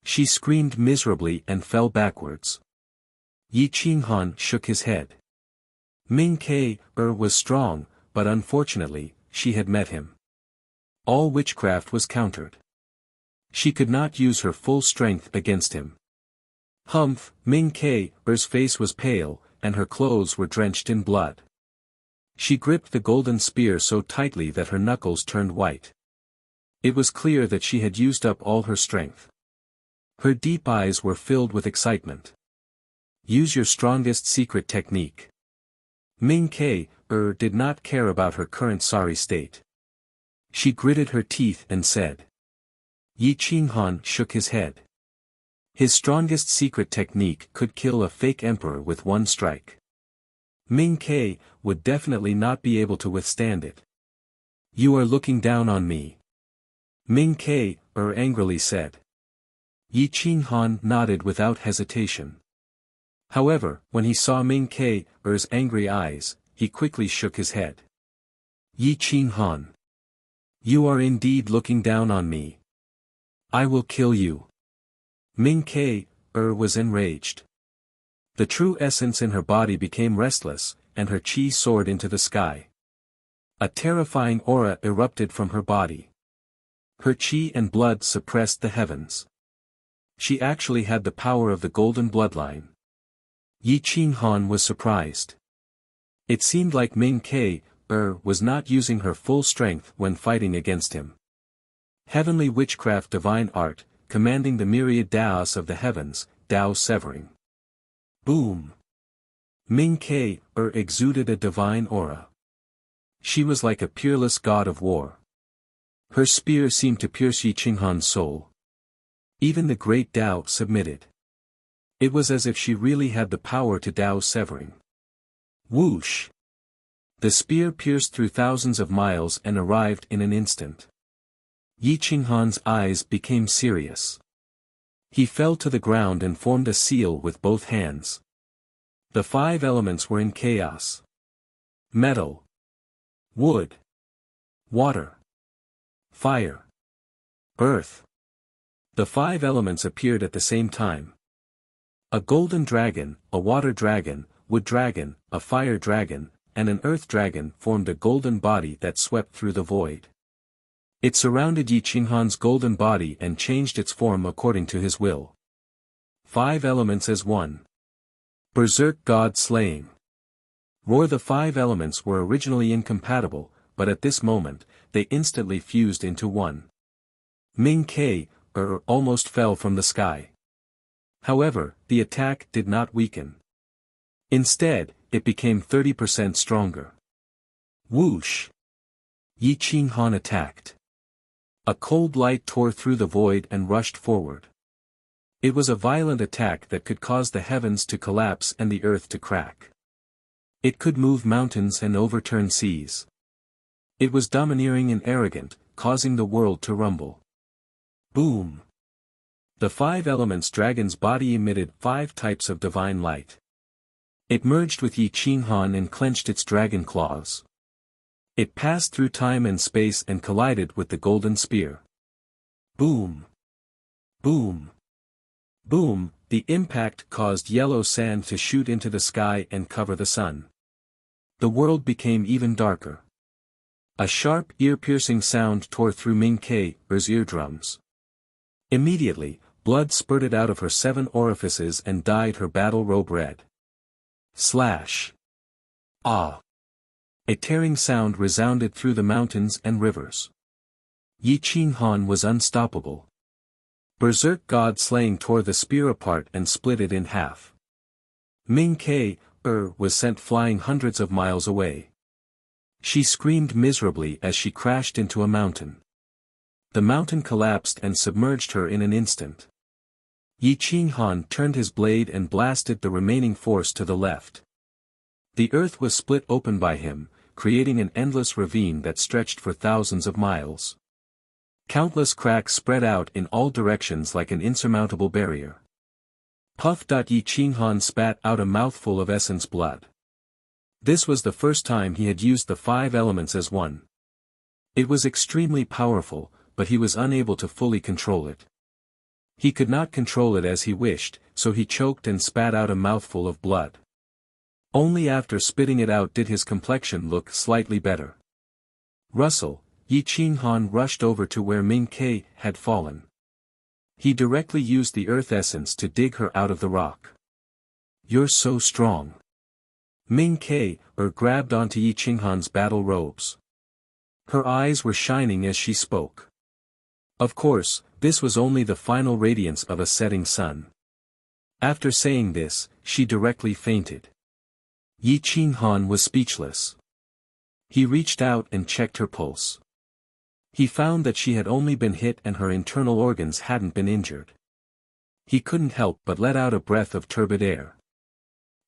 She screamed miserably and fell backwards. Yi Qinghan shook his head. Ming Ke was strong, but unfortunately, she had met him. All witchcraft was countered. She could not use her full strength against him. Humph! Ming Ke's face was pale, and her clothes were drenched in blood. She gripped the golden spear so tightly that her knuckles turned white. It was clear that she had used up all her strength. Her deep eyes were filled with excitement. Use your strongest secret technique. Ming Ke did not care about her current sorry state. She gritted her teeth and said. Yi Qinghan shook his head. His strongest secret technique could kill a fake emperor with one strike. Ming Ke would definitely not be able to withstand it. You are looking down on me. Ming Ke angrily said. Yi Qinghan nodded without hesitation. However, when he saw Ming Ke's angry eyes, he quickly shook his head. Yi Qinghan. You are indeed looking down on me. I will kill you. Ming Ke was enraged. The true essence in her body became restless, and her chi soared into the sky. A terrifying aura erupted from her body. Her chi and blood suppressed the heavens. She actually had the power of the golden bloodline. Yi Qinghan was surprised. It seemed like Ming Ke was not using her full strength when fighting against him. Heavenly witchcraft, divine art, commanding the myriad Daos of the heavens, Dao severing. Boom! Ming Ke exuded a divine aura. She was like a peerless god of war. Her spear seemed to pierce Yi Qinghan's soul. Even the great Dao submitted. It was as if she really had the power to Dao severing. Whoosh! The spear pierced through thousands of miles and arrived in an instant. Yi Qinghan's eyes became serious. He fell to the ground and formed a seal with both hands. The 5 elements were in chaos. Metal. Wood. Water. Fire. Earth. The 5 elements appeared at the same time. A golden dragon, a water dragon, wood dragon, a fire dragon, and an earth dragon formed a golden body that swept through the void. It surrounded Yi Qinghan's golden body and changed its form according to his will. 5 elements as one. Berserk God slaying. Roar. The 5 elements were originally incompatible, but at this moment, they instantly fused into one. Ming Ke almost fell from the sky. However, the attack did not weaken. Instead, it became 30% stronger. Whoosh! Yi Qinghan attacked. A cold light tore through the void and rushed forward. It was a violent attack that could cause the heavens to collapse and the earth to crack. It could move mountains and overturn seas. It was domineering and arrogant, causing the world to rumble. Boom! The 5 elements dragon's body emitted 5 types of divine light. It merged with Yi Qinghan and clenched its dragon claws. It passed through time and space and collided with the golden spear. Boom! Boom! Boom! The impact caused yellow sand to shoot into the sky and cover the sun. The world became even darker. A sharp, ear-piercing sound tore through Ming Ke's eardrums. Immediately, blood spurted out of her 7 orifices and dyed her battle robe red. Slash! Ah! A tearing sound resounded through the mountains and rivers. Yi Qinghan was unstoppable. Berserk God slaying tore the spear apart and split it in half. Ming Ke was sent flying hundreds of miles away. She screamed miserably as she crashed into a mountain. The mountain collapsed and submerged her in an instant. Yi Qinghan turned his blade and blasted the remaining force to the left. The earth was split open by him, creating an endless ravine that stretched for thousands of miles. Countless cracks spread out in all directions like an insurmountable barrier. Puff! Yi Qinghan spat out a mouthful of essence blood. This was the first time he had used the 5 elements as one. It was extremely powerful, but he was unable to fully control it. He could not control it as he wished, so he choked and spat out a mouthful of blood. Only after spitting it out did his complexion look slightly better. Russell, Yi Qinghan rushed over to where Ming Ke had fallen. He directly used the earth essence to dig her out of the rock. "You're so strong." Ming Ke grabbed onto Yi Qinghan's battle robes. Her eyes were shining as she spoke. Of course, this was only the final radiance of a setting sun. After saying this, she directly fainted. Yi Qinghan was speechless. He reached out and checked her pulse. He found that she had only been hit and her internal organs hadn't been injured. He couldn't help but let out a breath of turbid air.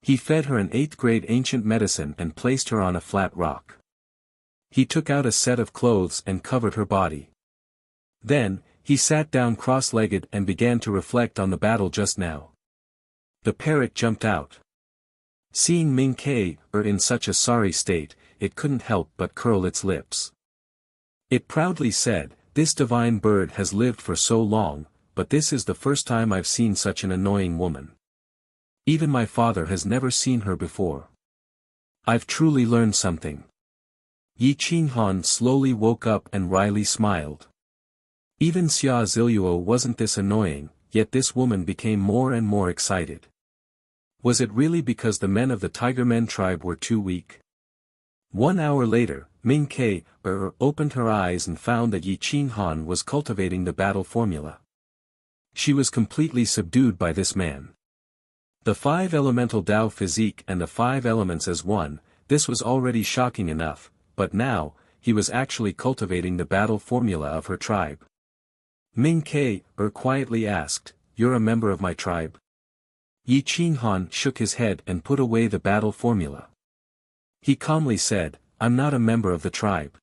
He fed her an 8th-grade ancient medicine and placed her on a flat rock. He took out a set of clothes and covered her body. Then, he sat down cross-legged and began to reflect on the battle just now. The parrot jumped out. Seeing Ming Ke in such a sorry state, it couldn't help but curl its lips. It proudly said, "This divine bird has lived for so long, but this is the first time I've seen such an annoying woman. Even my father has never seen her before. I've truly learned something." Yi Qinghan slowly woke up and wryly smiled. Even Xia Ziluo wasn't this annoying, yet this woman became more and more excited. Was it really because the men of the Tigermen tribe were too weak? 1 hour later, Ming Ke opened her eyes and found that Yi Qinghan was cultivating the battle formula. She was completely subdued by this man. The 5 elemental Tao physique and the 5 elements as one, this was already shocking enough, but now, he was actually cultivating the battle formula of her tribe. Ming Ke quietly asked, "You're a member of my tribe?" Yi Qinghan shook his head and put away the battle formula. He calmly said, "I'm not a member of the tribe.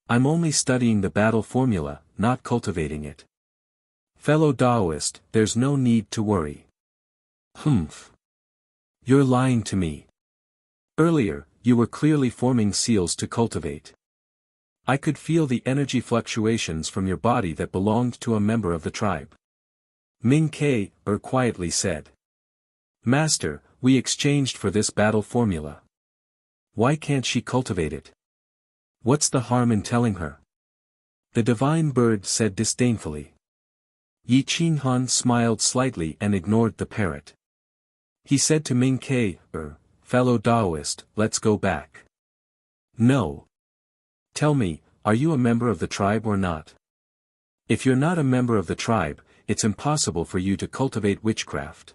I'm only studying the battle formula, not cultivating it. Fellow Taoist, there's no need to worry." "Humph. You're lying to me. Earlier, you were clearly forming seals to cultivate. I could feel the energy fluctuations from your body that belonged to a member of the tribe." Ming Ke quietly said. "Master, we exchanged for this battle formula. Why can't she cultivate it? What's the harm in telling her?" The divine bird said disdainfully. Yi Qinghan smiled slightly and ignored the parrot. He said to Ming Ke, "Fellow Taoist, let's go back." "No. Tell me, are you a member of the tribe or not? If you're not a member of the tribe, it's impossible for you to cultivate witchcraft."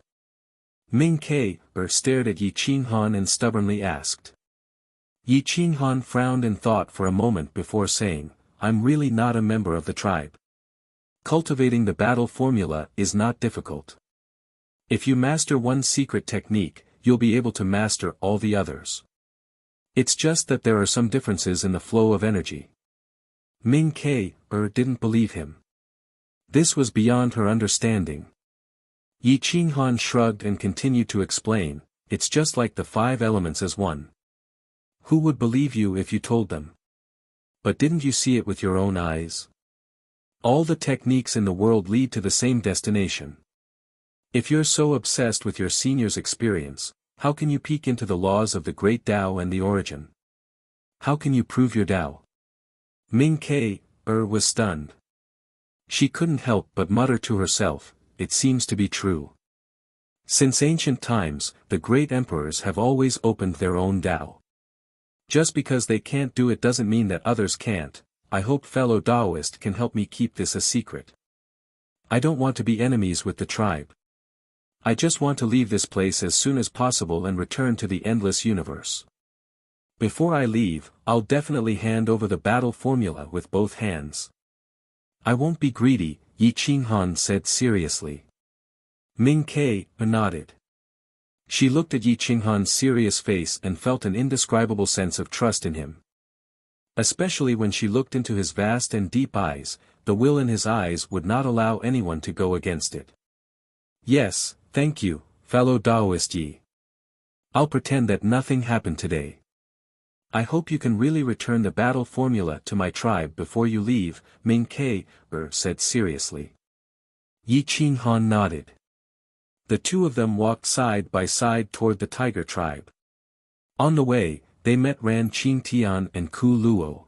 Ming Ke stared at Yi Qinghan and stubbornly asked. Yi Qinghan frowned and thought for a moment before saying, "I'm really not a member of the tribe. Cultivating the battle formula is not difficult. If you master one secret technique, you'll be able to master all the others. It's just that there are some differences in the flow of energy." Ming Ke didn't believe him. This was beyond her understanding. Yi Qinghan shrugged and continued to explain, "It's just like the 5 elements as one. Who would believe you if you told them? But didn't you see it with your own eyes? All the techniques in the world lead to the same destination. If you're so obsessed with your senior's experience, how can you peek into the laws of the great Tao and the origin? How can you prove your Tao?" Ming Ke was stunned. She couldn't help but mutter to herself, "It seems to be true. Since ancient times, the great emperors have always opened their own Tao. Just because they can't do it doesn't mean that others can't. I hope fellow Taoist can help me keep this a secret. I don't want to be enemies with the tribe. I just want to leave this place as soon as possible and return to the endless universe. Before I leave, I'll definitely hand over the battle formula with both hands." "I won't be greedy," Yi Qinghan said seriously. Ming Ke nodded. She looked at Yi Qinghan's serious face and felt an indescribable sense of trust in him. Especially when she looked into his vast and deep eyes, the will in his eyes would not allow anyone to go against it. "Yes, thank you, fellow Taoist Yi. I'll pretend that nothing happened today. I hope you can really return the battle formula to my tribe before you leave," Ming Ke said seriously. Yi Qinghan nodded. The two of them walked side by side toward the tiger tribe. On the way, they met Ran Qingtian and Ku Luo.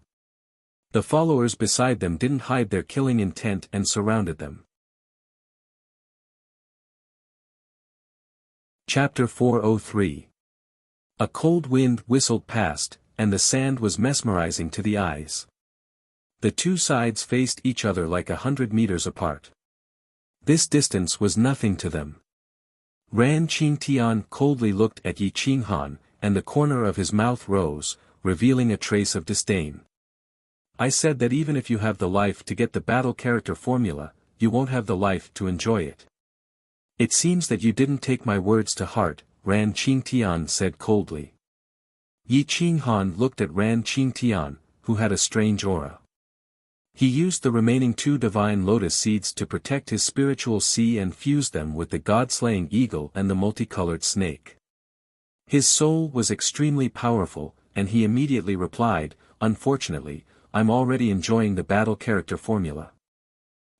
The followers beside them didn't hide their killing intent and surrounded them. Chapter 403. A cold wind whistled past, and the sand was mesmerizing to the eyes. The two sides faced each other like 100 meters apart. This distance was nothing to them. Ran Qingtian coldly looked at Yi Qinghan, and the corner of his mouth rose, revealing a trace of disdain. I said that even if you have the life to get the battle character formula, you won't have the life to enjoy it. It seems that you didn't take my words to heart, Ran Qingtian said coldly. Yi Qinghan looked at Ran Qingtian, who had a strange aura. He used the remaining 2 divine lotus seeds to protect his spiritual sea and fused them with the god-slaying eagle and the multicolored snake. His soul was extremely powerful, and he immediately replied, "Unfortunately, I'm already enjoying the battle character formula."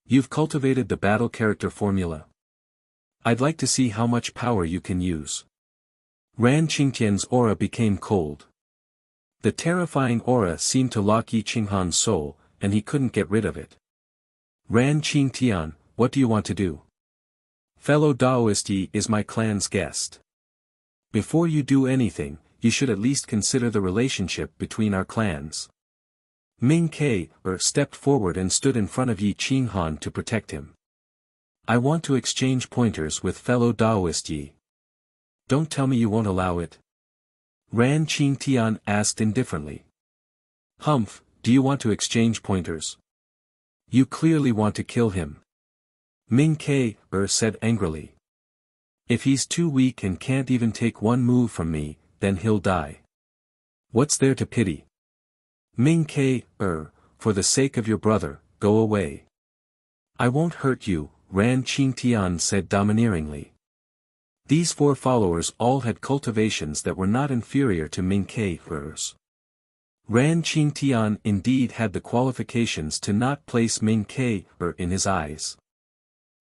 "You've cultivated the battle character formula? I'd like to see how much power you can use." Ran Qingtian's aura became cold. The terrifying aura seemed to lock Yi Qinghan's soul, and he couldn't get rid of it. "Ran Qingtian, what do you want to do?" "Fellow Daoist, Yi is my clan's guest. Before you do anything, you should at least consider the relationship between our clans." Ming Ke stepped forward and stood in front of Yi Qinghan to protect him. "I want to exchange pointers with fellow Daoist Yi." "Don't tell me you won't allow it?" Ran Qingtian asked indifferently. "Humph, do you want to exchange pointers? You clearly want to kill him." Ming Ke said angrily. "If he's too weak and can't even take one move from me, then he'll die. What's there to pity?" Ming Ke for the sake of your brother, go away." "I won't hurt you," Ran Qingtian said domineeringly. These 4 followers all had cultivations that were not inferior to Ming Ke's. Ran Qingtian indeed had the qualifications to not place Ming Ke in his eyes.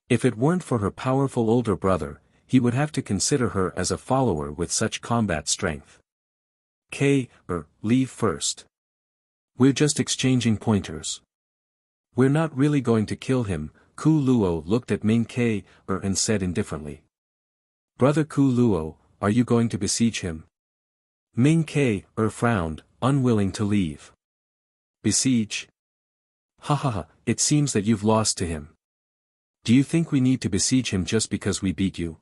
If it weren't for her powerful older brother, he would have to consider her as a follower with such combat strength. Ke leave first. We're just exchanging pointers. We're not really going to kill him. Ku Luo looked at Ming Ke and said indifferently. "Brother Ku Luo, are you going to besiege him?" Ming Ke frowned, unwilling to leave. "Besiege? Ha ha ha, it seems that you've lost to him. Do you think we need to besiege him just because we beat you?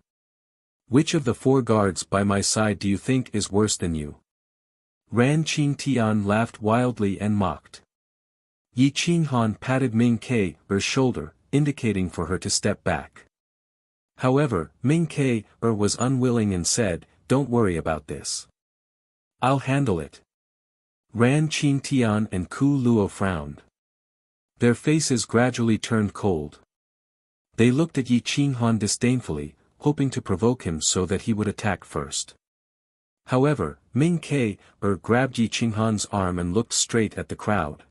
Which of the 4 guards by my side do you think is worse than you?" Ran Qingtian laughed wildly and mocked. Yi Qinghan patted Ming Ke's shoulder, indicating for her to step back. However, Ming Ke was unwilling and said, "Don't worry about this. I'll handle it." Ran Qingtian and Ku Luo frowned. Their faces gradually turned cold. They looked at Yi Qinghan disdainfully, hoping to provoke him so that he would attack first. However, Ming Ke grabbed Yi Qinghan's arm and looked straight at the crowd.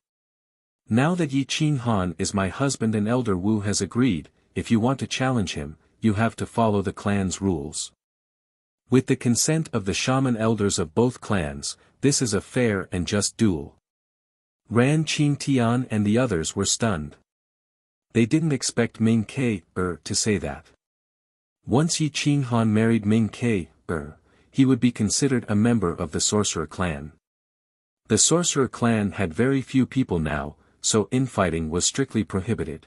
"Now that Yi Qinghan is my husband and Elder Wu has agreed, if you want to challenge him, you have to follow the clan's rules. With the consent of the shaman elders of both clans, this is a fair and just duel." Ran Qingtian and the others were stunned. They didn't expect Ming Ke to say that. Once Yi Qinghan married Ming Ke he would be considered a member of the Sorcerer clan. The Sorcerer clan had very few people now, so infighting was strictly prohibited.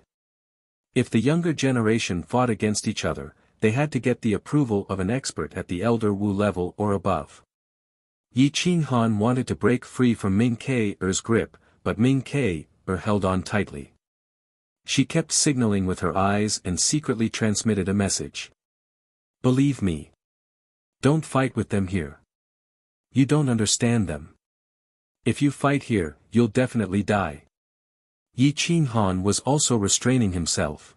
If the younger generation fought against each other, they had to get the approval of an expert at the Elder Wu level or above. Yi Qinghan wanted to break free from Ming Ke's grip, but Ming Ke held on tightly. She kept signaling with her eyes and secretly transmitted a message. "Believe me. Don't fight with them here. You don't understand them. If you fight here, you'll definitely die." Yi Qinghan was also restraining himself.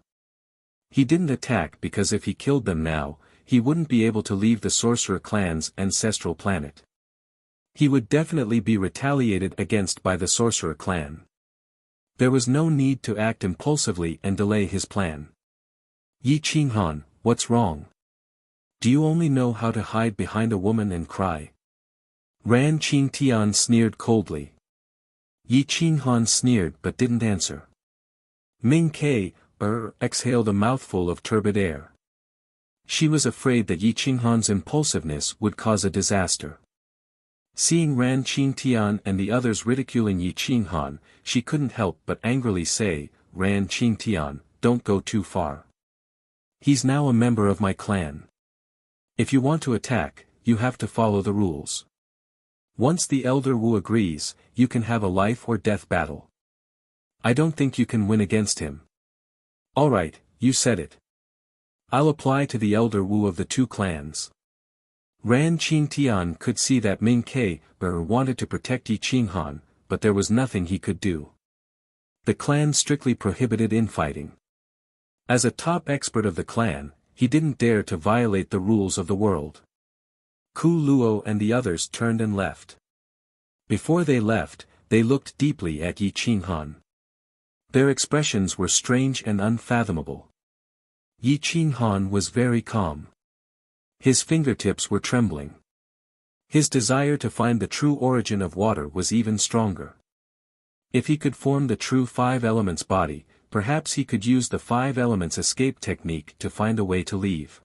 He didn't attack because if he killed them now, he wouldn't be able to leave the Sorcerer clan's ancestral planet. He would definitely be retaliated against by the Sorcerer clan. There was no need to act impulsively and delay his plan. Yi Qinghan, what's wrong? Do you only know how to hide behind a woman and cry? Ran Qingtian sneered coldly. Yi Qinghan sneered but didn't answer. Ming Ke, exhaled a mouthful of turbid air. She was afraid that Yi Qinghan's impulsiveness would cause a disaster. Seeing Ran Qingtian and the others ridiculing Yi Qinghan, she couldn't help but angrily say, Ran Qingtian, don't go too far. He's now a member of my clan. If you want to attack, you have to follow the rules. Once the Elder Wu agrees, you can have a life or death battle. I don't think you can win against him. Alright, you said it. I'll apply to the Elder Wu of the two clans. Ran Qingtian could see that Ming Ke wanted to protect Yi Qinghan, but there was nothing he could do. The clan strictly prohibited infighting. As a top expert of the clan, he didn't dare to violate the rules of the world. Ku Luo and the others turned and left. Before they left, they looked deeply at Yi Qinghan. Their expressions were strange and unfathomable. Yi Qinghan was very calm. His fingertips were trembling. His desire to find the true origin of water was even stronger. If he could form the true five elements body, perhaps he could use the five elements escape technique to find a way to leave.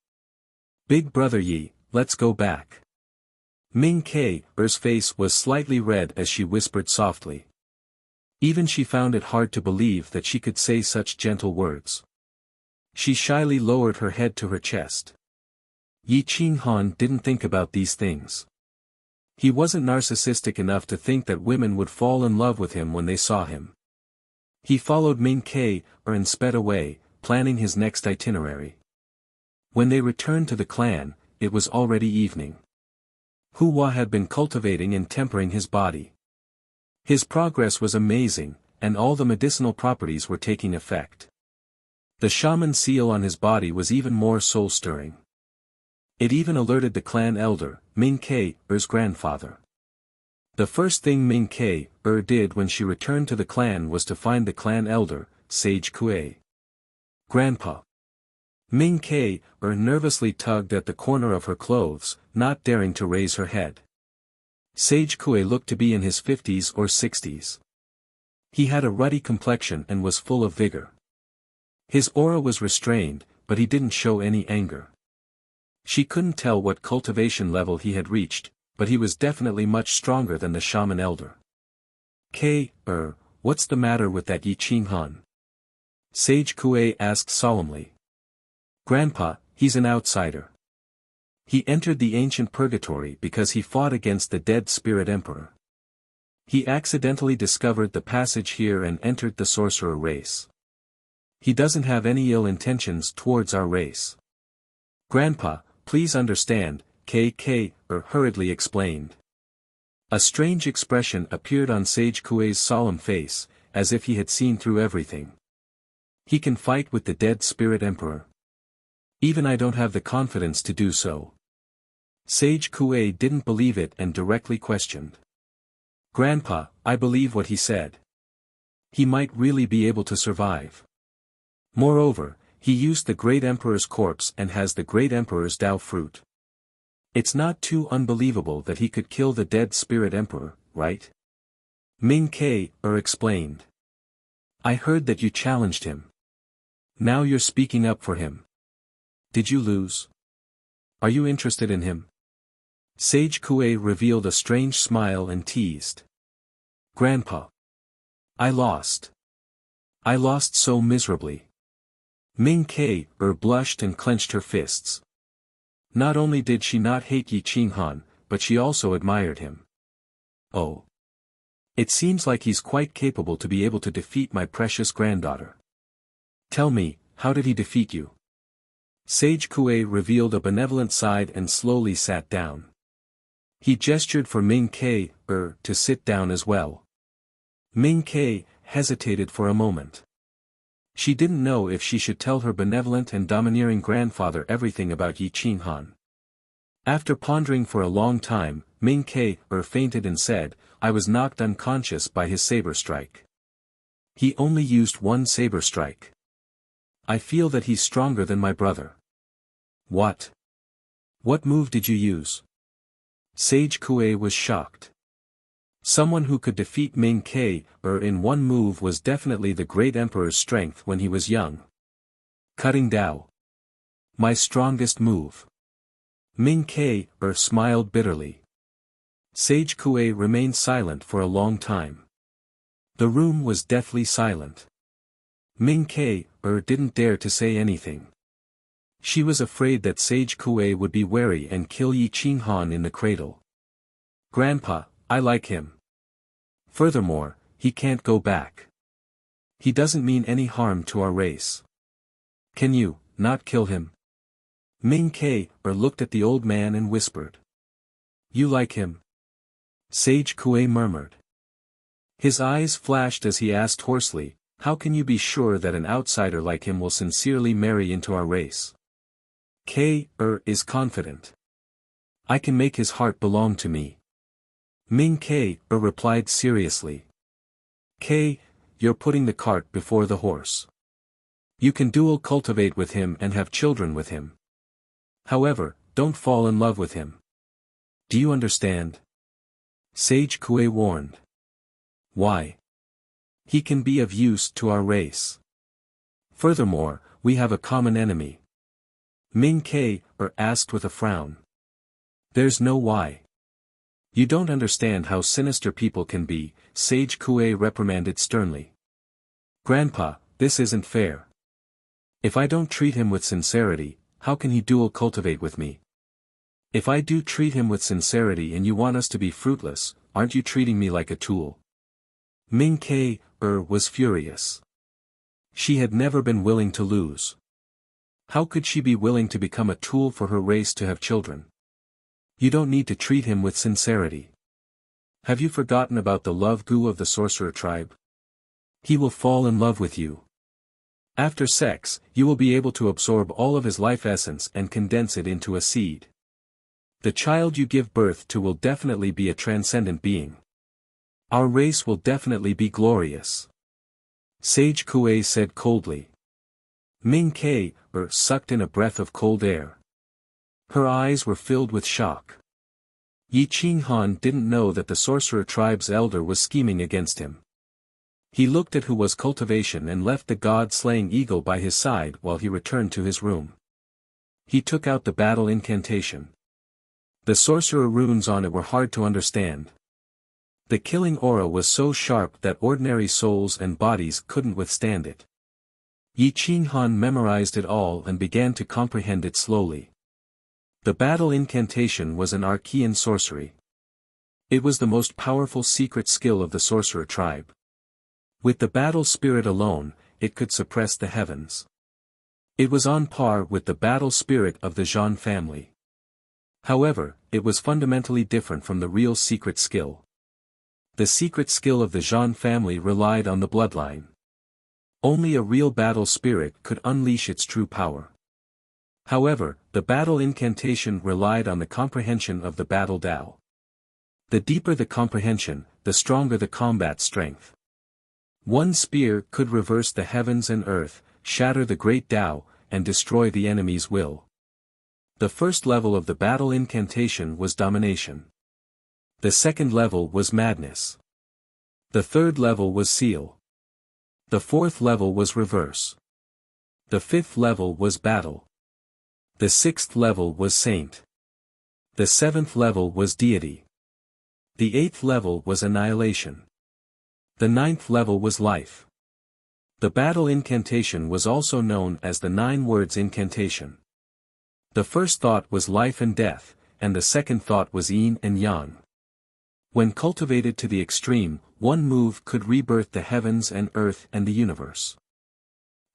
Big brother Yi, let's go back. Ming Ke's face was slightly red as she whispered softly. Even she found it hard to believe that she could say such gentle words. She shyly lowered her head to her chest. Yi Qinghan didn't think about these things. He wasn't narcissistic enough to think that women would fall in love with him when they saw him. He followed Ming Ke and sped away, planning his next itinerary. When they returned to the clan, it was already evening. Hua had been cultivating and tempering his body. His progress was amazing, and all the medicinal properties were taking effect. The shaman seal on his body was even more soul-stirring. It even alerted the clan elder, Ming Ke's grandfather. The first thing Ming Ke did when she returned to the clan was to find the clan elder, Sage Kue. Grandpa. Ming Ke nervously tugged at the corner of her clothes, not daring to raise her head. Sage Kue looked to be in his 50s or 60s. He had a ruddy complexion and was full of vigor. His aura was restrained, but he didn't show any anger. She couldn't tell what cultivation level he had reached, but he was definitely much stronger than the shaman elder. What's the matter with that Yi Qinghan? Sage Kue asked solemnly. Grandpa, he's an outsider. He entered the ancient purgatory because he fought against the dead spirit emperor. He accidentally discovered the passage here and entered the sorcerer race. He doesn't have any ill intentions towards our race. Grandpa, please understand, hurriedly explained. A strange expression appeared on Sage Kue's solemn face, as if he had seen through everything. He can fight with the dead spirit emperor. Even I don't have the confidence to do so. Sage Kue didn't believe it and directly questioned. Grandpa, I believe what he said. He might really be able to survive. Moreover, he used the great emperor's corpse and has the great emperor's Dao fruit. It's not too unbelievable that he could kill the dead spirit emperor, right? Ming Ke explained. I heard that you challenged him. Now you're speaking up for him. Did you lose? Are you interested in him? Sage Kue revealed a strange smile and teased. Grandpa. I lost. I lost so miserably. Ming Ke blushed and clenched her fists. Not only did she not hate Yi Qinghan, but she also admired him. Oh. It seems like he's quite capable to be able to defeat my precious granddaughter. Tell me, how did he defeat you? Sage Kue revealed a benevolent side and slowly sat down. He gestured for Ming Ke to sit down as well. Ming Ke hesitated for a moment. She didn't know if she should tell her benevolent and domineering grandfather everything about Yi Qinghan. After pondering for a long time, Ming Ke fainted and said, I was knocked unconscious by his saber strike. He only used one saber strike. I feel that he's stronger than my brother. What? What move did you use? Sage Kuei was shocked. Someone who could defeat Ming Ke in one move was definitely the great emperor's strength when he was young. Cutting Dao. My strongest move. Ming Ke smiled bitterly. Sage Kuei remained silent for a long time. The room was deathly silent. Ming Ke didn't dare to say anything. She was afraid that Sage Kuei would be wary and kill Yi Qinghan in the cradle. Grandpa, I like him. Furthermore, he can't go back. He doesn't mean any harm to our race. Can you not kill him? Ming Ke looked at the old man and whispered. You like him? Sage Kuei murmured. His eyes flashed as he asked hoarsely, how can you be sure that an outsider like him will sincerely marry into our race? Ke is confident. I can make his heart belong to me. Ming Ke replied seriously. Ke, you're putting the cart before the horse. You can dual cultivate with him and have children with him. However, don't fall in love with him. Do you understand? Sage Kuei warned. Why? He can be of use to our race. Furthermore, we have a common enemy. Ming Ke asked with a frown. There's no why. You don't understand how sinister people can be, Sage Kuei reprimanded sternly. Grandpa, this isn't fair. If I don't treat him with sincerity, how can he dual cultivate with me? If I do treat him with sincerity and you want us to be fruitless, aren't you treating me like a tool? Ming Ke was furious. She had never been willing to lose. How could she be willing to become a tool for her race to have children? You don't need to treat him with sincerity. Have you forgotten about the love goo of the sorcerer tribe? He will fall in love with you. After sex, you will be able to absorb all of his life essence and condense it into a seed. The child you give birth to will definitely be a transcendent being. Our race will definitely be glorious. Sage Kuei said coldly. Ming Ke sucked in a breath of cold air. Her eyes were filled with shock. Yi Qinghan didn't know that the sorcerer tribe's elder was scheming against him. He looked at who was cultivation and left the god-slaying eagle by his side while he returned to his room. He took out the battle incantation. The sorcerer runes on it were hard to understand. The killing aura was so sharp that ordinary souls and bodies couldn't withstand it. Yi Qinghan memorized it all and began to comprehend it slowly. The battle incantation was an Archean sorcery. It was the most powerful secret skill of the sorcerer tribe. With the battle spirit alone, it could suppress the heavens. It was on par with the battle spirit of the Zhan family. However, it was fundamentally different from the real secret skill. The secret skill of the Zhan family relied on the bloodline. Only a real battle spirit could unleash its true power. However, the battle incantation relied on the comprehension of the battle Dao. The deeper the comprehension, the stronger the combat strength. One spear could reverse the heavens and earth, shatter the great Dao, and destroy the enemy's will. The first level of the battle incantation was domination. The second level was madness. The third level was seal. The fourth level was reverse. The fifth level was battle. The sixth level was saint. The seventh level was deity. The eighth level was annihilation. The ninth level was life. The battle incantation was also known as the 9 words incantation. The first thought was life and death, and the second thought was yin and yang. When cultivated to the extreme, one move could rebirth the heavens and earth and the universe.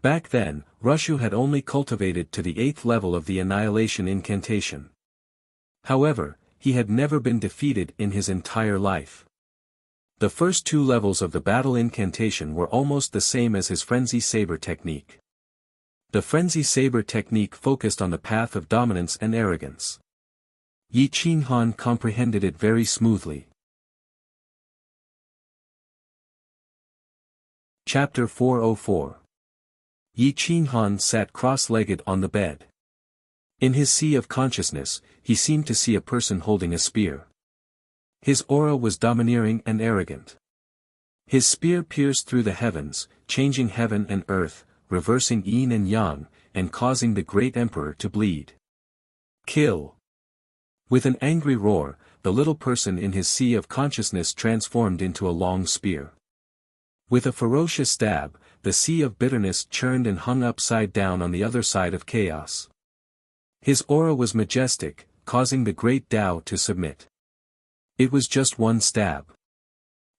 Back then, Rushu had only cultivated to the 8th level of the annihilation incantation. However, he had never been defeated in his entire life. The first 2 levels of the battle incantation were almost the same as his frenzy saber technique. The frenzy saber technique focused on the path of dominance and arrogance. Yi Qinghan comprehended it very smoothly. Chapter 404. Yi Qinghan sat cross-legged on the bed. In his sea of consciousness, he seemed to see a person holding a spear. His aura was domineering and arrogant. His spear pierced through the heavens, changing heaven and earth, reversing yin and yang, and causing the great emperor to bleed. Kill! With an angry roar, the little person in his sea of consciousness transformed into a long spear. With a ferocious stab, the sea of bitterness churned and hung upside down on the other side of chaos. His aura was majestic, causing the great Tao to submit. It was just one stab.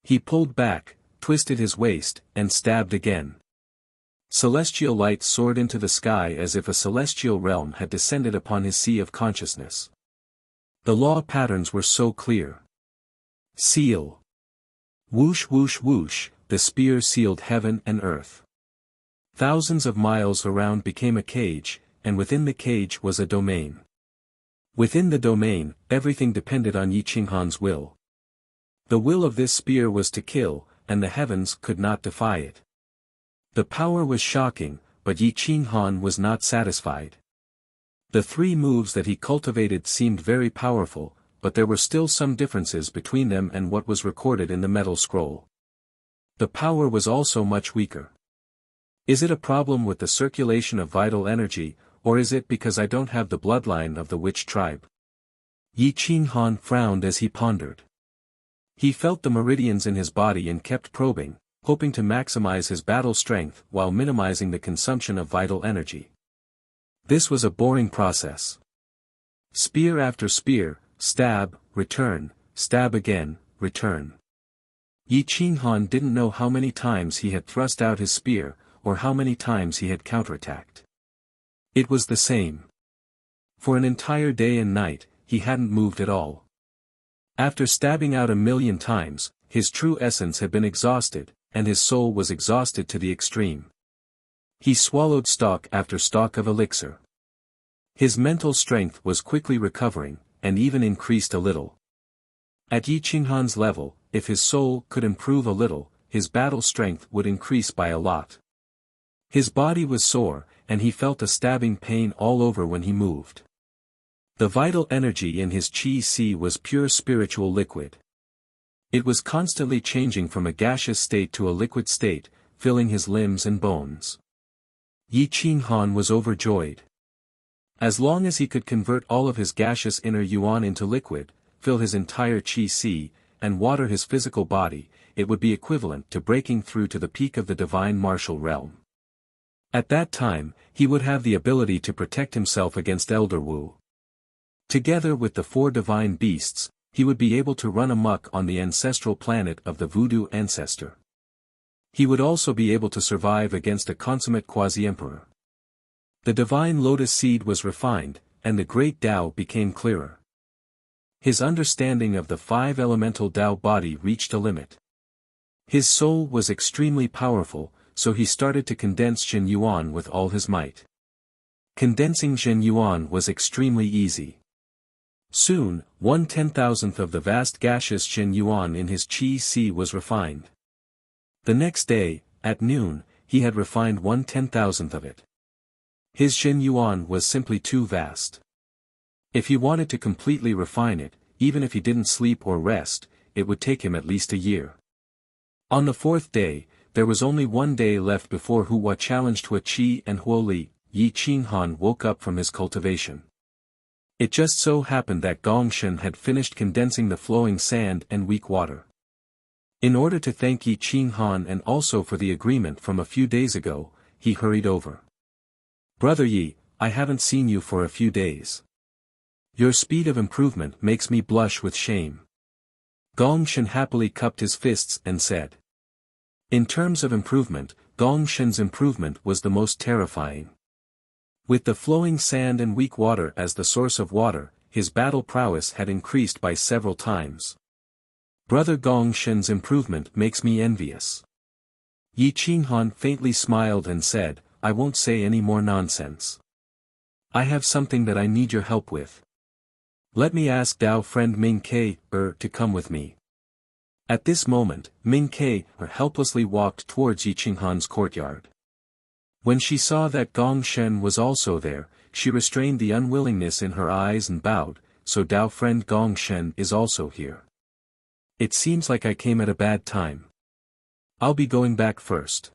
He pulled back, twisted his waist, and stabbed again. Celestial light soared into the sky as if a celestial realm had descended upon his sea of consciousness. The law patterns were so clear. Seal. Whoosh whoosh whoosh, the spear sealed heaven and earth. Thousands of miles around became a cage, and within the cage was a domain. Within the domain, everything depended on Yi Qinghan's will. The will of this spear was to kill, and the heavens could not defy it. The power was shocking, but Yi Qinghan was not satisfied. The 3 moves that he cultivated seemed very powerful, but there were still some differences between them and what was recorded in the metal scroll. The power was also much weaker. Is it a problem with the circulation of vital energy, or is it because I don't have the bloodline of the witch tribe? Yi Qinghan frowned as he pondered. He felt the meridians in his body and kept probing, hoping to maximize his battle strength while minimizing the consumption of vital energy. This was a boring process. Spear after spear, stab, return, stab again, return. Yi Qinghan didn't know how many times he had thrust out his spear, or how many times he had counterattacked. It was the same. For an entire day and night, he hadn't moved at all. After stabbing out 1,000,000 times, his true essence had been exhausted, and his soul was exhausted to the extreme. He swallowed stalk after stalk of elixir. His mental strength was quickly recovering, and even increased a little. At Yi Qinghan's level, if his soul could improve a little, his battle strength would increase by a lot. His body was sore, and he felt a stabbing pain all over when he moved. The vital energy in his qi sea was pure spiritual liquid. It was constantly changing from a gaseous state to a liquid state, filling his limbs and bones. Yi Qinghan was overjoyed. As long as he could convert all of his gaseous inner yuan into liquid, fill his entire qi sea, and water his physical body, it would be equivalent to breaking through to the peak of the divine martial realm. At that time, he would have the ability to protect himself against Elder Wu. Together with the 4 divine beasts, he would be able to run amok on the ancestral planet of the voodoo ancestor. He would also be able to survive against a consummate quasi-emperor. The divine lotus seed was refined, and the great Tao became clearer. His understanding of the 5 elemental Tao body reached a limit. His soul was extremely powerful, so he started to condense Jin Yuan with all his might. Condensing Jin Yuan was extremely easy. Soon, 1/10,000th of the vast gaseous Jin Yuan in his qi sea was refined. The next day, at noon, he had refined 1/10,000th of it. His Jin Yuan was simply too vast. If he wanted to completely refine it, even if he didn't sleep or rest, it would take him at least a year. On the 4th day, there was only 1 day left before Hua challenged Hua Qi and Hua Li. Yi Qinghan woke up from his cultivation. It just so happened that Gongshen had finished condensing the flowing sand and weak water. In order to thank Yi Qinghan and also for the agreement from a few days ago, he hurried over. "Brother Yi, I haven't seen you for a few days. Your speed of improvement makes me blush with shame." Gongshen happily cupped his fists and said. In terms of improvement, Gongshen's improvement was the most terrifying. With the flowing sand and weak water as the source of water, his battle prowess had increased by several times. Brother Gongshen's improvement makes me envious. Yi Qinghan faintly smiled and said, "I won't say any more nonsense. I have something that I need your help with. Let me ask Dao friend Ming Ke to come with me." At this moment, Ming Ke helplessly walked towards Yi Qinghan's courtyard. When she saw that Gong Shen was also there, she restrained the unwillingness in her eyes and bowed, so Dao friend Gong Shen is also here. It seems like I came at a bad time. I'll be going back first.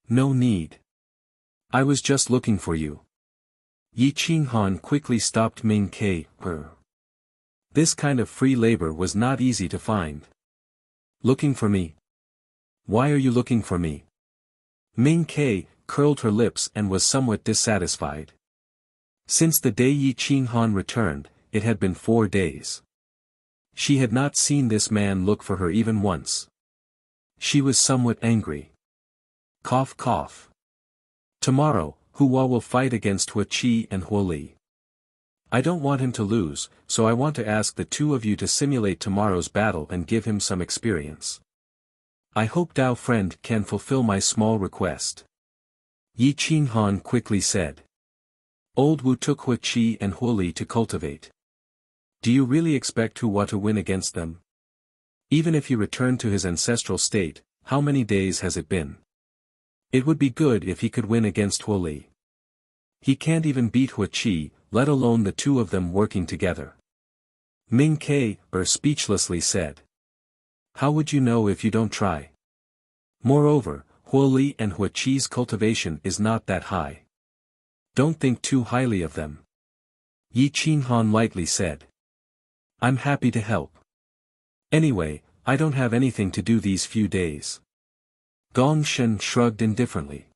No need. I was just looking for you. Yi Qinghan quickly stopped Ming Ke. This kind of free labor was not easy to find. Looking for me? Why are you looking for me? Ming Ke curled her lips and was somewhat dissatisfied. Since the day Yi Qinghan returned, it had been 4 days. She had not seen this man look for her even once. She was somewhat angry. Cough cough. Tomorrow, Hua will fight against Wuxia and Huoli. I don't want him to lose, so I want to ask the two of you to simulate tomorrow's battle and give him some experience. I hope Dao friend can fulfill my small request. Yi Qinghan quickly said. Old Wu took Wuxia and Huoli to cultivate. Do you really expect Hua to win against them? Even if he returned to his ancestral state, how many days has it been? It would be good if he could win against Huoli. He can't even beat Wuxia, let alone the two of them working together. Ming Ke speechlessly said. How would you know if you don't try? Moreover, Huoli and Wuxia's cultivation is not that high. Don't think too highly of them. Yi Qinghan lightly said. I'm happy to help. Anyway, I don't have anything to do these few days. Gong Shen shrugged indifferently.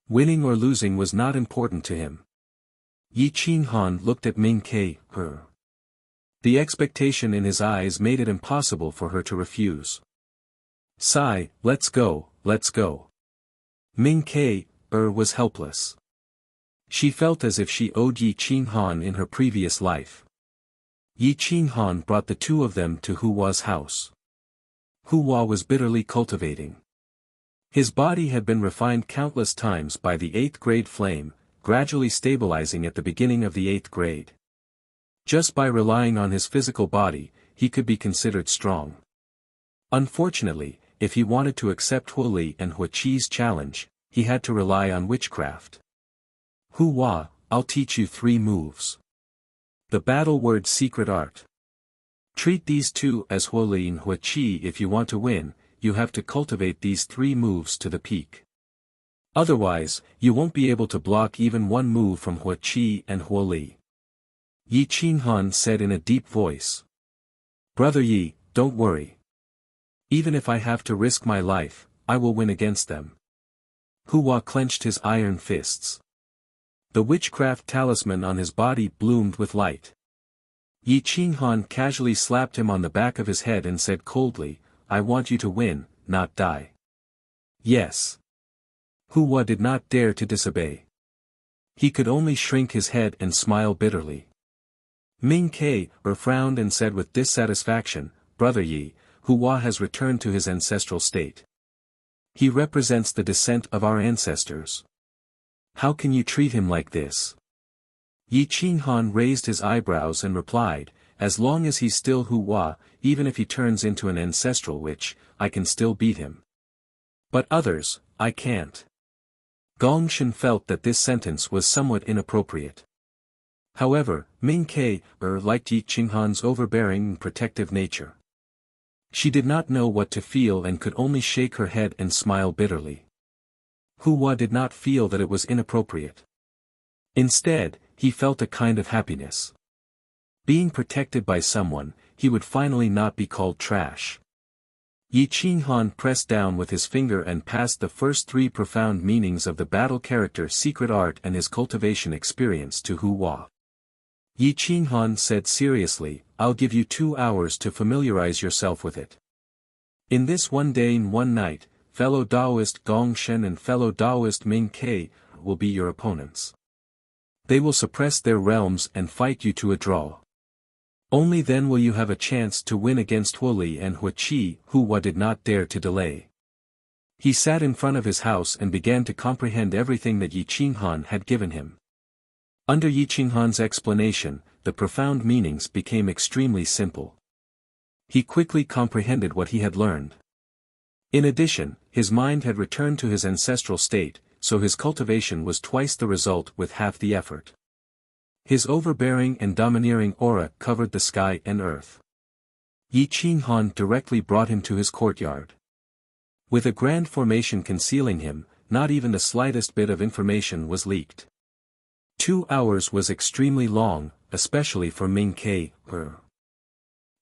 Winning or losing was not important to him. Yi Qinghan looked at Ming Ke. The expectation in his eyes made it impossible for her to refuse. Sigh, let's go, let's go. Ming Ke was helpless. She felt as if she owed Yi Qinghan in her previous life. Yi Qinghan brought the two of them to Hua's house. Hua was bitterly cultivating. His body had been refined countless times by the 8th grade flame, gradually stabilizing at the beginning of the 8th grade. Just by relying on his physical body, he could be considered strong. Unfortunately, if he wanted to accept Huoli and Wuxia's challenge, he had to rely on witchcraft. Hua, I'll teach you 3 moves. The battle word secret art. Treat these two as Huoli and Wuxia. If you want to win, you have to cultivate these 3 moves to the peak. Otherwise, you won't be able to block even one move from Wuxia and Huoli. Yi Qinghan said in a deep voice. Brother Yi, don't worry. Even if I have to risk my life, I will win against them. Hua clenched his iron fists. The witchcraft talisman on his body bloomed with light. Yi Qinghan casually slapped him on the back of his head and said coldly, I want you to win, not die. Yes. Hua did not dare to disobey. He could only shrink his head and smile bitterly. Ming Ke frowned and said with dissatisfaction, Brother Yi, Hua has returned to his ancestral state. He represents the descent of our ancestors. How can you treat him like this? Yi Qinghan raised his eyebrows and replied, as long as he's still Hua, even if he turns into an ancestral witch, I can still beat him. But others, I can't. Gong Shen felt that this sentence was somewhat inappropriate. However, Ming Ke liked Yi Qinghan's overbearing and protective nature. She did not know what to feel and could only shake her head and smile bitterly. Hua did not feel that it was inappropriate. Instead, he felt a kind of happiness. Being protected by someone, he would finally not be called trash. Yi Qinghan pressed down with his finger and passed the first 3 profound meanings of the battle character secret art and his cultivation experience to Hua. Yi Qinghan said seriously, I'll give you 2 hours to familiarize yourself with it. In this one day and one night, fellow Taoist Gong Shen and fellow Taoist Ming Ke will be your opponents. They will suppress their realms and fight you to a draw. Only then will you have a chance to win against Huoli and Wuxia. Hua did not dare to delay. He sat in front of his house and began to comprehend everything that Yi Qinghan had given him. Under Yi Qinghan's explanation, the profound meanings became extremely simple. He quickly comprehended what he had learned. In addition, his mind had returned to his ancestral state, so his cultivation was twice the result with half the effort. His overbearing and domineering aura covered the sky and earth. Yi Qinghan directly brought him to his courtyard. With a grand formation concealing him, not even the slightest bit of information was leaked. 2 hours was extremely long, especially for Ming Ke.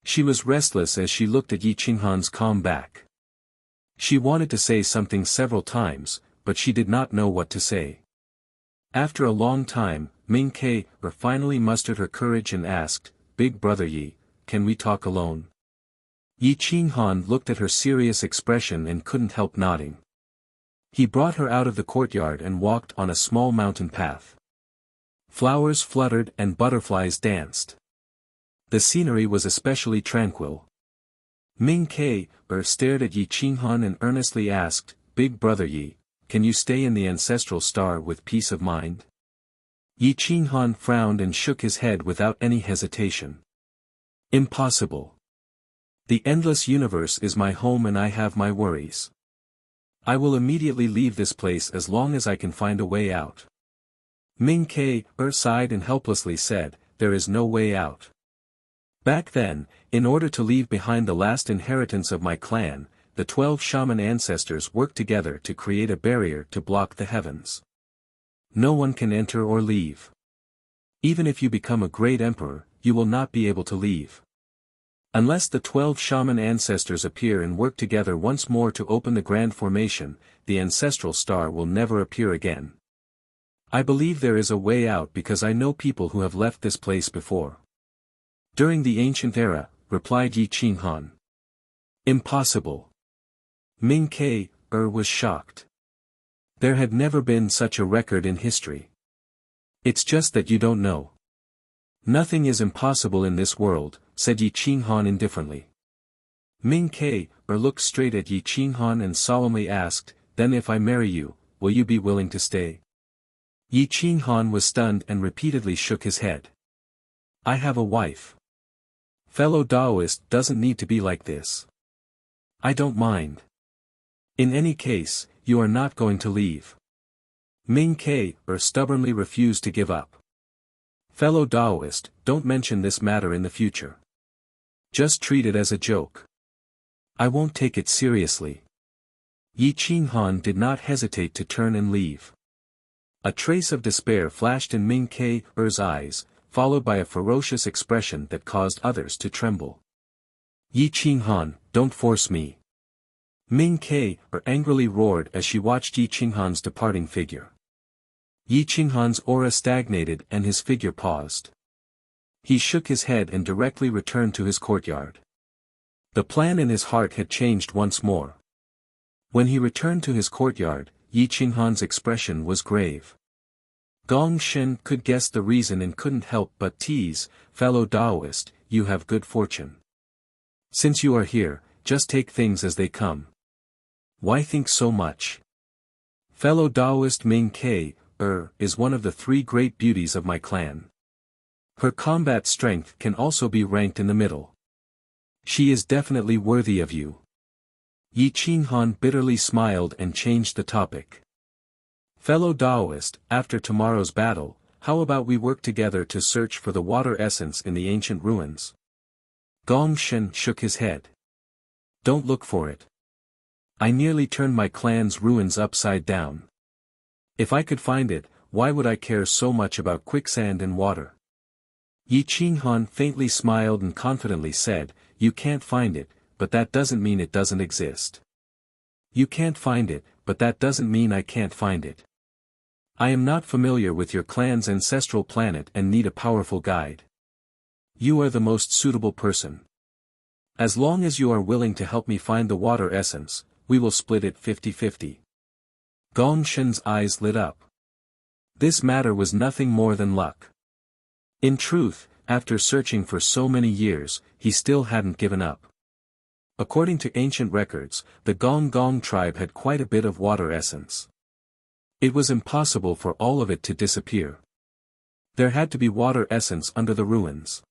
She was restless as she looked at Yi Qinghan's calm back. She wanted to say something several times, but she did not know what to say. After a long time, Ming Ke finally mustered her courage and asked, "Big brother Yi, can we talk alone?" Yi Qinghan looked at her serious expression and couldn't help nodding. He brought her out of the courtyard and walked on a small mountain path. Flowers fluttered and butterflies danced. The scenery was especially tranquil. Ming Ke stared at Yi Qinghan and earnestly asked, "Big brother Yi, can you stay in the ancestral star with peace of mind?" Yi Qinghan frowned and shook his head without any hesitation. "Impossible. The endless universe is my home and I have my worries. I will immediately leave this place as long as I can find a way out." Ming Ke sighed and helplessly said, "There is no way out. Back then, in order to leave behind the last inheritance of my clan, the 12 shaman ancestors worked together to create a barrier to block the heavens. No one can enter or leave. Even if you become a great emperor, you will not be able to leave. Unless the 12 shaman ancestors appear and work together once more to open the grand formation, the ancestral star will never appear again. I believe there is a way out because I know people who have left this place before." "During the ancient era," replied Yi Qinghan. "Impossible." Ming Ke was shocked. There had never been such a record in history. "It's just that you don't know. Nothing is impossible in this world," said Yi Qinghan indifferently. Ming Ke looked straight at Yi Qinghan and solemnly asked, "Then if I marry you, will you be willing to stay?" Yi Qinghan was stunned and repeatedly shook his head. "I have a wife. Fellow Taoist doesn't need to be like this. I don't mind. In any case, you are not going to leave." Ming Ke stubbornly refused to give up. "Fellow Taoist, don't mention this matter in the future. Just treat it as a joke. I won't take it seriously." Yi Qinghan did not hesitate to turn and leave. A trace of despair flashed in Ming Ke's eyes, followed by a ferocious expression that caused others to tremble. "Yi Qinghan, don't force me." Ming Ke angrily roared as she watched Yi Qinghan's departing figure. Yi Qinghan's aura stagnated and his figure paused. He shook his head and directly returned to his courtyard. The plan in his heart had changed once more. When he returned to his courtyard, Yi Qinghan's expression was grave. Gong Shen could guess the reason and couldn't help but tease, "Fellow Taoist, you have good fortune. Since you are here, just take things as they come. Why think so much? Fellow Taoist Ming Ke is one of the 3 great beauties of my clan. Her combat strength can also be ranked in the middle. She is definitely worthy of you." Yi Qinghan bitterly smiled and changed the topic. "Fellow Taoist, after tomorrow's battle, how about we work together to search for the water essence in the ancient ruins?" Gong Shen shook his head. "Don't look for it. I nearly turned my clan's ruins upside down. If I could find it, why would I care so much about quicksand and water?" Yi Qinghan faintly smiled and confidently said, "You can't find it, but that doesn't mean it doesn't exist. You can't find it, but that doesn't mean I can't find it. I am not familiar with your clan's ancestral planet and need a powerful guide. You are the most suitable person. As long as you are willing to help me find the water essence, we will split it 50-50. Gong Shen's eyes lit up. This matter was nothing more than luck. In truth, after searching for so many years, he still hadn't given up. According to ancient records, the Gong tribe had quite a bit of water essence. It was impossible for all of it to disappear. There had to be water essence under the ruins.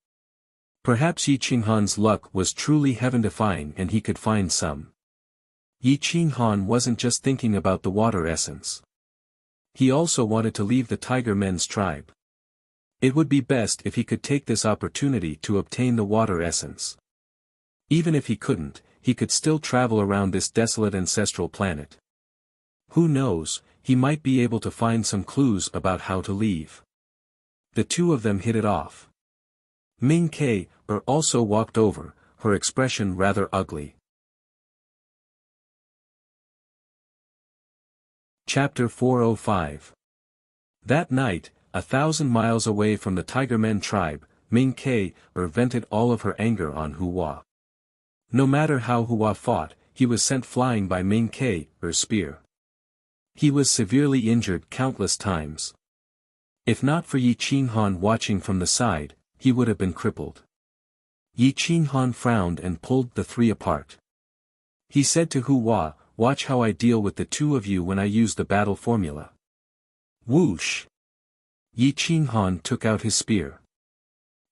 Perhaps Yi Qinghan's luck was truly heaven-defying and he could find some. Yi Qinghan wasn't just thinking about the water essence. He also wanted to leave the Tiger Men's tribe. It would be best if he could take this opportunity to obtain the water essence. Even if he couldn't, he could still travel around this desolate ancestral planet. Who knows, he might be able to find some clues about how to leave. The two of them hit it off. Ming Ke also walked over, her expression rather ugly. Chapter 405. That night, 1,000 miles away from the Tiger Men tribe, Ming Ke vented all of her anger on Hua. No matter how Hua fought, he was sent flying by Ming Ke's spear. He was severely injured countless times. If not for Yi Qinghan watching from the side, he would have been crippled. Yi Qinghan frowned and pulled the three apart. He said to Hua, "Watch how I deal with the two of you when I use the battle formula." Whoosh! Yi Qinghan took out his spear.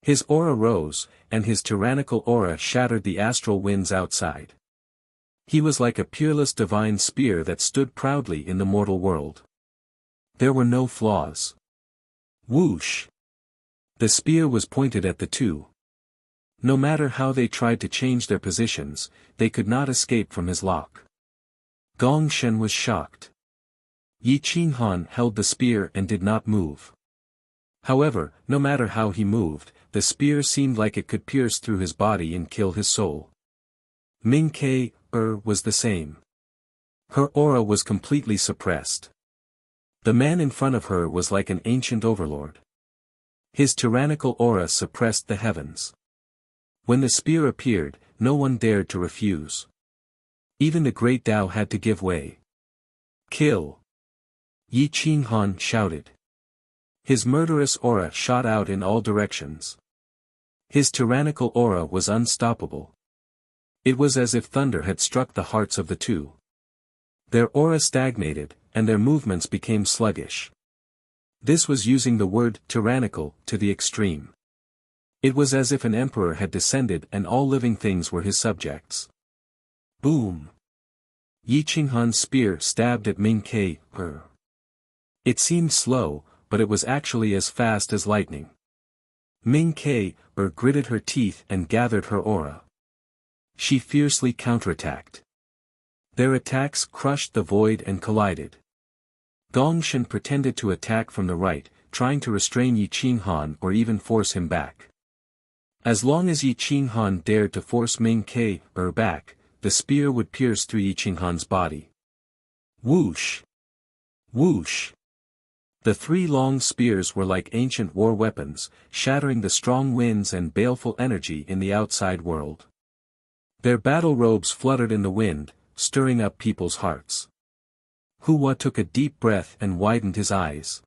His aura rose, and his tyrannical aura shattered the astral winds outside. He was like a peerless divine spear that stood proudly in the mortal world. There were no flaws. Whoosh! The spear was pointed at the two. No matter how they tried to change their positions, they could not escape from his lock. Gong Shen was shocked. Yi Qinghan held the spear and did not move. However, no matter how he moved, the spear seemed like it could pierce through his body and kill his soul. Ming Ke was the same. Her aura was completely suppressed. The man in front of her was like an ancient overlord. His tyrannical aura suppressed the heavens. When the spear appeared, no one dared to refuse. Even the great Tao had to give way. "Kill!" Yi Qinghan shouted. His murderous aura shot out in all directions. His tyrannical aura was unstoppable. It was as if thunder had struck the hearts of the two. Their aura stagnated, and their movements became sluggish. This was using the word tyrannical to the extreme. It was as if an emperor had descended and all living things were his subjects. Boom! Yi Qinghan's spear stabbed at Ming Ke. It seemed slow, but it was actually as fast as lightning. Ming Ke gritted her teeth and gathered her aura. She fiercely counterattacked. Their attacks crushed the void and collided. Gong Shen pretended to attack from the right, trying to restrain Yi Qinghan or even force him back. As long as Yi Qinghan dared to force Ming Ke back, the spear would pierce through Yi Qinghan's body. Whoosh! Whoosh! The three long spears were like ancient war weapons, shattering the strong winds and baleful energy in the outside world. Their battle robes fluttered in the wind, stirring up people's hearts. Hua took a deep breath and widened his eyes.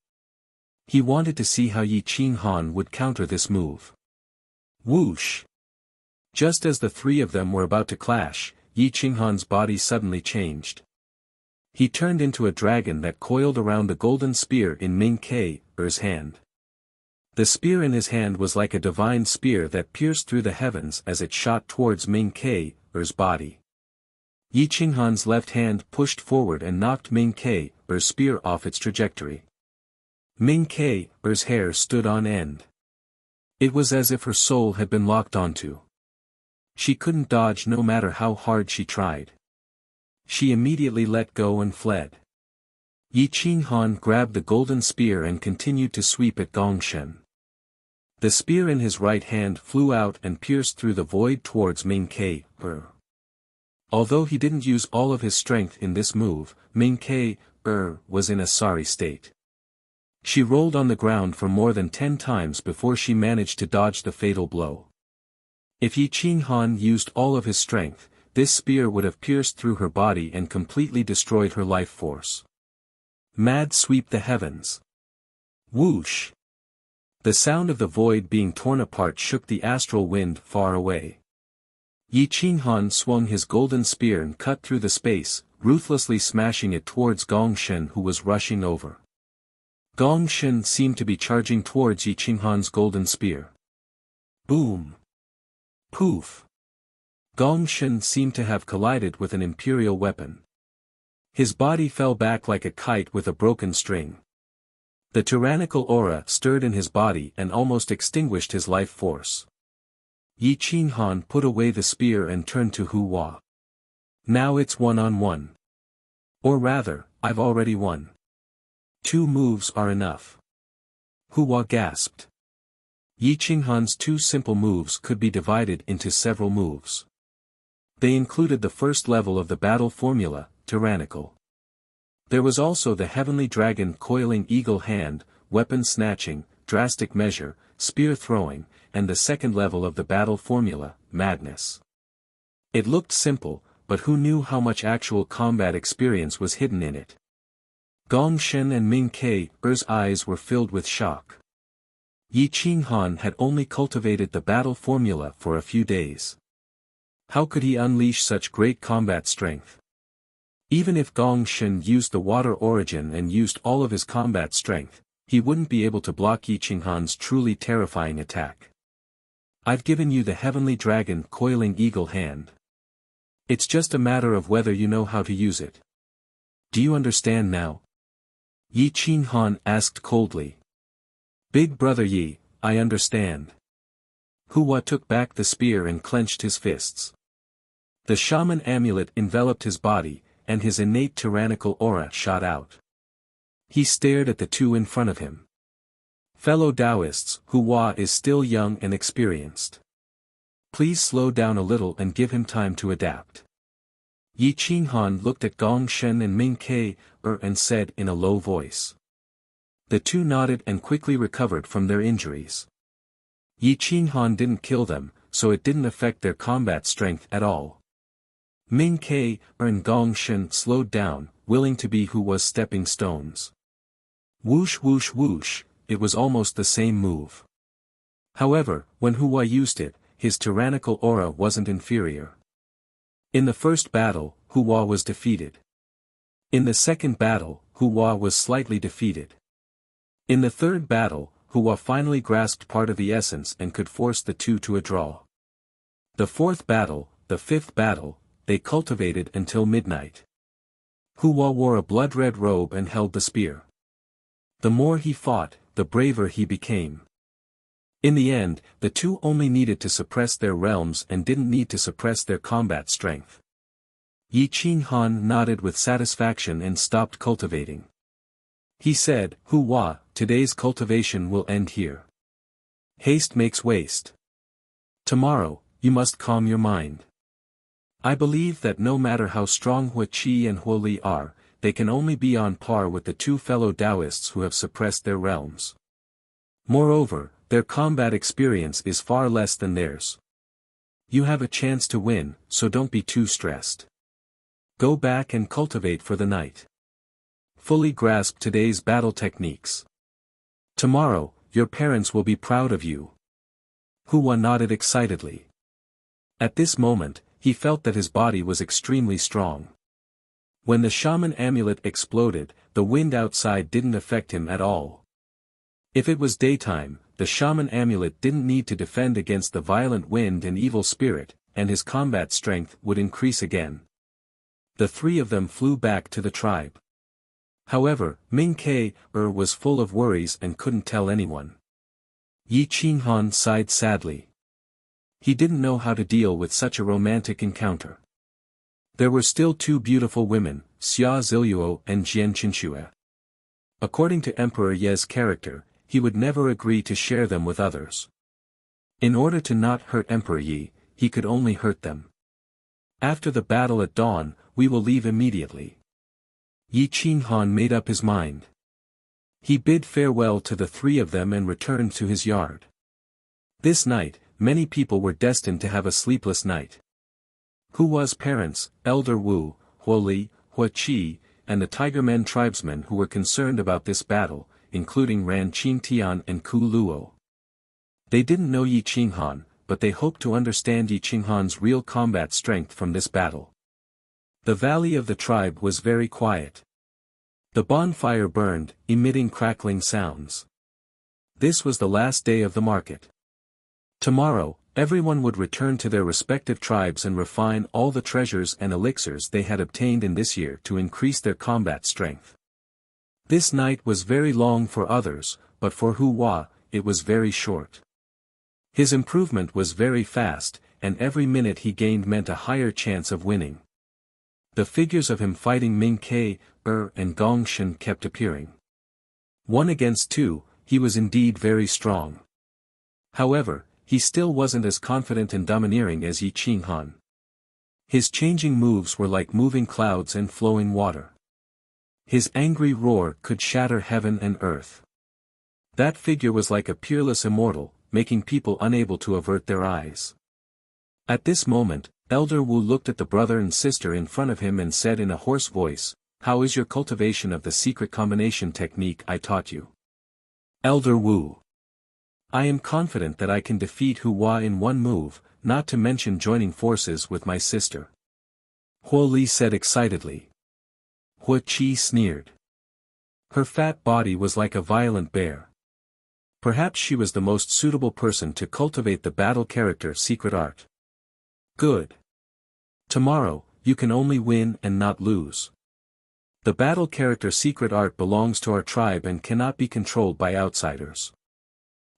He wanted to see how Yi Qinghan would counter this move. Whoosh! Just as the three of them were about to clash, Yi Qinghan's body suddenly changed. He turned into a dragon that coiled around the golden spear in Ming Ke's hand. The spear in his hand was like a divine spear that pierced through the heavens as it shot towards Ming Ke's body. Yi Qinghan's left hand pushed forward and knocked Ming Ke's spear off its trajectory. Ming Ke's hair stood on end. It was as if her soul had been locked onto. She couldn't dodge no matter how hard she tried. She immediately let go and fled. Yi Qinghan grabbed the golden spear and continued to sweep at Gong Shen. The spear in his right hand flew out and pierced through the void towards Ming Ke. Although he didn't use all of his strength in this move, Ming Ke was in a sorry state. She rolled on the ground for more than 10 times before she managed to dodge the fatal blow. If Yi Qinghan used all of his strength, this spear would have pierced through her body and completely destroyed her life force. Mad sweep the heavens. Whoosh! The sound of the void being torn apart shook the astral wind far away. Yi Qinghan swung his golden spear and cut through the space, ruthlessly smashing it towards Gong Shen, who was rushing over. Gong Shen seemed to be charging towards Yi Qinghan's golden spear. Boom! Poof! Gong Shen seemed to have collided with an imperial weapon. His body fell back like a kite with a broken string. The tyrannical aura stirred in his body and almost extinguished his life force. Yi Qinghan put away the spear and turned to Hu Hua. Now it's one-on-one. Or rather, I've already won. 2 moves are enough. Hu Hua gasped. Yi Qinghan's 2 simple moves could be divided into several moves. They included the first level of the battle formula, tyrannical. There was also the heavenly dragon coiling eagle hand, weapon snatching, drastic measure, spear throwing, and the second level of the battle formula, madness. It looked simple, but who knew how much actual combat experience was hidden in it? Gong Shen and Ming Kei's eyes were filled with shock. Yi Qinghan had only cultivated the battle formula for a few days. How could he unleash such great combat strength? Even if Gong Shen used the water origin and used all of his combat strength, he wouldn't be able to block Yi Qinghan's truly terrifying attack. I've given you the heavenly dragon coiling eagle hand. It's just a matter of whether you know how to use it. Do you understand now? Yi Qinghan asked coldly. Big brother Yi, I understand. Hu Hua took back the spear and clenched his fists. The shaman amulet enveloped his body, and his innate tyrannical aura shot out. He stared at the 2 in front of him. Fellow Taoists, Hu Hua is still young and experienced. Please slow down a little and give him time to adapt. Yi Qinghan looked at Gong Shen and Ming Kei and said in a low voice. The 2 nodded and quickly recovered from their injuries. Yi Qinghan didn't kill them, so it didn't affect their combat strength at all. Ming Kei and Gong Shen slowed down, willing to be Hu Hua's stepping stones. Whoosh whoosh whoosh, it was almost the same move. However, when Hu Hua used it, his tyrannical aura wasn't inferior. In the first battle, Hu Hua was defeated. In the second battle, Hu Hua was slightly defeated. In the third battle, Hu Hua finally grasped part of the essence and could force the 2 to a draw. The fourth battle, the fifth battle, they cultivated until midnight. Hu Hua wore a blood-red robe and held the spear. The more he fought, the braver he became. In the end, the 2 only needed to suppress their realms and didn't need to suppress their combat strength. Yi Qinghan nodded with satisfaction and stopped cultivating. He said, Hu Hua, today's cultivation will end here. Haste makes waste. Tomorrow, you must calm your mind. I believe that no matter how strong Hua Qi and Hua Li are, they can only be on par with the 2 fellow Taoists who have suppressed their realms. Moreover, their combat experience is far less than theirs. You have a chance to win, so don't be too stressed. Go back and cultivate for the night. Fully grasp today's battle techniques. Tomorrow, your parents will be proud of you. Hu Hua nodded excitedly. At this moment, he felt that his body was extremely strong. When the shaman amulet exploded, the wind outside didn't affect him at all. If it was daytime, the shaman amulet didn't need to defend against the violent wind and evil spirit, and his combat strength would increase again. The 3 of them flew back to the tribe. However, Ming Kei was full of worries and couldn't tell anyone. Yi Qinghan sighed sadly. He didn't know how to deal with such a romantic encounter. There were still 2 beautiful women, Xia Ziluo and Jian Qinxue. According to Emperor Ye's character, he would never agree to share them with others. In order to not hurt Emperor Yi, he could only hurt them. After the battle at dawn, we will leave immediately. Yi Qinghan made up his mind. He bid farewell to the 3 of them and returned to his yard. This night, many people were destined to have a sleepless night. Hu Hua's parents, Elder Wu, Hua Li, Hua Qi, and the Tigermen tribesmen who were concerned about this battle, including Ran Qingtian and Ku Luo. They didn't know Yi Qinghan, but they hoped to understand Yi Qinghan's real combat strength from this battle. The valley of the tribe was very quiet. The bonfire burned, emitting crackling sounds. This was the last day of the market. Tomorrow, everyone would return to their respective tribes and refine all the treasures and elixirs they had obtained in this year to increase their combat strength. This night was very long for others, but for Hua, it was very short. His improvement was very fast, and every minute he gained meant a higher chance of winning. The figures of him fighting Ming Ke, and Gong Shen kept appearing. 1 against 2, he was indeed very strong. However, he still wasn't as confident and domineering as Yi Qinghan. His changing moves were like moving clouds and flowing water. His angry roar could shatter heaven and earth. That figure was like a peerless immortal, making people unable to avert their eyes. At this moment, Elder Wu looked at the brother and sister in front of him and said in a hoarse voice, "How is your cultivation of the secret combination technique I taught you?" Elder Wu. I am confident that I can defeat Hua in one move, not to mention joining forces with my sister. Huo Li said excitedly. Hua Qi sneered. Her fat body was like a violent bear. Perhaps she was the most suitable person to cultivate the battle character secret art. Good. Tomorrow, you can only win and not lose. The battle character secret art belongs to our tribe and cannot be controlled by outsiders.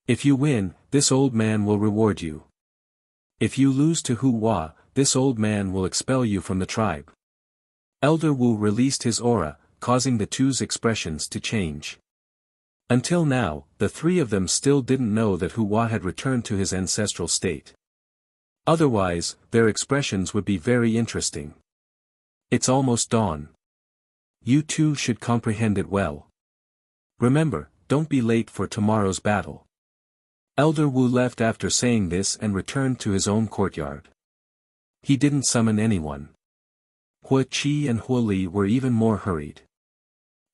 If you win, this old man will reward you. If you lose to Hua, this old man will expel you from the tribe. Elder Wu released his aura, causing the two's expressions to change. Until now, the three of them still didn't know that Hua had returned to his ancestral state. Otherwise, their expressions would be very interesting. It's almost dawn. You two should comprehend it well. Remember, don't be late for tomorrow's battle. Elder Wu left after saying this and returned to his own courtyard. He didn't summon anyone. Hua Qi and Huo Li were even more hurried.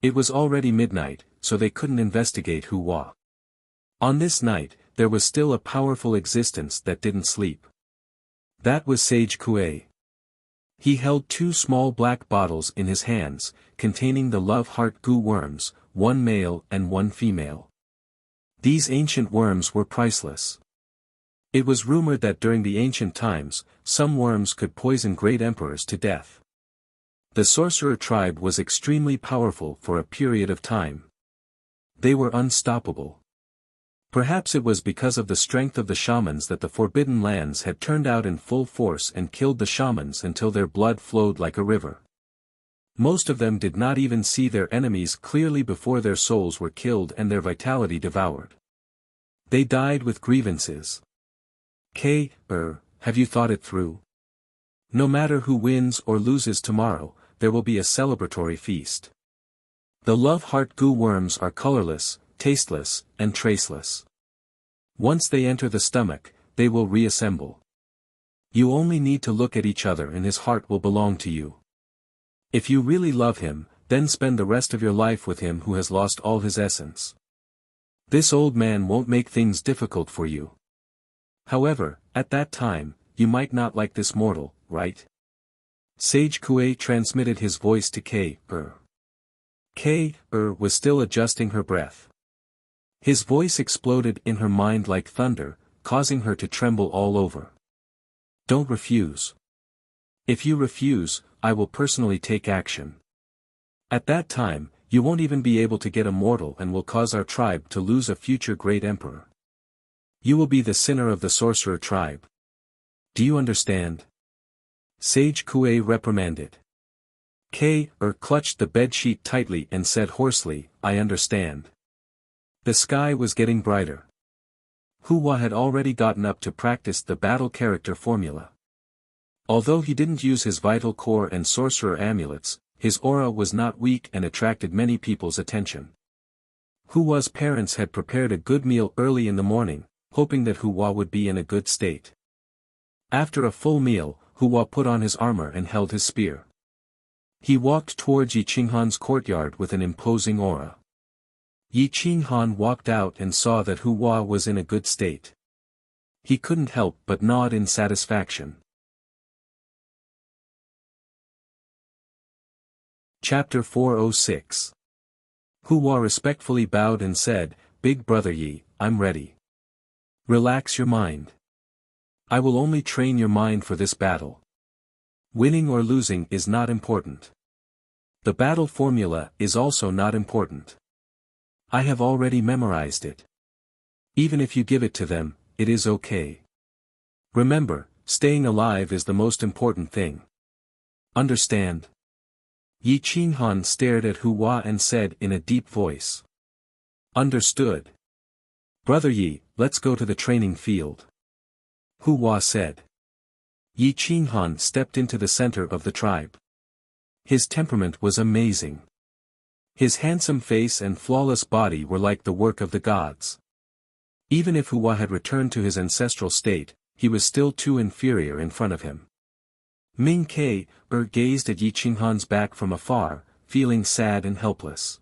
It was already midnight, so they couldn't investigate Hua. On this night, there was still a powerful existence that didn't sleep. That was Sage Kuei. He held 2 small black bottles in his hands, containing the love heart goo worms, 1 male and 1 female. These ancient worms were priceless. It was rumored that during the ancient times, some worms could poison great emperors to death. The sorcerer tribe was extremely powerful for a period of time. They were unstoppable. Perhaps it was because of the strength of the shamans that the Forbidden Lands had turned out in full force and killed the shamans until their blood flowed like a river. Most of them did not even see their enemies clearly before their souls were killed and their vitality devoured. They died with grievances. Have you thought it through? No matter who wins or loses tomorrow, there will be a celebratory feast. The love heart goo worms are colorless, tasteless, and traceless. Once they enter the stomach, they will reassemble. You only need to look at each other and his heart will belong to you. If you really love him, then spend the rest of your life with him who has lost all his essence. This old man won't make things difficult for you. However, at that time, you might not like this mortal, right? Sage Kuei transmitted his voice to K-er. K-er was still adjusting her breath. His voice exploded in her mind like thunder, causing her to tremble all over. Don't refuse. If you refuse, I will personally take action. At that time, you won't even be able to get a mortal and will cause our tribe to lose a future great emperor. You will be the sinner of the sorcerer tribe. Do you understand? Sage Kuei reprimanded. K-er clutched the bedsheet tightly and said hoarsely, I understand. The sky was getting brighter. Hua had already gotten up to practice the battle character formula. Although he didn't use his vital core and sorcerer amulets, his aura was not weak and attracted many people's attention. Hua's parents had prepared a good meal early in the morning, hoping that Hua would be in a good state. After a full meal, Hua put on his armor and held his spear. He walked towards Yi Qinghan's courtyard with an imposing aura. Yi Qinghan walked out and saw that Hua was in a good state. He couldn't help but nod in satisfaction. Chapter 406. Hua respectfully bowed and said, Big brother Yi, I'm ready. Relax your mind. I will only train your mind for this battle. Winning or losing is not important. The battle formula is also not important. I have already memorized it. Even if you give it to them, it is okay. Remember, staying alive is the most important thing. Understand? Yi Qinghan stared at Hua and said in a deep voice. Understood. Brother Yi, let's go to the training field. Hua said. Yi Qinghan stepped into the center of the tribe. His temperament was amazing. His handsome face and flawless body were like the work of the gods. Even if Hua had returned to his ancestral state, he was still too inferior in front of him. Ming Ke gazed at Yi Qinghan's back from afar, feeling sad and helpless.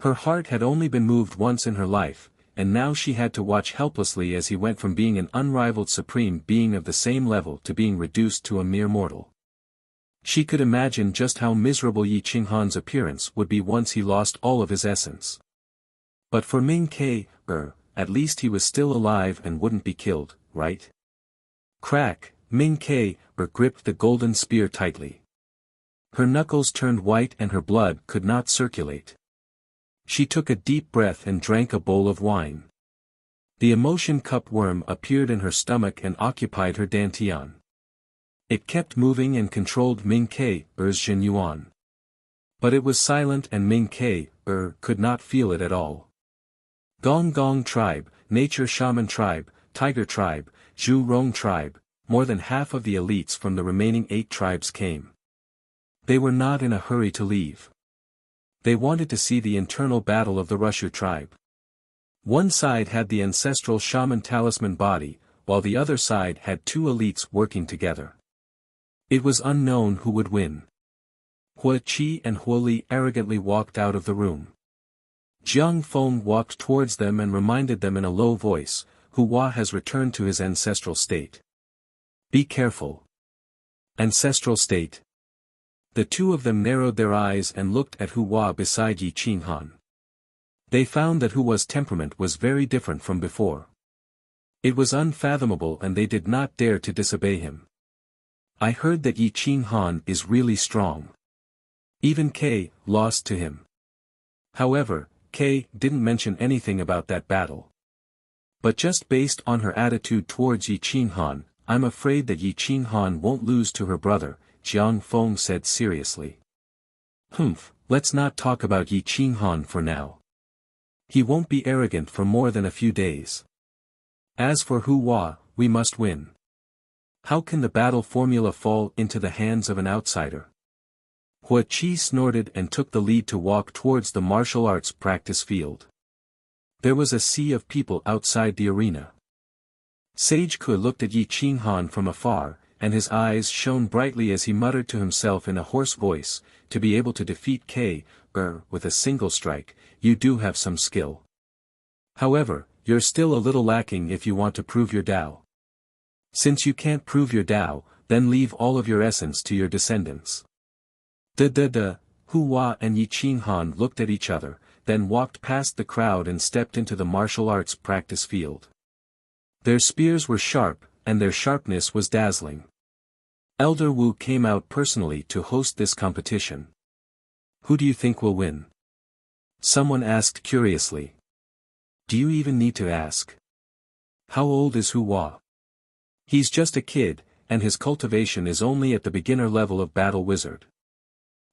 Her heart had only been moved once in her life, and now she had to watch helplessly as he went from being an unrivaled supreme being of the same level to being reduced to a mere mortal. She could imagine just how miserable Yi Qinghan's appearance would be once he lost all of his essence. But for Ming Ke, at least he was still alive and wouldn't be killed, right? Crack, Ming Ke gripped the golden spear tightly. Her knuckles turned white and her blood could not circulate. She took a deep breath and drank a bowl of wine. The emotion cup worm appeared in her stomach and occupied her dantian. It kept moving and controlled Ming Ke's Jin Yuan. But it was silent and Ming Ke could not feel it at all. Gong Gong tribe, Nature Shaman tribe, Tiger tribe, Zhu Rong tribe, more than half of the elites from the remaining 8 tribes came. They were not in a hurry to leave. They wanted to see the internal battle of the Rushu tribe. One side had the ancestral shaman talisman body, while the other side had 2 elites working together. It was unknown who would win. Hua Qi and Hua Li arrogantly walked out of the room. Jiang Feng walked towards them and reminded them in a low voice, Hua has returned to his ancestral state. Be careful. Ancestral state. The 2 of them narrowed their eyes and looked at Hua beside Yi Qinghan. They found that Hua's temperament was very different from before. It was unfathomable and they did not dare to disobey him. I heard that Yi Qinghan is really strong. Even Kei lost to him. However, Kei didn't mention anything about that battle. But just based on her attitude towards Yi Qinghan, I'm afraid that Yi Qinghan won't lose to her brother, Jiang Feng said seriously. Let's not talk about Yi Qinghan for now. He won't be arrogant for more than a few days. As for Hua, we must win. How can the battle formula fall into the hands of an outsider? Hua Qi snorted and took the lead to walk towards the martial arts practice field. There was a sea of people outside the arena. Sage Ke looked at Yi Qinghan from afar, and his eyes shone brightly as he muttered to himself in a hoarse voice, to be able to defeat Ke with a single strike, you do have some skill. However, you're still a little lacking if you want to prove your Dao. Since you can't prove your Dao, then leave all of your essence to your descendants. Hua and Yi Qinghan looked at each other, then walked past the crowd and stepped into the martial arts practice field. Their spears were sharp, and their sharpness was dazzling. Elder Wu came out personally to host this competition. Who do you think will win? Someone asked curiously. Do you even need to ask? How old is Hua? He's just a kid, and his cultivation is only at the beginner level of Battle Wizard.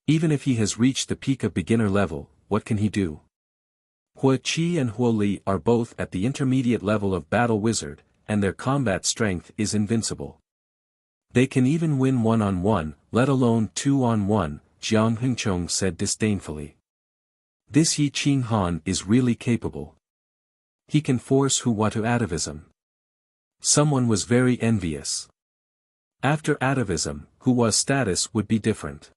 Even if he has reached the peak of beginner level, what can he do? Hua Qi and Hua Li are both at the intermediate level of Battle Wizard, and their combat strength is invincible. They can even win 1-on-1, let alone 2-on-1, Jiang Hengchong said disdainfully. This Yi Qinghan is really capable. He can force Hua to atavism. Someone was very envious. After atavism, Hua's status would be different.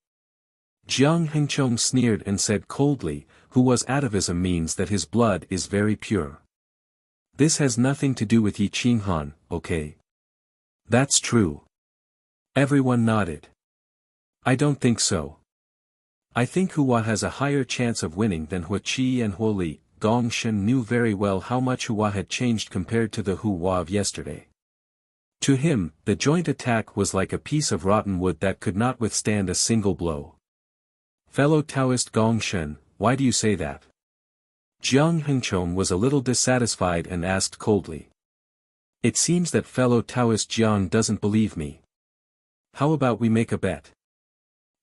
Jiang Hengchong sneered and said coldly, Hua's atavism means that his blood is very pure. This has nothing to do with Yi Qinghan, okay? That's true. Everyone nodded. I don't think so. I think Hua has a higher chance of winning than Hua Qi and Hua Li. Gong Shen knew very well how much Hua had changed compared to the Hua of yesterday. To him, the joint attack was like a piece of rotten wood that could not withstand a single blow. Fellow Taoist Gong Shen, why do you say that? Jiang Hengchong was a little dissatisfied and asked coldly. It seems that fellow Taoist Jiang doesn't believe me. How about we make a bet?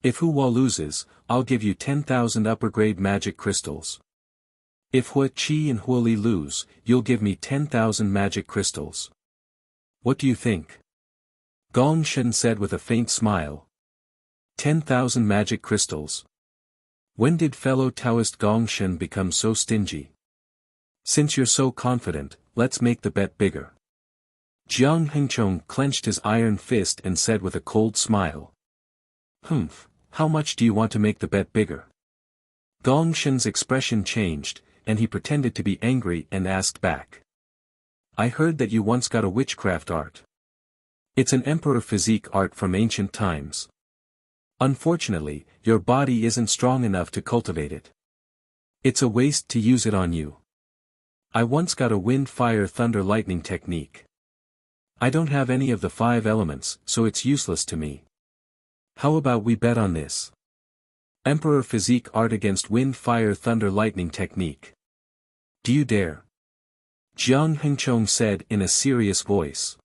If Hua loses, I'll give you 10,000 upper-grade magic crystals. If Hua Qi and Hua Li lose, you'll give me 10,000 magic crystals. What do you think? Gong Shen said with a faint smile. 10,000 magic crystals. When did fellow Taoist Gong Shen become so stingy? Since you're so confident, let's make the bet bigger. Jiang Hengchong clenched his iron fist and said with a cold smile. Humph, how much do you want to make the bet bigger? Gong Shen's expression changed, and he pretended to be angry and asked back. I heard that you once got a witchcraft art. It's an emperor physique art from ancient times. Unfortunately, your body isn't strong enough to cultivate it. It's a waste to use it on you. I once got a wind fire thunder lightning technique. I don't have any of the 5 elements, so it's useless to me. How about we bet on this? Emperor physique art against wind fire thunder lightning technique. Do you dare? Jiang Hengchong said in a serious voice.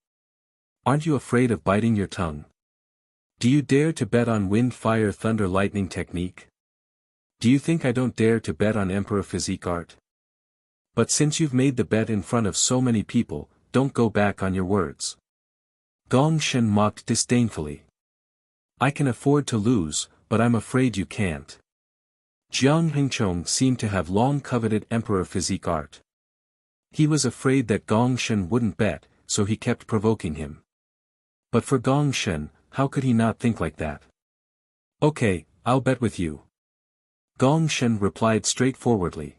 Aren't you afraid of biting your tongue? Do you dare to bet on wind fire thunder lightning technique? Do you think I don't dare to bet on emperor physique art? But since you've made the bet in front of so many people, don't go back on your words. Gong Shen mocked disdainfully. I can afford to lose, but I'm afraid you can't. Jiang Hengchong seemed to have long coveted emperor physique art. He was afraid that Gong Shen wouldn't bet, so he kept provoking him. But for Gong Shen, how could he not think like that? Okay, I'll bet with you. Gong Shen replied straightforwardly.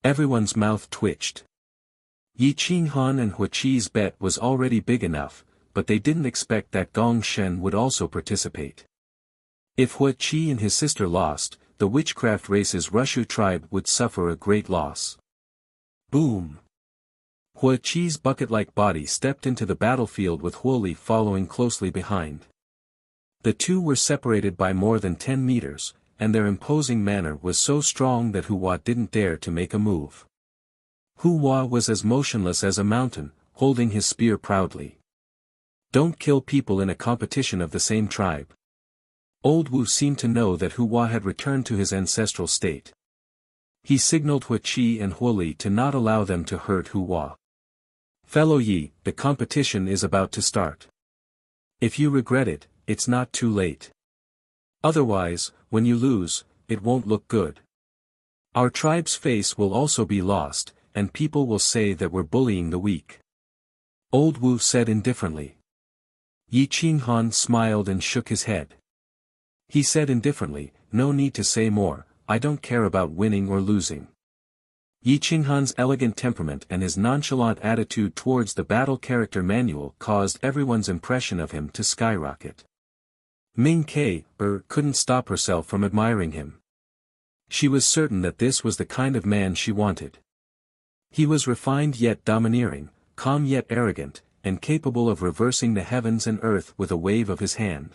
Everyone's mouth twitched. Yi Qinghan and Hua Qi's bet was already big enough, but they didn't expect that Gong Shen would also participate. If Hua Qi and his sister lost, the witchcraft race's Rushu tribe would suffer a great loss. Boom! Hua Qi's bucket-like body stepped into the battlefield with Hua Li following closely behind. The two were separated by more than 10 meters, and their imposing manner was so strong that Hua didn't dare to make a move. Hua was as motionless as a mountain, holding his spear proudly. Don't kill people in a competition of the same tribe. Old Wu seemed to know that Hua had returned to his ancestral state. He signaled Hua Qi and Hua Li to not allow them to hurt Hua. Fellow Yi, the competition is about to start. If you regret it, it's not too late. Otherwise, when you lose, it won't look good. Our tribe's face will also be lost, and people will say that we're bullying the weak. Old Wu said indifferently. Yi Qinghan smiled and shook his head. He said indifferently, no need to say more, I don't care about winning or losing. Yi Qinghan's elegant temperament and his nonchalant attitude towards the battle character manual caused everyone's impression of him to skyrocket. Ming Ke couldn't stop herself from admiring him. She was certain that this was the kind of man she wanted. He was refined yet domineering, calm yet arrogant, and capable of reversing the heavens and earth with a wave of his hand.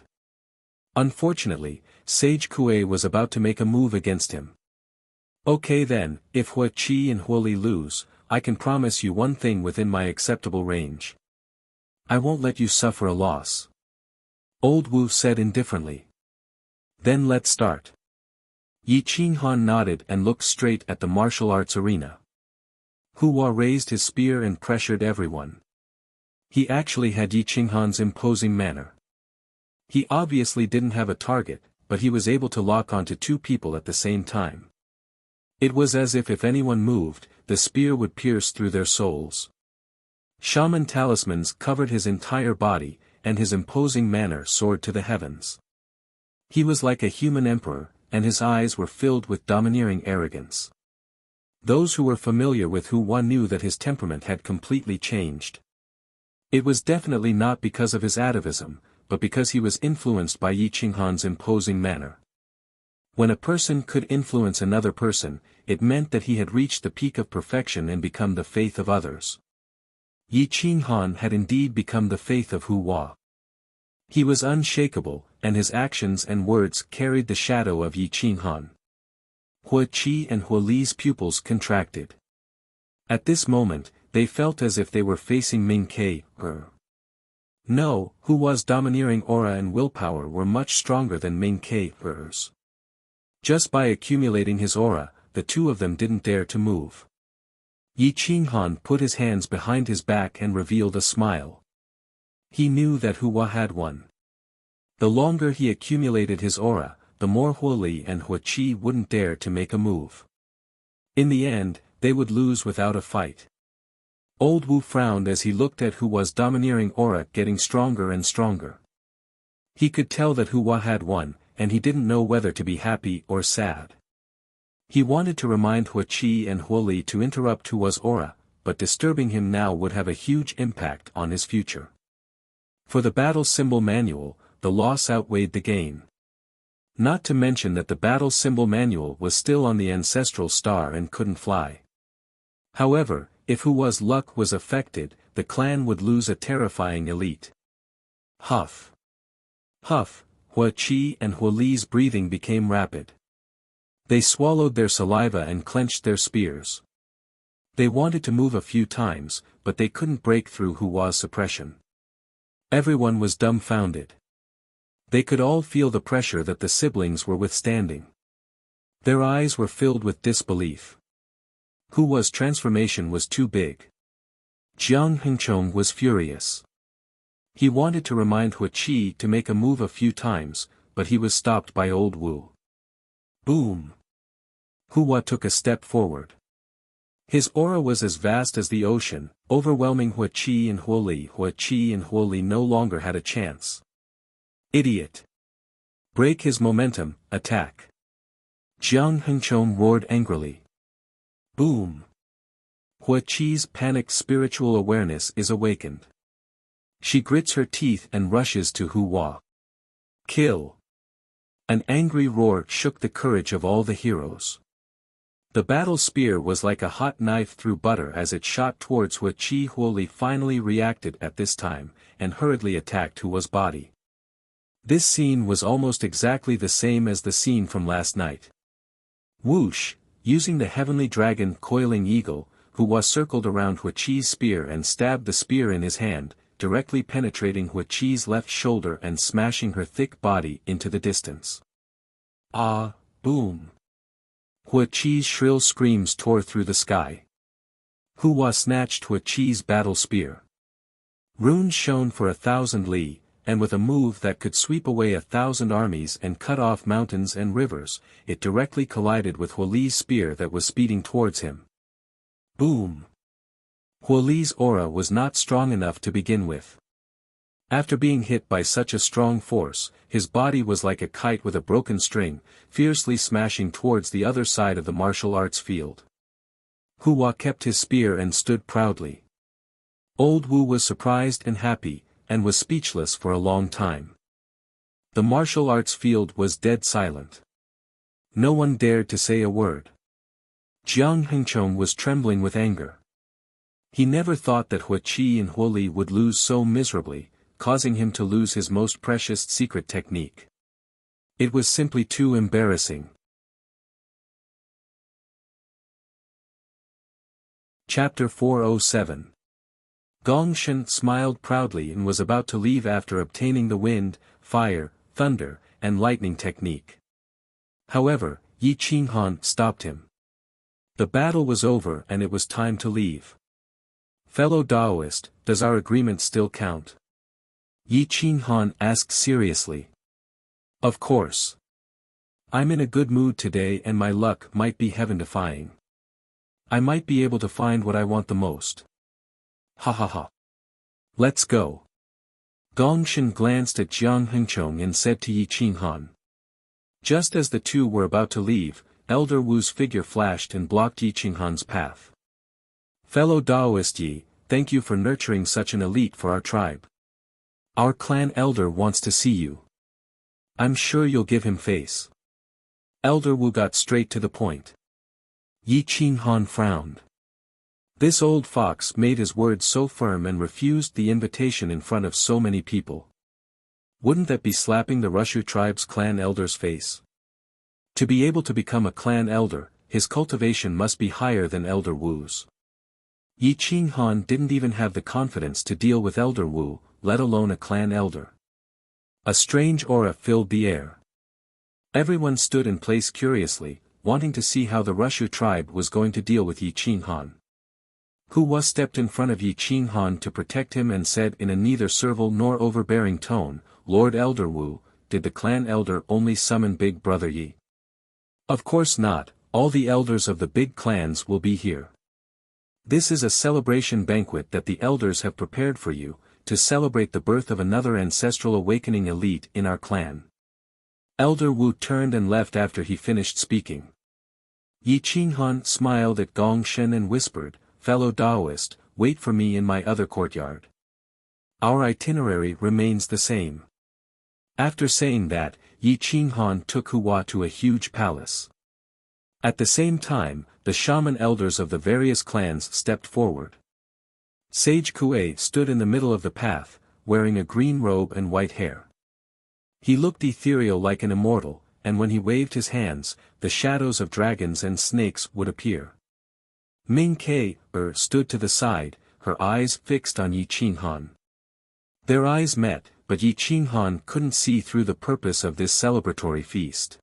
Unfortunately, Sage Kue was about to make a move against him. Okay then, if Hua Qi and Hua Li lose, I can promise you one thing within my acceptable range. I won't let you suffer a loss. Old Wu said indifferently. Then let's start. Yi Qinghan nodded and looked straight at the martial arts arena. Hua raised his spear and pressured everyone. He actually had Yi Qinghan's imposing manner. He obviously didn't have a target, but he was able to lock onto 2 people at the same time. It was as if anyone moved, the spear would pierce through their souls. Shaman talismans covered his entire body, and his imposing manner soared to the heavens. He was like a human emperor, and his eyes were filled with domineering arrogance. Those who were familiar with Hua knew that his temperament had completely changed. It was definitely not because of his atavism, but because he was influenced by Yi Qinghan's imposing manner. When a person could influence another person, it meant that he had reached the peak of perfection and become the faith of others. Yi Qinghan had indeed become the faith of Hua. He was unshakable, and his actions and words carried the shadow of Yi Qinghan. Hua Qi and Hua Li's pupils contracted. At this moment, they felt as if they were facing Ming Ke. No, Hua's domineering aura and willpower were much stronger than Ming Ke's. Just by accumulating his aura, the two of them didn't dare to move. Yi Qinghan put his hands behind his back and revealed a smile. He knew that Hua had won. The longer he accumulated his aura, the more Hua Li and Hua Qi wouldn't dare to make a move. In the end, they would lose without a fight. Old Wu frowned as he looked at Hua's domineering aura getting stronger and stronger. He could tell that Hua had won, and he didn't know whether to be happy or sad. He wanted to remind Hua Qi and Hua Li to interrupt Hua's aura, but disturbing him now would have a huge impact on his future. For the battle symbol manual, the loss outweighed the gain. Not to mention that the battle symbol manual was still on the ancestral star and couldn't fly. However, if Hua's luck was affected, the clan would lose a terrifying elite. Huff. Huff, Hua Qi and Hua Li's breathing became rapid. They swallowed their saliva and clenched their spears. They wanted to move a few times, but they couldn't break through Hua's suppression. Everyone was dumbfounded. They could all feel the pressure that the siblings were withstanding. Their eyes were filled with disbelief. Hua's transformation was too big. Jiang Hengchong was furious. He wanted to remind Hua Qi to make a move a few times, but he was stopped by Old Wu. Boom! Hua took a step forward. His aura was as vast as the ocean, overwhelming Hua Qi and Hua Li. Hua Qi and Hua Li no longer had a chance. Idiot! Break his momentum, attack! Jiang Hengchong roared angrily. Boom! Hua Qi's panicked spiritual awareness is awakened. She grits her teeth and rushes to Hua. Kill! An angry roar shook the courage of all the heroes. The battle spear was like a hot knife through butter as it shot towards Hua Qi. Hua Li finally reacted at this time, and hurriedly attacked Hua's body. This scene was almost exactly the same as the scene from last night. Whoosh! Using the heavenly dragon coiling eagle, Hua circled around Hua Qi's spear and stabbed the spear in his hand, directly penetrating Hua Qi's left shoulder and smashing her thick body into the distance. Ah, boom! Hua Qi's shrill screams tore through the sky. Hua snatched Hua Qi's battle spear. Runes shone for 1,000 li, and with a move that could sweep away 1,000 armies and cut off mountains and rivers, it directly collided with Hua Li's spear that was speeding towards him. Boom! Hua Li's aura was not strong enough to begin with. After being hit by such a strong force, his body was like a kite with a broken string, fiercely smashing towards the other side of the martial arts field. Hua kept his spear and stood proudly. Old Wu was surprised and happy, and was speechless for a long time. The martial arts field was dead silent. No one dared to say a word. Jiang Hengchong was trembling with anger. He never thought that Hua Qi and Hua Li would lose so miserably, causing him to lose his most precious secret technique. It was simply too embarrassing. Chapter 407. Gongshan smiled proudly and was about to leave after obtaining the wind, fire, thunder, and lightning technique. However, Yi Qinghan stopped him. The battle was over and it was time to leave. Fellow Daoist, does our agreement still count? Yi Qinghan asked seriously. Of course. I'm in a good mood today and my luck might be heaven-defying. I might be able to find what I want the most. Ha ha ha. Let's go. Gongshan glanced at Jiang Hengchong and said to Yi Qinghan. Just as the two were about to leave, Elder Wu's figure flashed and blocked Yi Qinghan's path. Fellow Daoist Yi, thank you for nurturing such an elite for our tribe. Our clan elder wants to see you. I'm sure you'll give him face. Elder Wu got straight to the point. Yi Qinghan frowned. This old fox made his words so firm and refused the invitation in front of so many people. Wouldn't that be slapping the Rushu tribe's clan elder's face? To be able to become a clan elder, his cultivation must be higher than Elder Wu's. Yi Qinghan didn't even have the confidence to deal with Elder Wu, let alone a clan elder. A strange aura filled the air. Everyone stood in place curiously, wanting to see how the Rushu tribe was going to deal with Yi Qinghan. Huwa stepped in front of Yi Qinghan to protect him and said in a neither servile nor overbearing tone, "Lord Elder Wu, did the clan elder only summon Big Brother Yi?" "Of course not, all the elders of the big clans will be here. This is a celebration banquet that the elders have prepared for you, to celebrate the birth of another ancestral awakening elite in our clan." Elder Wu turned and left after he finished speaking. Yi Qinghan smiled at Gong Shen and whispered, "Fellow Taoist, wait for me in my other courtyard. Our itinerary remains the same." After saying that, Yi Qinghan took Huwa to a huge palace. At the same time, the shaman elders of the various clans stepped forward. Sage Kuei stood in the middle of the path, wearing a green robe and white hair. He looked ethereal like an immortal, and when he waved his hands, the shadows of dragons and snakes would appear. Ming Kei stood to the side, her eyes fixed on Yi Qinghan. Their eyes met, but Yi Qinghan couldn't see through the purpose of this celebratory feast.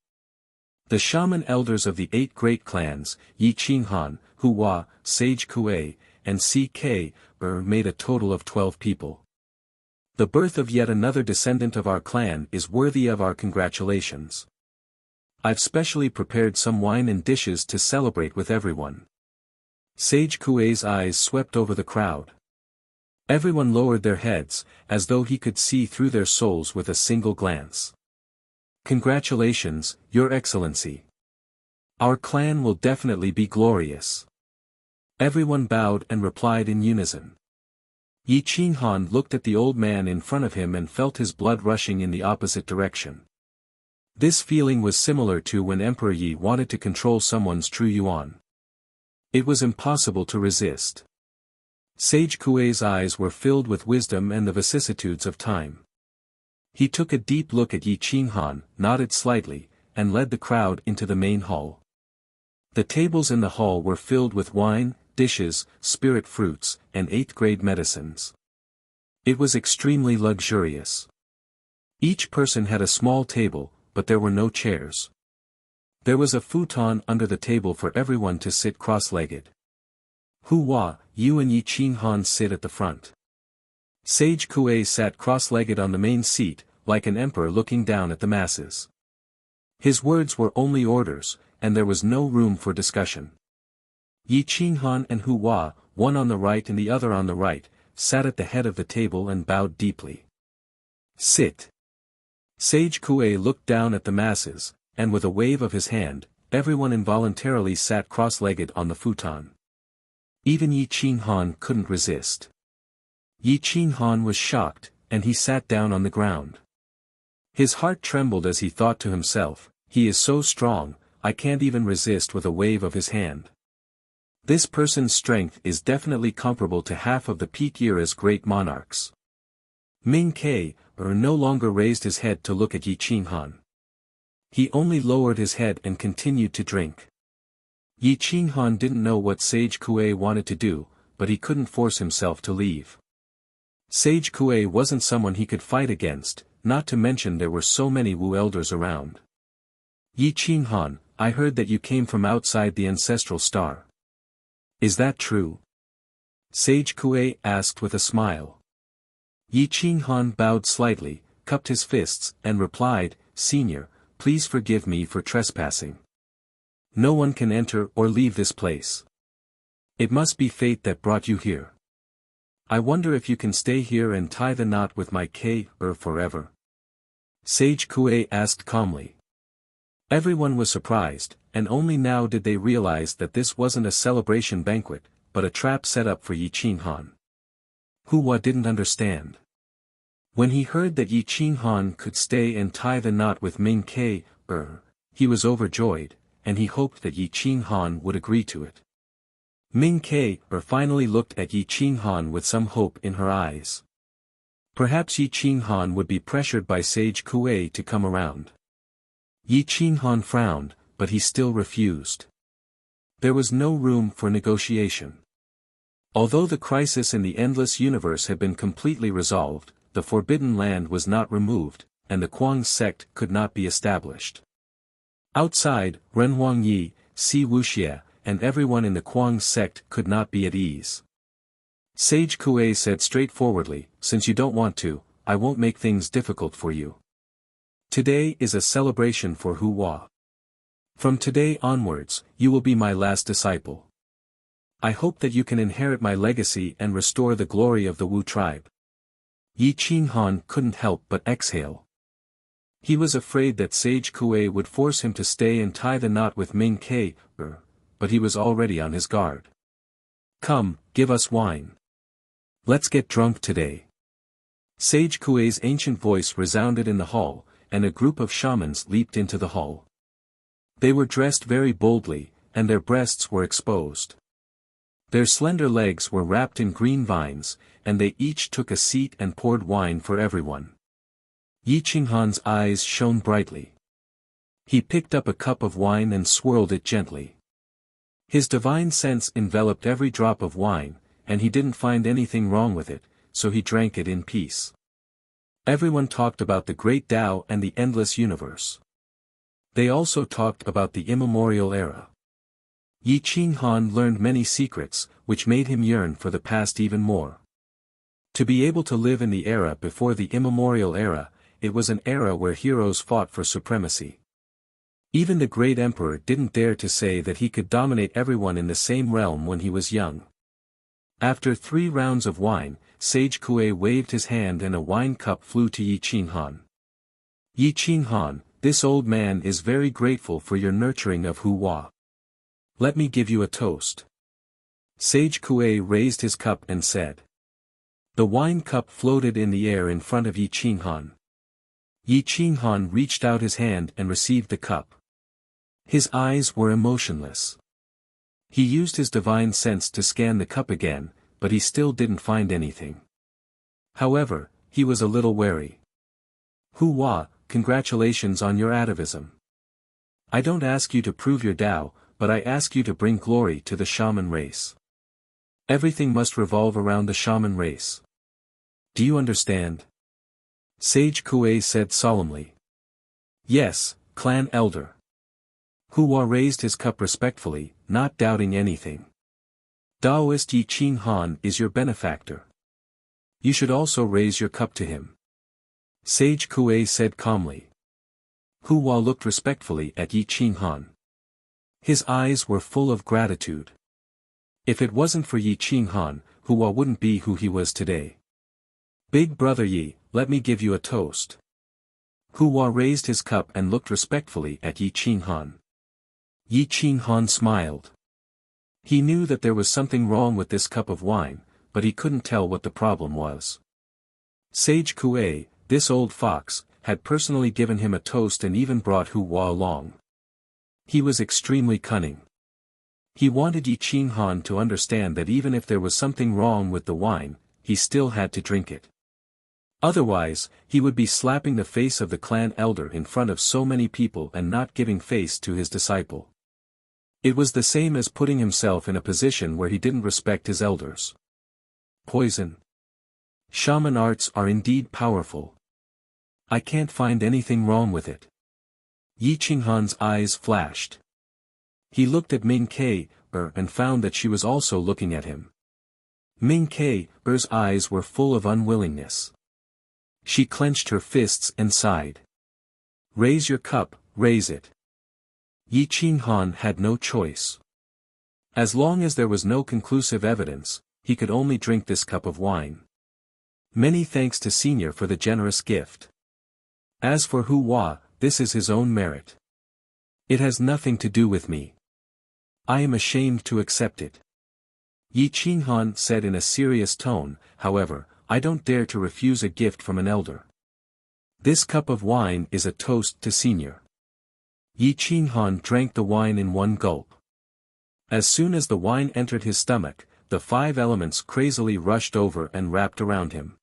The shaman elders of the 8 great clans, Yi Qinghan, Huwa, Sage Kuei, and CK, made a total of 12 people. The birth of yet another descendant of our clan is worthy of our congratulations. I've specially prepared some wine and dishes to celebrate with everyone. Sage Kuei's eyes swept over the crowd. Everyone lowered their heads, as though he could see through their souls with a single glance. "Congratulations, Your Excellency. Our clan will definitely be glorious." Everyone bowed and replied in unison. Yi Qinghan looked at the old man in front of him and felt his blood rushing in the opposite direction. This feeling was similar to when Emperor Yi wanted to control someone's true yuan. It was impossible to resist. Sage Kuei's eyes were filled with wisdom and the vicissitudes of time. He took a deep look at Yi Qinghan, nodded slightly, and led the crowd into the main hall. The tables in the hall were filled with wine, dishes, spirit fruits, and 8th-grade medicines. It was extremely luxurious. Each person had a small table, but there were no chairs. There was a futon under the table for everyone to sit cross-legged. Huwa, you and Yi Qinghan sit at the front. Sage Kuei sat cross-legged on the main seat, like an emperor looking down at the masses. His words were only orders, and there was no room for discussion. Yi Qinghan and Huwa, one on the right and the other on the right, sat at the head of the table and bowed deeply. "Sit." Sage Kuei looked down at the masses, and with a wave of his hand, everyone involuntarily sat cross-legged on the futon. Even Yi Qinghan couldn't resist. Yi Qinghan was shocked, and he sat down on the ground. His heart trembled as he thought to himself, "He is so strong, I can't even resist with a wave of his hand." This person's strength is definitely comparable to half of the peak era's great monarchs. Ming Kei, no longer raised his head to look at Yi Qinghan. He only lowered his head and continued to drink. Yi Qinghan didn't know what Sage Kuei wanted to do, but he couldn't force himself to leave. Sage Kuei wasn't someone he could fight against, not to mention there were so many Wu elders around. "Yi Qinghan, I heard that you came from outside the ancestral star. Is that true?" Sage Kuei asked with a smile. Yi Qinghan bowed slightly, cupped his fists, and replied, "Senior, please forgive me for trespassing. No one can enter or leave this place. It must be fate that brought you here. I wonder if you can stay here and tie the knot with my Kei forever?" Sage Kuei asked calmly. Everyone was surprised, and only now did they realize that this wasn't a celebration banquet, but a trap set up for Yi Qinghan. Huwa didn't understand. When he heard that Yi Qinghan could stay and tie the knot with Ming Kei, he was overjoyed, and he hoped that Yi Qinghan would agree to it. Ming Kei finally looked at Yi Qinghan with some hope in her eyes. Perhaps Yi Qinghan would be pressured by Sage Kuei to come around. Yi Qinghan frowned, but he still refused. There was no room for negotiation. Although the crisis in the endless universe had been completely resolved, the Forbidden Land was not removed, and the Kuang sect could not be established. Outside, Ren Huangyi, Si Wuxia, and everyone in the Kuang sect could not be at ease. Sage Kuei said straightforwardly, "Since you don't want to, I won't make things difficult for you. Today is a celebration for Hua. From today onwards, you will be my last disciple. I hope that you can inherit my legacy and restore the glory of the Wu tribe." Yi Qinghan couldn't help but exhale. He was afraid that Sage Kuei would force him to stay and tie the knot with Ming Ke, but he was already on his guard. "Come, give us wine. Let's get drunk today." Sage Kuei's ancient voice resounded in the hall, and a group of shamans leaped into the hall. They were dressed very boldly, and their breasts were exposed. Their slender legs were wrapped in green vines, and they each took a seat and poured wine for everyone. Yi Qinghan's eyes shone brightly. He picked up a cup of wine and swirled it gently. His divine sense enveloped every drop of wine, and he didn't find anything wrong with it, so he drank it in peace. Everyone talked about the great Tao and the endless universe. They also talked about the immemorial era. Yi Qinghan learned many secrets, which made him yearn for the past even more. To be able to live in the era before the immemorial era, it was an era where heroes fought for supremacy. Even the great emperor didn't dare to say that he could dominate everyone in the same realm when he was young. After 3 rounds of wine, Sage Kuei waved his hand and a wine cup flew to Yi Qinghan. "Yi Qinghan, this old man is very grateful for your nurturing of Hua. Let me give you a toast." Sage Kuei raised his cup and said. The wine cup floated in the air in front of Yi Qinghan. Yi Qinghan reached out his hand and received the cup. His eyes were emotionless. He used his divine sense to scan the cup again, but he still didn't find anything. However, he was a little wary. "Hua, congratulations on your atavism. I don't ask you to prove your Tao, but I ask you to bring glory to the shaman race. Everything must revolve around the shaman race. Do you understand?" Sage Kuei said solemnly. "Yes, clan elder." Hua raised his cup respectfully, not doubting anything. "Daoist Yi Qinghan is your benefactor. You should also raise your cup to him." Sage Kuei said calmly. Hua looked respectfully at Yi Qinghan. His eyes were full of gratitude. If it wasn't for Yi Qinghan, Hua wouldn't be who he was today. "Big brother Yi, let me give you a toast." Hua raised his cup and looked respectfully at Yi Qinghan. Yi Qinghan smiled. He knew that there was something wrong with this cup of wine, but he couldn't tell what the problem was. Sage Kuei, this old fox, had personally given him a toast and even brought Hua along. He was extremely cunning. He wanted Yi Qinghan to understand that even if there was something wrong with the wine, he still had to drink it. Otherwise, he would be slapping the face of the clan elder in front of so many people and not giving face to his disciple. It was the same as putting himself in a position where he didn't respect his elders. Poison. Shaman arts are indeed powerful. I can't find anything wrong with it. Yi Qinghan's eyes flashed. He looked at Ming Ke, and found that she was also looking at him. Ming Ke's eyes were full of unwillingness. She clenched her fists and sighed. "Raise your cup, raise it." Yi Qinghan had no choice. As long as there was no conclusive evidence, he could only drink this cup of wine. Many thanks to Senior for the generous gift. As for Hua, this is his own merit. It has nothing to do with me. I am ashamed to accept it. Yi Qinghan said in a serious tone, "However, I don't dare to refuse a gift from an elder. This cup of wine is a toast to Senior." Yi Qinghan drank the wine in one gulp. As soon as the wine entered his stomach, the 5 elements crazily rushed over and wrapped around him.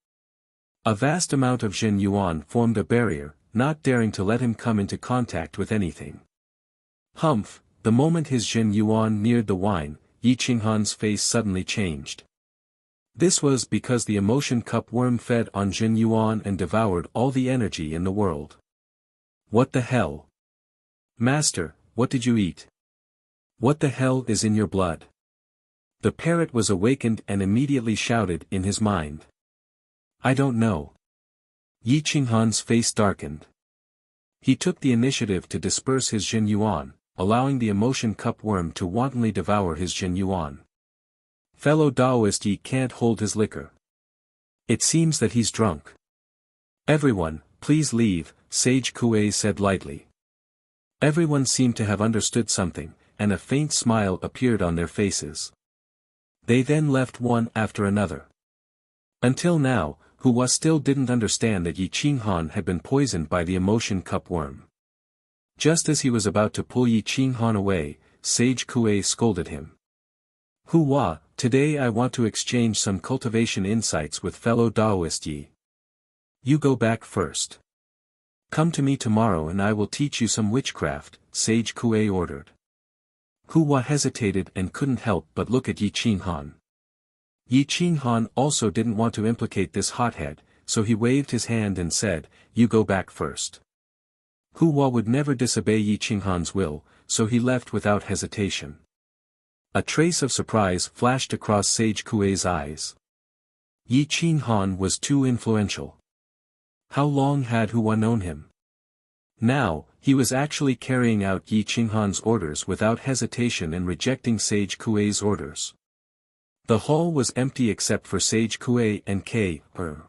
A vast amount of Jin Yuan formed a barrier, not daring to let him come into contact with anything. Humph, the moment his Jin Yuan neared the wine, Yi Qinghan's face suddenly changed. This was because the emotion cup worm fed on Jin Yuan and devoured all the energy in the world. What the hell? Master, what did you eat? What the hell is in your blood? The parrot was awakened and immediately shouted in his mind. I don't know. Yi Qinghan's face darkened. He took the initiative to disperse his Jin Yuan, allowing the emotion cup worm to wantonly devour his Jin Yuan. Fellow Taoist, Yi can't hold his liquor. It seems that he's drunk. Everyone, please leave, Sage Kuei said lightly. Everyone seemed to have understood something, and a faint smile appeared on their faces. They then left one after another. Until now, Hua still didn't understand that Yi Qinghan had been poisoned by the emotion cup worm. Just as he was about to pull Yi Qinghan away, Sage Kuei scolded him. Hua, today I want to exchange some cultivation insights with fellow Taoist Yi. You go back first. Come to me tomorrow and I will teach you some witchcraft, Sage Kuei ordered. Hua hesitated and couldn't help but look at Yi Qinghan. Yi Qinghan also didn't want to implicate this hothead, so he waved his hand and said, You go back first. Hua would never disobey Yi Qinghan's will, so he left without hesitation. A trace of surprise flashed across Sage Kuei's eyes. Yi Qinghan was too influential. How long had Hua known him? Now, he was actually carrying out Yi Qinghan's orders without hesitation and rejecting Sage Kuei's orders. The hall was empty except for Sage Kuei and K.R.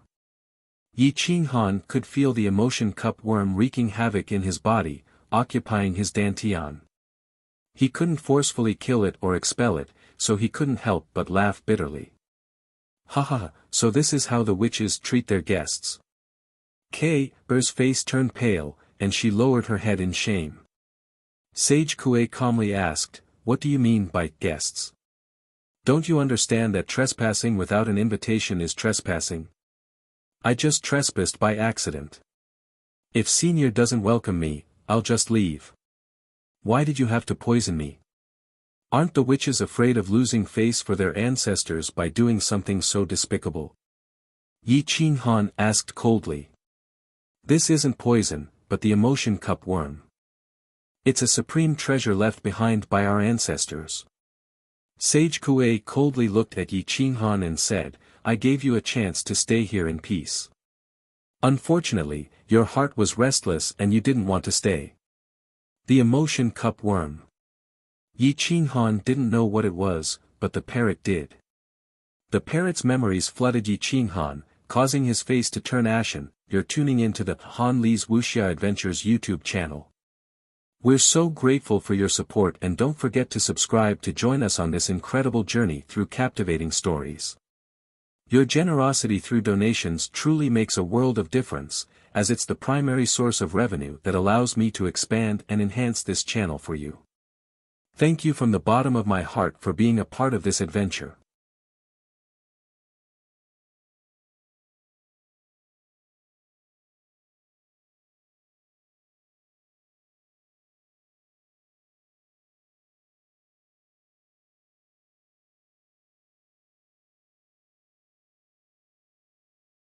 Yi Qinghan could feel the emotion cup worm wreaking havoc in his body, occupying his dantian. He couldn't forcefully kill it or expel it, so he couldn't help but laugh bitterly. Haha, so this is how the witches treat their guests. K.R.'s face turned pale, and she lowered her head in shame. Sage Kuei calmly asked, What do you mean by guests? Don't you understand that trespassing without an invitation is trespassing? I just trespassed by accident. If Senior doesn't welcome me, I'll just leave. Why did you have to poison me? Aren't the witches afraid of losing face for their ancestors by doing something so despicable? Yi Qinghan asked coldly. This isn't poison, but the emotion cup worm. It's a supreme treasure left behind by our ancestors. Sage Kuei coldly looked at Yi Qinghan and said, I gave you a chance to stay here in peace. Unfortunately, your heart was restless and you didn't want to stay. The emotion cup worm. Yi Qinghan didn't know what it was, but the parrot did. The parrot's memories flooded Yi Qinghan, causing his face to turn ashen. You're tuning into the Han Li's Wuxia Adventures YouTube channel. We're so grateful for your support and don't forget to subscribe to join us on this incredible journey through captivating stories. Your generosity through donations truly makes a world of difference, as it's the primary source of revenue that allows me to expand and enhance this channel for you. Thank you from the bottom of my heart for being a part of this adventure.